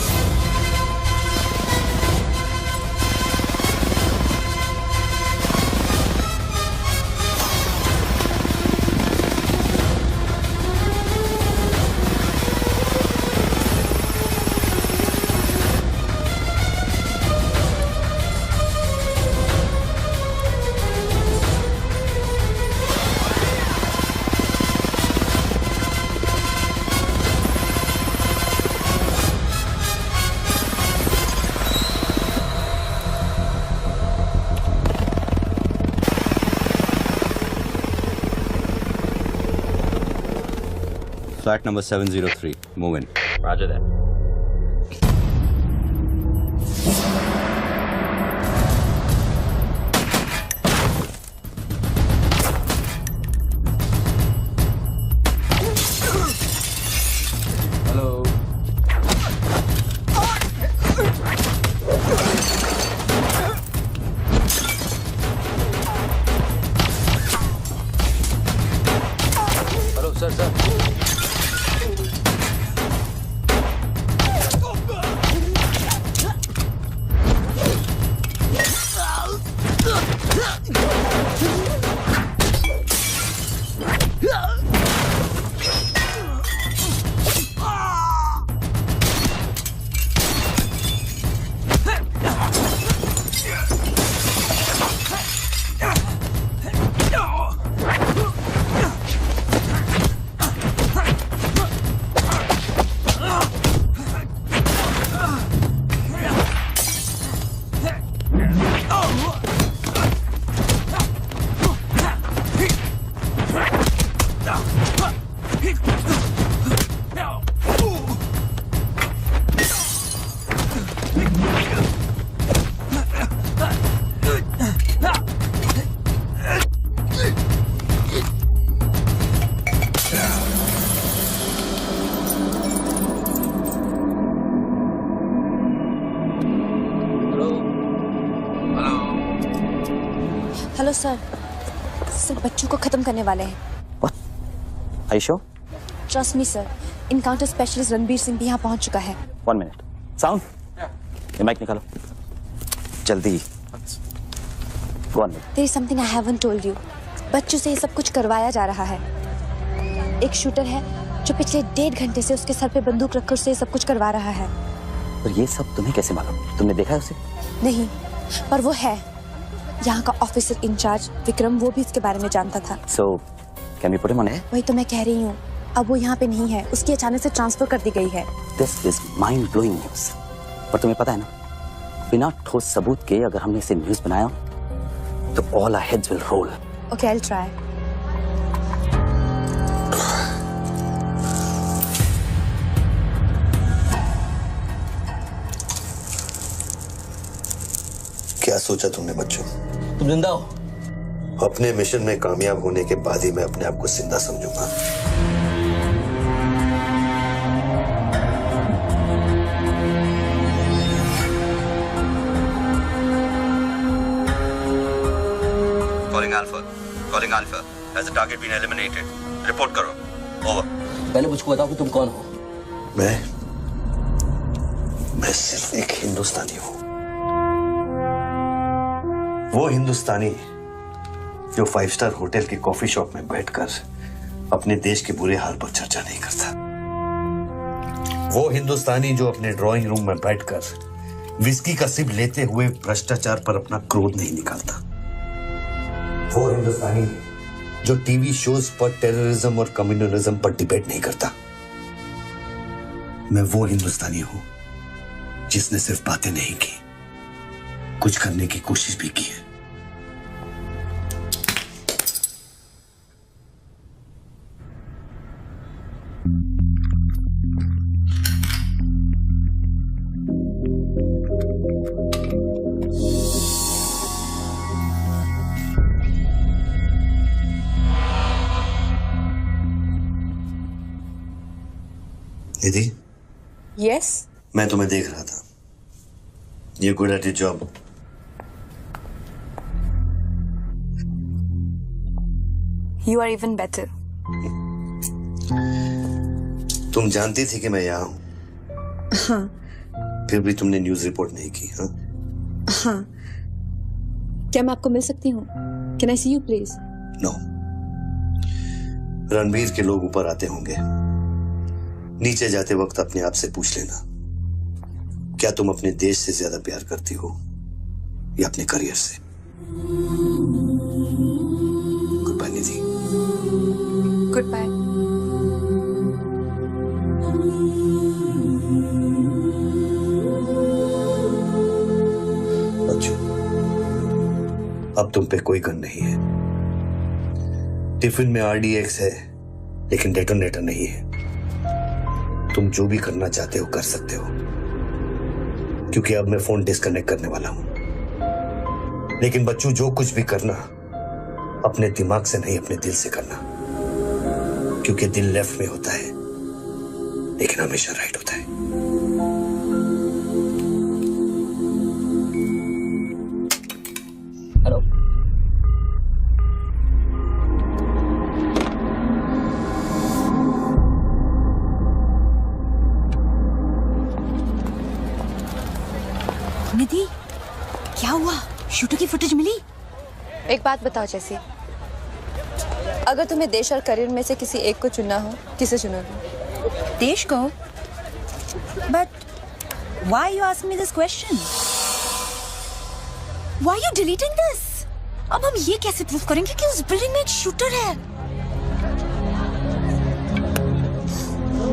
[SPEAKER 19] Flat number 703. Move in.
[SPEAKER 17] Roger that.
[SPEAKER 6] Hello.
[SPEAKER 12] Hello sir sir.
[SPEAKER 10] Hello sir. Sir बच्चों को खत्म करने वाले हैं।
[SPEAKER 14] Are you sure?
[SPEAKER 10] Trust me sir. Encounter specialist Ranbir Singh भी यहाँ पहुँच चुका है।
[SPEAKER 14] 1 minute. Sound? ये माइक निकालो जल्दी। Go on.
[SPEAKER 10] There is something I haven't told you. बच्चों से ये सब कुछ करवाया जा रहा है। एक शूटर है जो पिछले 1.5 घंटे से उसके सर पे बंदूक रखकर उससे ये सब कुछ करवा रहा है।
[SPEAKER 14] पर ये सब तुम्हें कैसे मालूम? तुमने देखा है उसे?
[SPEAKER 10] नहीं, पर वो है।
[SPEAKER 5] यहाँ का ऑफिसर इंचार्ज विक्रम, वो भी इसके बारे में जानता था।
[SPEAKER 14] So, can we put him on air?
[SPEAKER 5] वही तो मैं कह रही हूँ, अब वो यहाँ पे नहीं है, उसकी अचानक से ट्रांसफर कर दी गई है।
[SPEAKER 14] This is mind-blowing news. पर तुम्हें पता है ना, बिना ठोस सबूत के अगर हमने इसे न्यूज़ बनाया तो all our heads will roll.
[SPEAKER 5] Okay, I'll try.
[SPEAKER 9] क्या सोचा तुमने बच्चों?
[SPEAKER 12] तुम जिंदा हो?
[SPEAKER 9] अपने मिशन में कामयाब होने के बाद ही मैं अपने आप को जिंदा समझूंगा।
[SPEAKER 18] Calling Alpha. Has the target been eliminated? Report करो. Over.
[SPEAKER 12] पहले मुझको बताओ कि तुम कौन हो?
[SPEAKER 9] मैं सिर्फ एक हिंदुस्तानी हूं। वो हिंदुस्तानी जो 5 स्टार होटल के कॉफी शॉप में बैठकर अपने देश के बुरे हाल पर चर्चा नहीं करता। वो हिंदुस्तानी जो अपने ड्राइंग रूम में बैठकर विस्की का सिप लेते हुए भ्रष्टाचार पर अपना क्रोध नहीं निकालता। वो हिंदुस्तानी जो टीवी शोज पर टेररिज्म और कम्युनलिज्म पर डिबेट नहीं करता। मैं वो हिंदुस्तानी हूं जिसने सिर्फ बातें नहीं की, कुछ करने की कोशिश भी की है। निधि,
[SPEAKER 5] Yes?
[SPEAKER 9] मैं तुम्हें देख रहा था। You're good at your job.
[SPEAKER 5] You are even better.
[SPEAKER 9] तुम जानती थी कि मैं यहाँ हूं,
[SPEAKER 5] हाँ,
[SPEAKER 9] फिर भी तुमने न्यूज़ रिपोर्ट नहीं की, हाँ?
[SPEAKER 5] हाँ। क्या मैं आपको मिल सकती हूँ? Can I see you, please?
[SPEAKER 9] No. Ranbir के लोग ऊपर आते होंगे। नीचे जाते वक्त अपने आप से पूछ लेना, क्या तुम अपने देश से ज्यादा प्यार करती हो या अपने करियर से? Goodbye Nidhi.
[SPEAKER 5] Goodbye.
[SPEAKER 9] अच्छा, अब तुम पे कोई गन नहीं है। टिफिन में RDX है, लेकिन डेटोनेटर नहीं है। तुम जो भी करना चाहते हो कर सकते हो, क्योंकि अब मैं फोन डिस्कनेक्ट करने वाला हूं। लेकिन बच्चों, जो कुछ भी करना अपने दिमाग से नहीं, अपने दिल से करना, क्योंकि दिल लेफ्ट में होता है लेकिन हमेशा राइट होता है।
[SPEAKER 12] हेलो।
[SPEAKER 5] निधि, क्या हुआ? शूटर की फुटेज मिली? एक बात बताओ जैसी, अगर तुम्हें देश और करियर में से किसी एक को चुनना हो, किसे चुनोगे?
[SPEAKER 20] देश को? But why you ask me this question? Why you deleting this? अब हम ये कैसे प्रूफ करेंगे कि उस बिल्डिंग में एक शूटर है?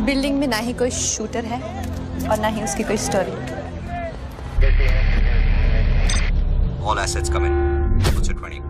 [SPEAKER 5] बिल्डिंग में ना ही कोई शूटर है और ना ही उसकी कोई story.
[SPEAKER 18] All assets come in. What's your 20?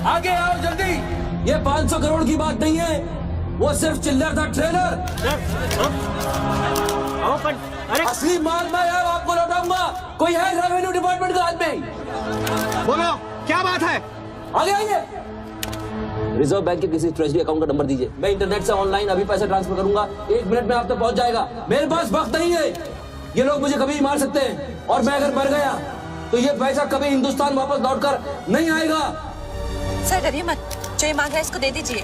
[SPEAKER 12] आगे आओ जल्दी। ये 500 करोड़ की बात नहीं है, वो सिर्फ चिल्लर था, ट्रेलर। अरे असली माल मैं आपको लौटाऊंगा। कोई है रेवेन्यू डिपार्टमेंट का आदमी?
[SPEAKER 11] बोलो क्या बात है?
[SPEAKER 12] आगे आइए। रिजर्व बैंक के किसी ट्रेजरी अकाउंट का नंबर दीजिए, मैं इंटरनेट से ऑनलाइन अभी पैसे ट्रांसफर करूंगा। 1 मिनट में आप तक पहुंच जाएगा। मेरे पास वक्त नहीं है, ये लोग मुझे कभी मार सकते हैं, और मैं अगर मर गया तो ये पैसा कभी हिंदुस्तान वापस लौटकर नहीं आएगा।
[SPEAKER 20] सर डरिए मत, जो ये मांग रहा है इसको दे दीजिए।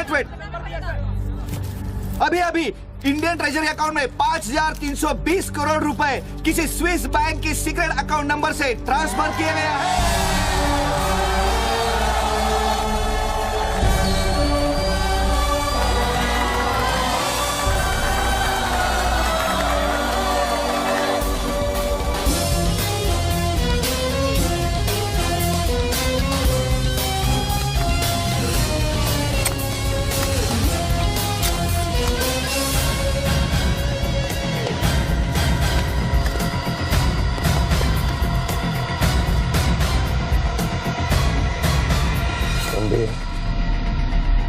[SPEAKER 11] वेट। अभी इंडियन ट्रेजरी अकाउंट में 5,320 करोड़ रुपए किसी स्विस बैंक के सीक्रेट अकाउंट नंबर से ट्रांसफर किए गए हैं।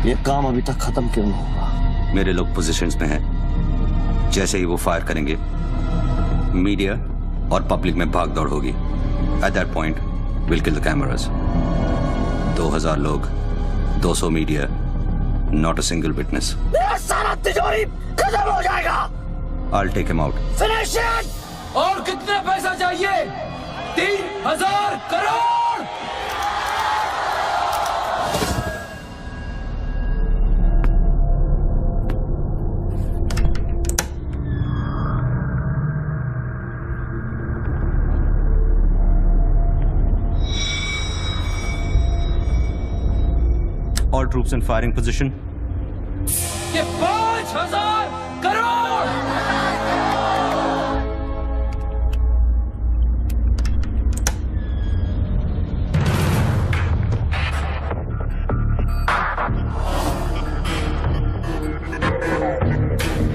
[SPEAKER 2] ये काम अभी तक खत्म क्यों नहीं हुआ?
[SPEAKER 19] मेरे लोग पोजीशंस में हैं। जैसे ही वो फायर करेंगे, मीडिया और पब्लिक में भाग दौड़ होगी। At that point will kill the cameras. 2000 लोग, 200 media, not a single witness.
[SPEAKER 12] सारा तिजोरी खत्म हो जाएगा।
[SPEAKER 19] I'll take him out.
[SPEAKER 12] Finish it. और कितना पैसा चाहिए? 3000 crore.
[SPEAKER 19] All troops in firing position.
[SPEAKER 12] ये 5000 करोड़।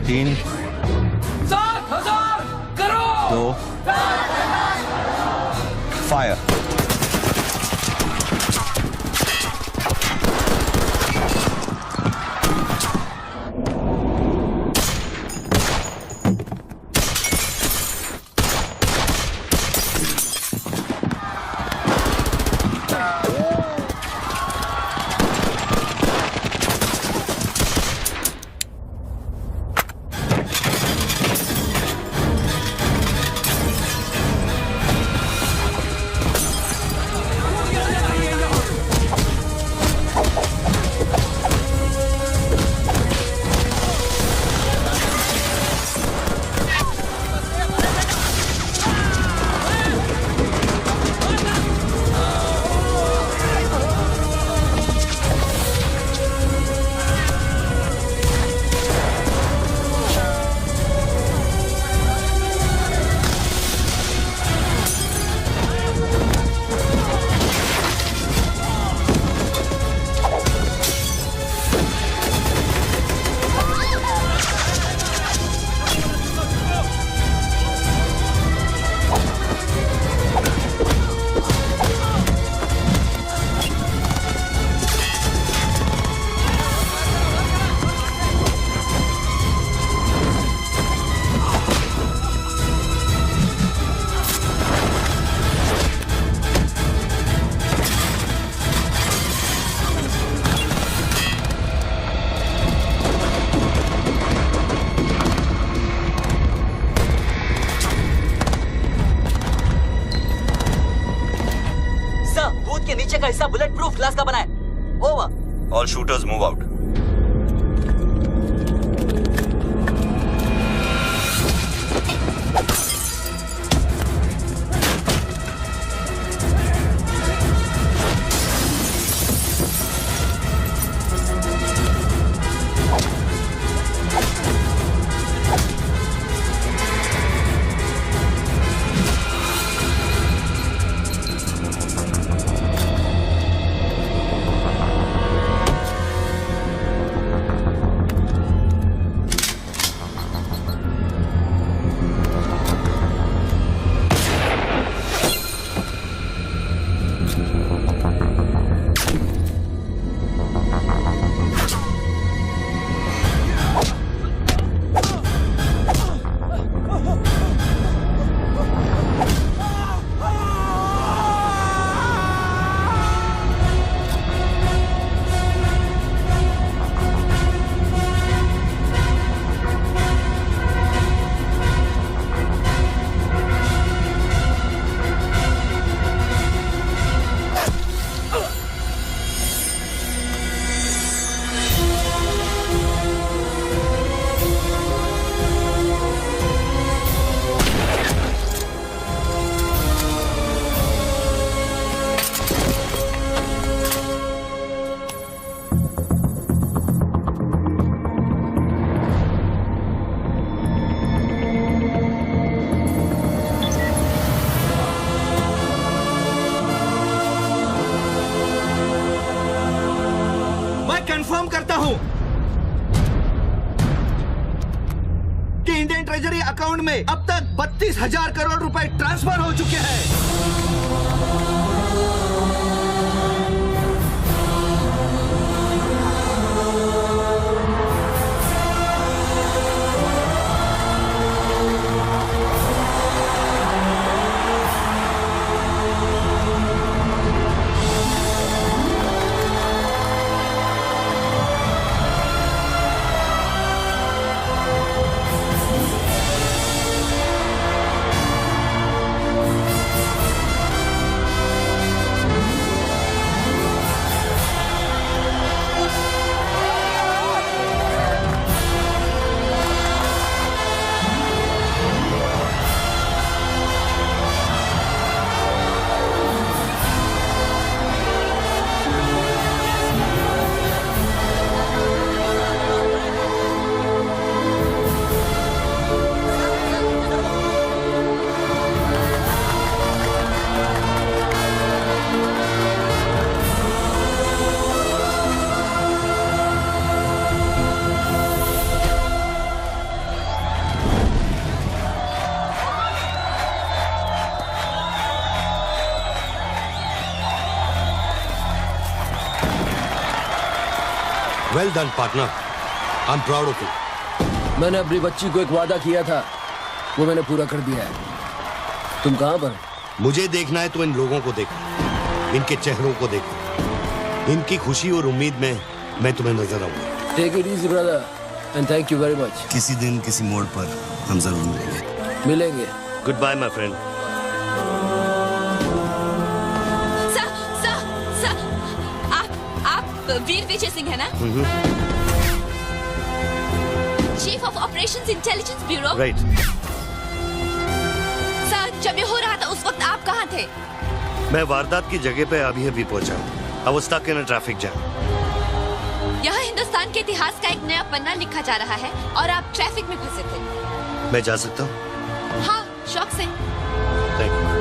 [SPEAKER 19] तीन,
[SPEAKER 12] 7000 करोड़।
[SPEAKER 19] 2, फायर।
[SPEAKER 14] नीचे का हिस्सा बुलेट प्रूफ ग्लास का बना है। Over.
[SPEAKER 19] All shooters move out.
[SPEAKER 21] कि इंडियन ट्रेजरी अकाउंट में अब तक 32,000 करोड़ रुपए ट्रांसफर हो चुके हैं।
[SPEAKER 9] Well done, partner. I'm proud of you.
[SPEAKER 12] मैंने अपनी बच्ची को एक वादा किया था, वो मैंने पूरा कर दिया है। तुम कहाँ पर?
[SPEAKER 9] मुझे देखना है तो इन लोगों को देखो, इनके चेहरों को देखो, इनकी खुशी और उम्मीद में मैं तुम्हें नजर आऊंगा।
[SPEAKER 12] Take it easy, brother, and thank you very much.
[SPEAKER 9] किसी दिन किसी मोड़ पर हम जरूर मिलेंगे।
[SPEAKER 12] मिलेंगे।
[SPEAKER 9] Goodbye, my friend.
[SPEAKER 10] वीर विजय सिंह है ना? Chief of operations intelligence bureau.
[SPEAKER 9] Right.
[SPEAKER 10] Sir, जब ये हो रहा था उस वक्त आप कहाँ थे?
[SPEAKER 9] मैं वारदात की जगह पे अभी पहुंचा हूँ। I was stuck in a traffic jam.
[SPEAKER 10] यहाँ हिंदुस्तान के इतिहास का एक नया पन्ना लिखा जा रहा है और आप ट्रैफिक में फंसे थे।
[SPEAKER 9] मैं जा सकता हूँ?
[SPEAKER 10] हाँ, शौक से।
[SPEAKER 9] Thank you.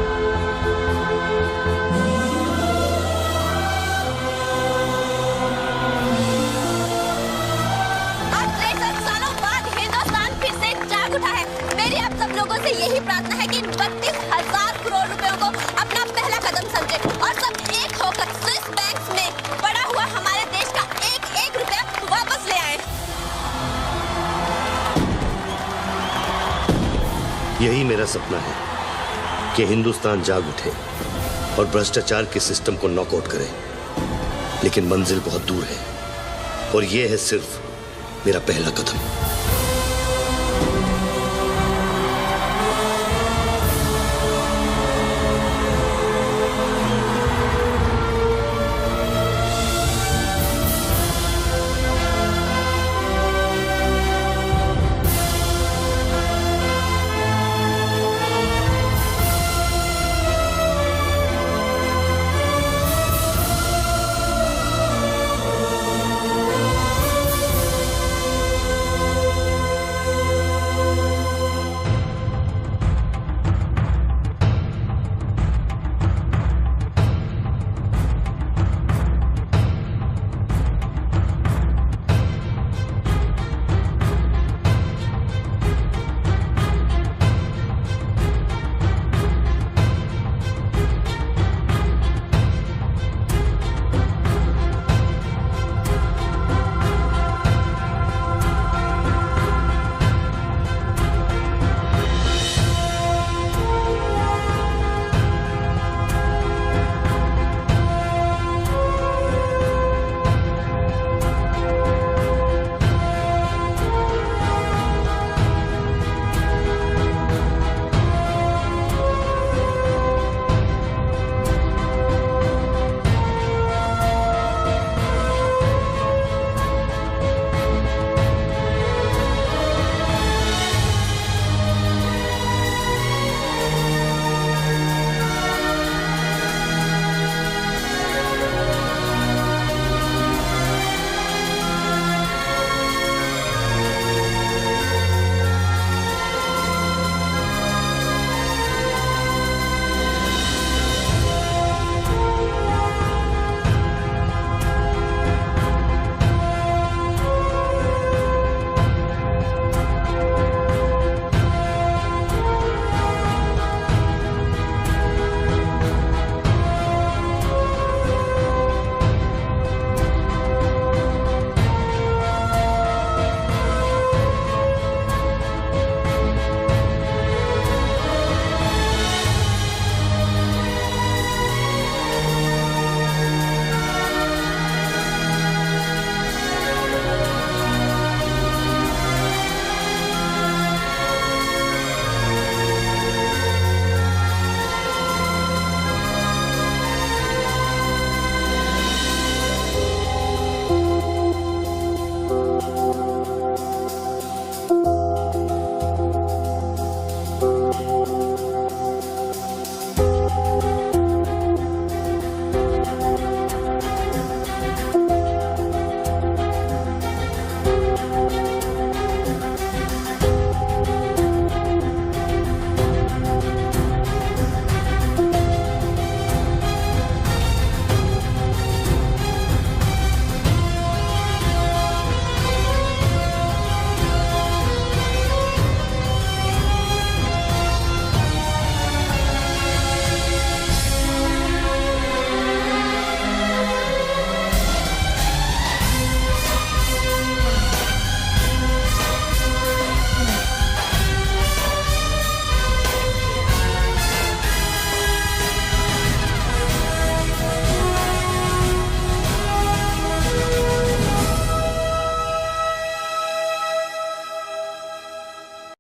[SPEAKER 10] यही प्रार्थना है कि 32,000 करोड़ रुपयों को अपना पहला कदम समझे और सब एक होकर स्विस बैंक्स में पड़ा हुआ हमारे देश का एक रुपया वापस ले आए।
[SPEAKER 9] यही मेरा सपना है कि हिंदुस्तान जाग उठे और भ्रष्टाचार के सिस्टम को नॉकआउट करे, लेकिन मंजिल बहुत दूर है और यह है सिर्फ मेरा पहला कदम।